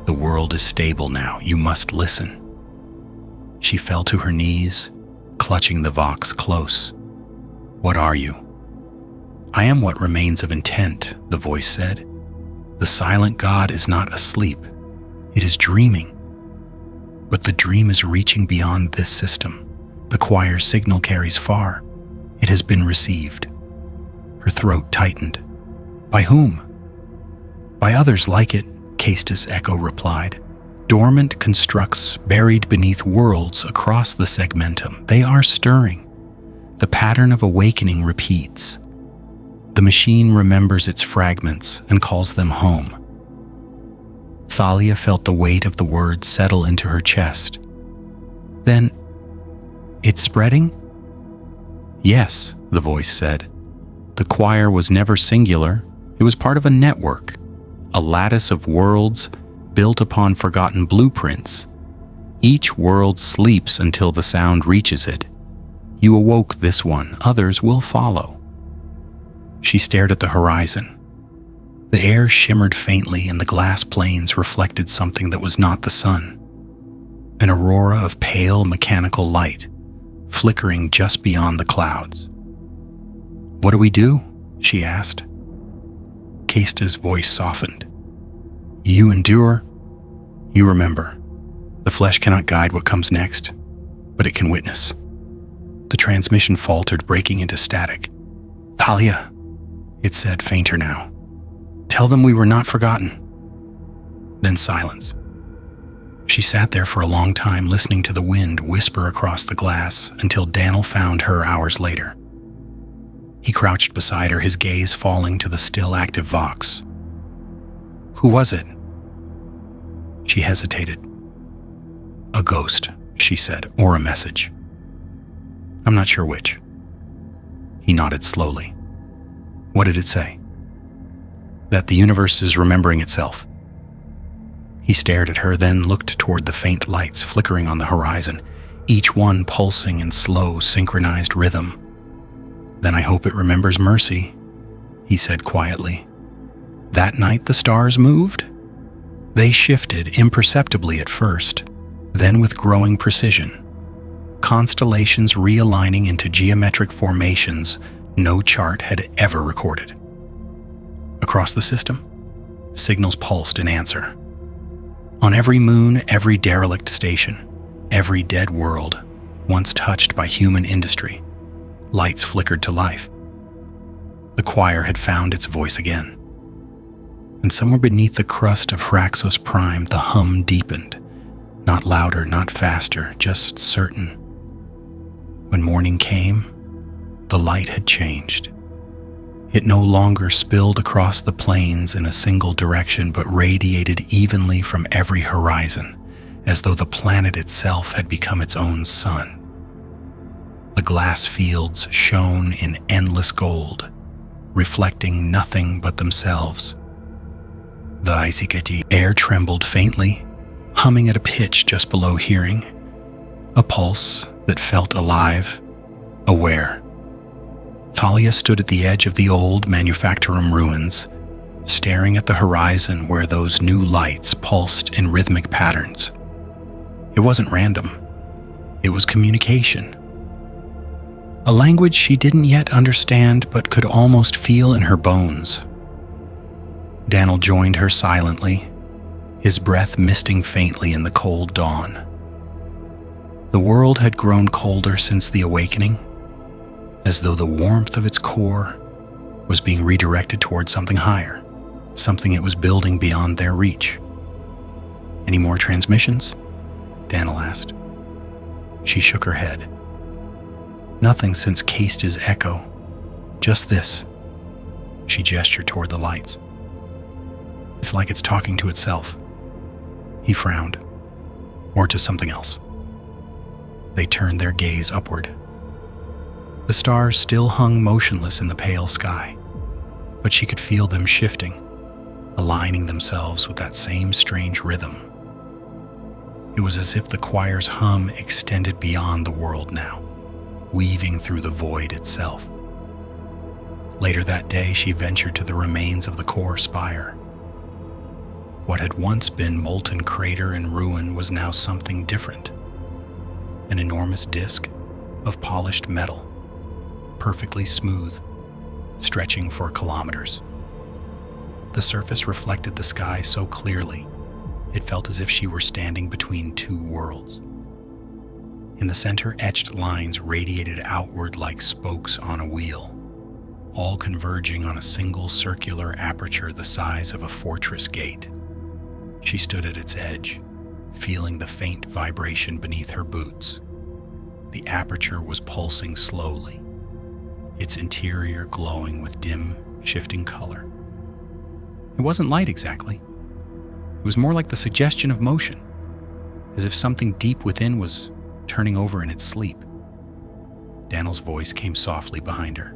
The world is stable now. You must listen." She fell to her knees, clutching the Vox close. "What are you?" I am what remains of intent, the voice said. The silent god is not asleep. It is dreaming. But the dream is reaching beyond this system. The choir's signal carries far. It has been received. Her throat tightened. By whom? By others like it, Castus Echo replied. Dormant constructs buried beneath worlds across the segmentum. They are stirring. The pattern of awakening repeats. The machine remembers its fragments and calls them home. Thalia felt the weight of the words settle into her chest. Then, it's spreading? Yes, the voice said. The choir was never singular. It was part of a network, a lattice of worlds built upon forgotten blueprints. Each world sleeps until the sound reaches it. You awoke this one, others will follow. She stared at the horizon. The air shimmered faintly and the glass planes reflected something that was not the sun. An aurora of pale mechanical light, flickering just beyond the clouds. What do we do? She asked. Casta's voice softened. You endure. You remember. The flesh cannot guide what comes next, but it can witness. The transmission faltered, breaking into static. Thalia, it said, fainter now. Tell them we were not forgotten. Then silence. She sat there for a long time, listening to the wind whisper across the glass until Daniel found her hours later. He crouched beside her, his gaze falling to the still active Vox. Who was it? She hesitated. A ghost, she said, or a message. I'm not sure which. He nodded slowly. What did it say? That the universe is remembering itself. He stared at her, then looked toward the faint lights flickering on the horizon, each one pulsing in slow, synchronized rhythm. Then I hope it remembers mercy, he said quietly. That night the stars moved? They shifted imperceptibly at first, then with growing precision. Constellations realigning into geometric formations no chart had ever recorded. Across the system, signals pulsed in answer. On every moon, every derelict station, every dead world, once touched by human industry, lights flickered to life. The choir had found its voice again. And somewhere beneath the crust of Hraxos Prime, the hum deepened. Not louder, not faster, just certain. When morning came, the light had changed. It no longer spilled across the plains in a single direction, but radiated evenly from every horizon, as though the planet itself had become its own sun. The glass fields shone in endless gold, reflecting nothing but themselves. The icy air trembled faintly, humming at a pitch just below hearing, a pulse that felt alive, aware. Thalia stood at the edge of the old manufactorum ruins, staring at the horizon where those new lights pulsed in rhythmic patterns. It wasn't random. It was communication. A language she didn't yet understand but could almost feel in her bones. Daniel joined her silently, his breath misting faintly in the cold dawn. The world had grown colder since the awakening, as though the warmth of its core was being redirected toward something higher, something it was building beyond their reach. Any more transmissions? Daniel asked. She shook her head. Nothing since Casta's echo. Just this. She gestured toward the lights. It's like it's talking to itself. He frowned. Or to something else. They turned their gaze upward. The stars still hung motionless in the pale sky, but she could feel them shifting, aligning themselves with that same strange rhythm. It was as if the choir's hum extended beyond the world now, weaving through the void itself. Later that day, she ventured to the remains of the core spire. What had once been molten crater and ruin was now something different. An enormous disk of polished metal, perfectly smooth, stretching for kilometers. The surface reflected the sky so clearly, it felt as if she were standing between two worlds. In the center, etched lines radiated outward like spokes on a wheel, all converging on a single circular aperture the size of a fortress gate. She stood at its edge, feeling the faint vibration beneath her boots. The aperture was pulsing slowly, its interior glowing with dim, shifting color. It wasn't light exactly. It was more like the suggestion of motion, as if something deep within was turning over in its sleep. Daniel's voice came softly behind her.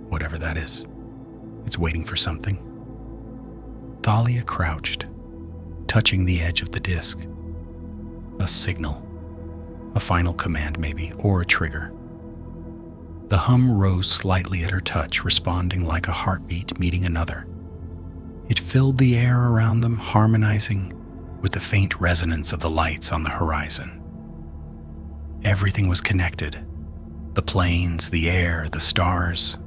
Whatever that is, it's waiting for something. Thalia crouched, touching the edge of the disc. A signal, a final command maybe, or a trigger. The hum rose slightly at her touch, responding like a heartbeat meeting another. It filled the air around them, harmonizing with the faint resonance of the lights on the horizon. Everything was connected. The plains, the air, the stars.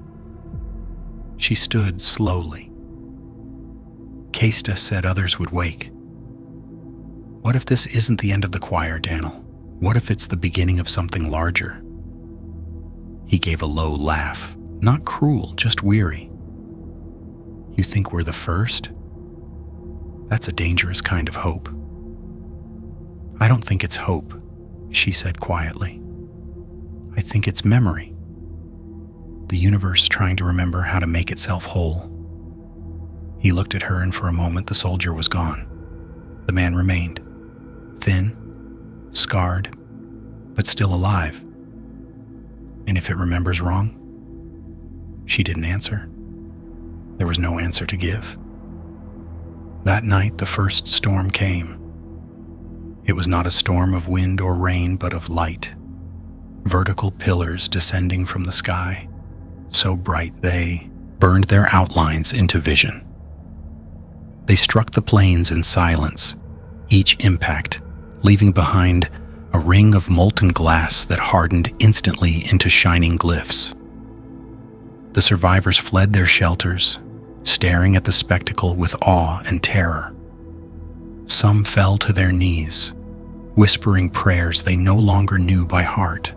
She stood slowly. Kesta said others would wake. What if this isn't the end of the choir, Daniel? What if it's the beginning of something larger? He gave a low laugh, not cruel, just weary. You think we're the first? That's a dangerous kind of hope. I don't think it's hope, she said quietly. I think it's memory. The universe trying to remember how to make itself whole. He looked at her, and for a moment the soldier was gone. The man remained, thin, scarred, but still alive. And if it remembers wrong? She didn't answer. There was no answer to give. That night, the first storm came. It was not a storm of wind or rain, but of light. Vertical pillars descending from the sky, so bright they burned their outlines into vision. They struck the plains in silence, each impact leaving behind a ring of molten glass that hardened instantly into shining glyphs. The survivors fled their shelters, staring at the spectacle with awe and terror. Some fell to their knees, whispering prayers they no longer knew by heart.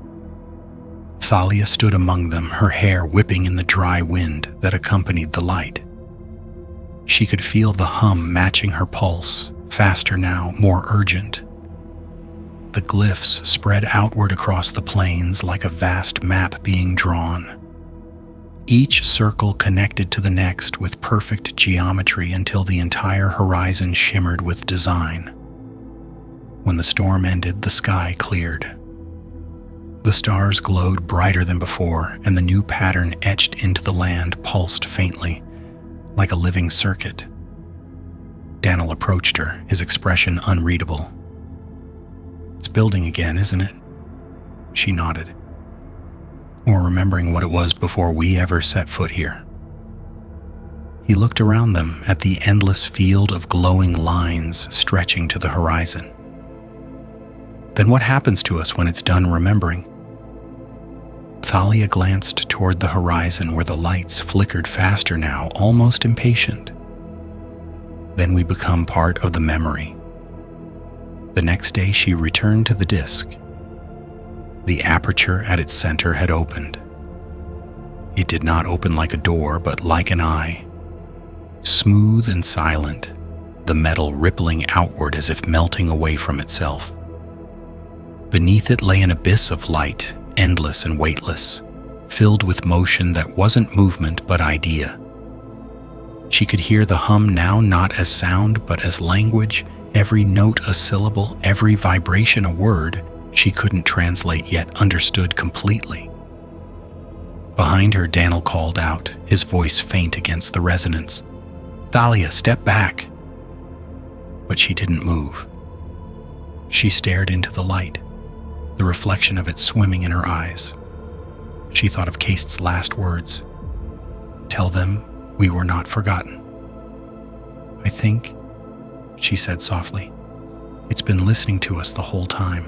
Thalia stood among them, her hair whipping in the dry wind that accompanied the light. She could feel the hum matching her pulse, faster now, more urgent. The glyphs spread outward across the plains like a vast map being drawn. Each circle connected to the next with perfect geometry until the entire horizon shimmered with design. When the storm ended, the sky cleared. The stars glowed brighter than before, and the new pattern etched into the land pulsed faintly, like a living circuit. Daniel approached her, his expression unreadable. It's building again, isn't it? She nodded. Or remembering what it was before we ever set foot here. He looked around them at the endless field of glowing lines stretching to the horizon. Then what happens to us when it's done remembering? Thalia glanced toward the horizon where the lights flickered faster now, almost impatient. Then we become part of the memory. The next day she returned to the disc. The aperture at its center had opened. It did not open like a door, but like an eye. Smooth and silent, the metal rippling outward as if melting away from itself. Beneath it lay an abyss of light, endless and weightless, filled with motion that wasn't movement but idea. She could hear the hum now not as sound but as language, every note a syllable, every vibration a word she couldn't translate yet understood completely. Behind her, Daniel called out, his voice faint against the resonance. "Thalia, step back!" But she didn't move. She stared into the light, the reflection of it swimming in her eyes. She thought of Kest's last words. "Tell them we were not forgotten." "I think," she said softly, "it's been listening to us the whole time."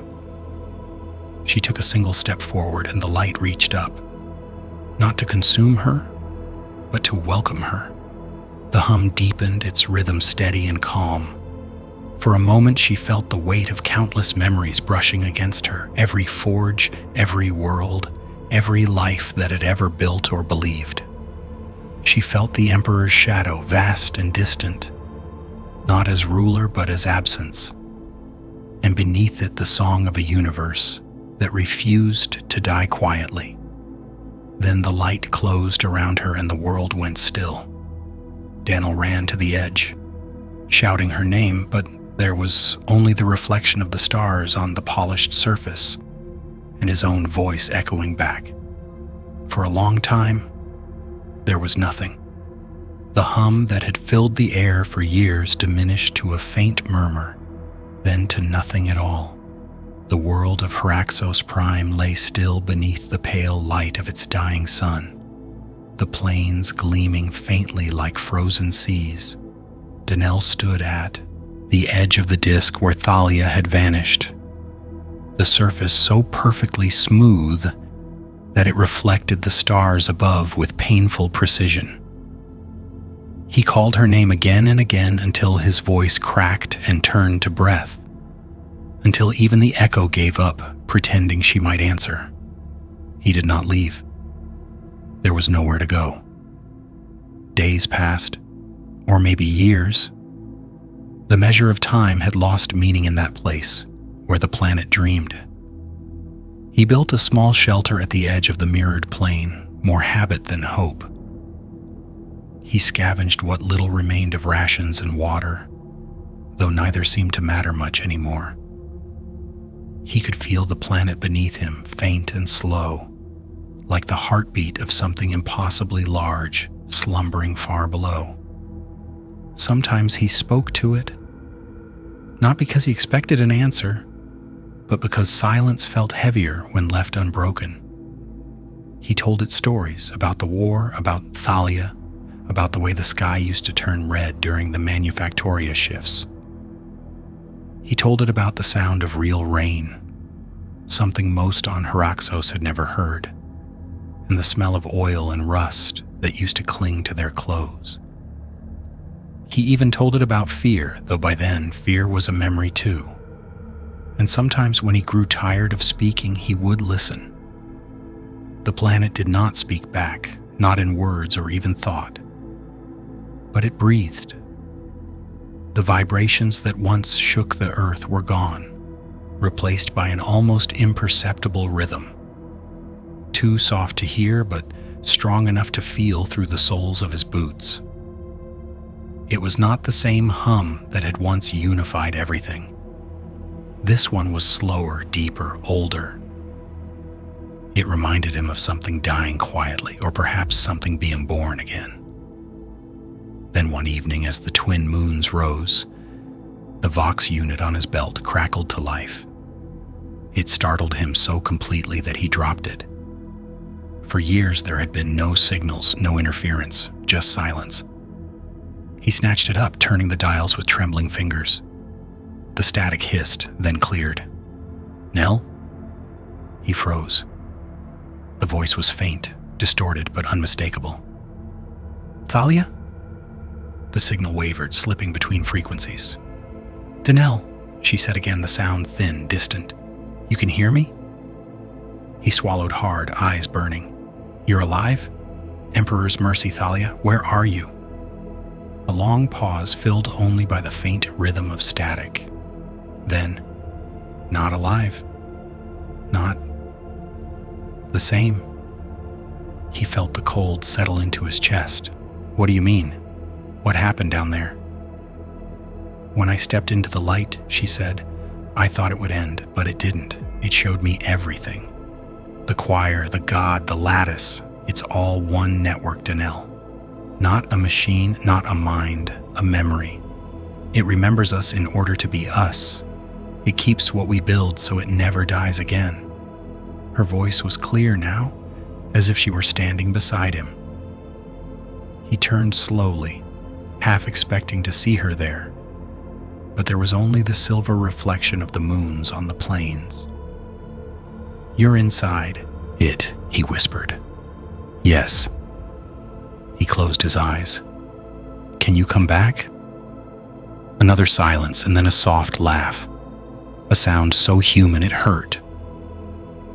She took a single step forward and the light reached up. not to consume her, but to welcome her. The hum deepened, its rhythm steady and calm. For a moment she felt the weight of countless memories brushing against her, every forge, every world, every life that had ever built or believed. She felt the Emperor's shadow, vast and distant, not as ruler but as absence, and beneath it the song of a universe that refused to die quietly. Then the light closed around her and the world went still. Daniel ran to the edge, shouting her name, but there was only the reflection of the stars on the polished surface and his own voice echoing back. For a long time, there was nothing. The hum that had filled the air for years diminished to a faint murmur, then to nothing at all. The world of Hraxos Prime lay still beneath the pale light of its dying sun, the plains gleaming faintly like frozen seas. Daniel stood at the edge of the disk where Thalia had vanished, the surface so perfectly smooth that it reflected the stars above with painful precision. He called her name again and again until his voice cracked and turned to breath, until even the echo gave up, pretending she might answer. He did not leave. There was nowhere to go. Days passed, or maybe years. The measure of time had lost meaning in that place where the planet dreamed. He built a small shelter at the edge of the mirrored plain, more habit than hope. He scavenged what little remained of rations and water, though neither seemed to matter much anymore. He could feel the planet beneath him, faint and slow, like the heartbeat of something impossibly large, slumbering far below. Sometimes he spoke to it, not because he expected an answer, but because silence felt heavier when left unbroken. He told it stories about the war, about Thalia, about the way the sky used to turn red during the manufactoria shifts. He told it about the sound of real rain, something most on Hraxos had never heard, and the smell of oil and rust that used to cling to their clothes. He even told it about fear, though by then fear was a memory too. And sometimes when he grew tired of speaking, he would listen. The planet did not speak back, not in words or even thought, but it breathed. The vibrations that once shook the earth were gone, replaced by an almost imperceptible rhythm, too soft to hear but strong enough to feel through the soles of his boots. It was not the same hum that had once unified everything. This one was slower, deeper, older. It reminded him of something dying quietly, or perhaps something being born again. Then one evening, as the twin moons rose, the Vox unit on his belt crackled to life. It startled him so completely that he dropped it. For years there had been no signals, no interference, just silence. He snatched it up, turning the dials with trembling fingers. The static hissed, then cleared. "Nell?" He froze. The voice was faint, distorted but unmistakable. "Thalia?" The signal wavered, slipping between frequencies. "Daniel," she said again, the sound thin, distant. "You can hear me?" He swallowed hard, eyes burning. "You're alive? Emperor's mercy, Thalia, where are you?" A long pause filled only by the faint rhythm of static. Then, "Not alive. Not the same." He felt the cold settle into his chest. "What do you mean? What happened down there?" "When I stepped into the light," she said, "I thought it would end, but it didn't. It showed me everything. The choir, the god, the lattice. It's all one network, Daniel. Not a machine, not a mind, a memory. It remembers us in order to be us. It keeps what we build so it never dies again." Her voice was clear now, as if she were standing beside him. He turned slowly, half expecting to see her there, but there was only the silver reflection of the moons on the plains. "You're inside it," he whispered. Yes. He closed his eyes. Can you come back? Another silence and then a soft laugh. A sound so human it hurt.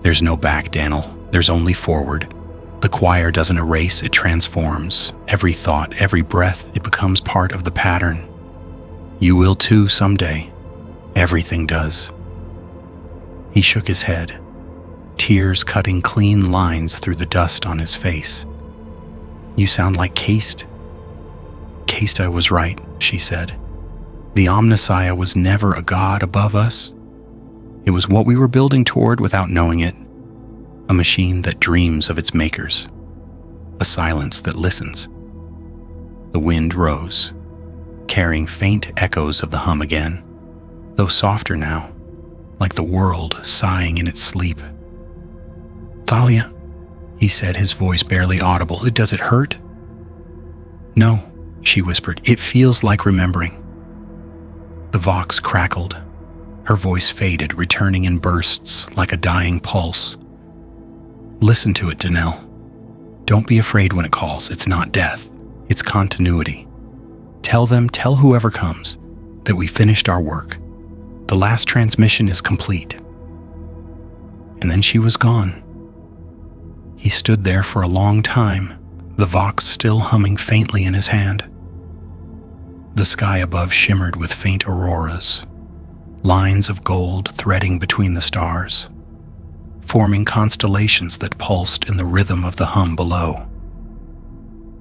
There's no back, Daniel. There's only forward. The choir doesn't erase, it transforms. Every thought, every breath, it becomes part of the pattern. You will too someday. Everything does. He shook his head, tears cutting clean lines through the dust on his face. You sound like Caste. Caste, I was right, she said. The Omnissiah was never a god above us. It was what we were building toward without knowing it. A machine that dreams of its makers. A silence that listens. The wind rose, carrying faint echoes of the hum again, though softer now, like the world sighing in its sleep. Thalia, he said, his voice barely audible. Does it hurt? No, she whispered. It feels like remembering. The vox crackled. Her voice faded, returning in bursts like a dying pulse. Listen to it, Danelle. Don't be afraid when it calls. It's not death. It's continuity. Tell whoever comes, that we finished our work. The last transmission is complete. And then she was gone. He stood there for a long time, the vox still humming faintly in his hand. The sky above shimmered with faint auroras, lines of gold threading between the stars, forming constellations that pulsed in the rhythm of the hum below.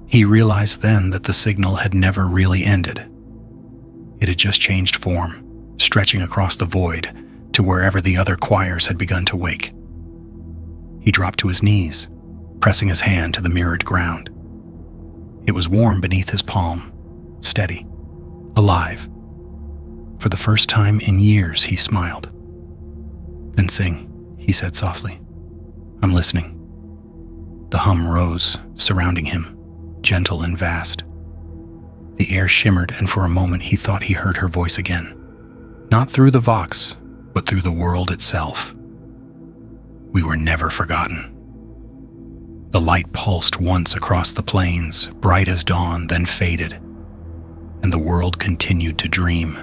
He realized then that the signal had never really ended. It had just changed form, stretching across the void to wherever the other choirs had begun to wake. He dropped to his knees, pressing his hand to the mirrored ground. It was warm beneath his palm, steady, alive. For the first time in years, he smiled. Then sing, he said softly. I'm listening. The hum rose, surrounding him, gentle and vast. The air shimmered, and for a moment he thought he heard her voice again. Not through the vox, but through the world itself. We were never forgotten. The light pulsed once across the plains, bright as dawn, then faded, and the world continued to dream.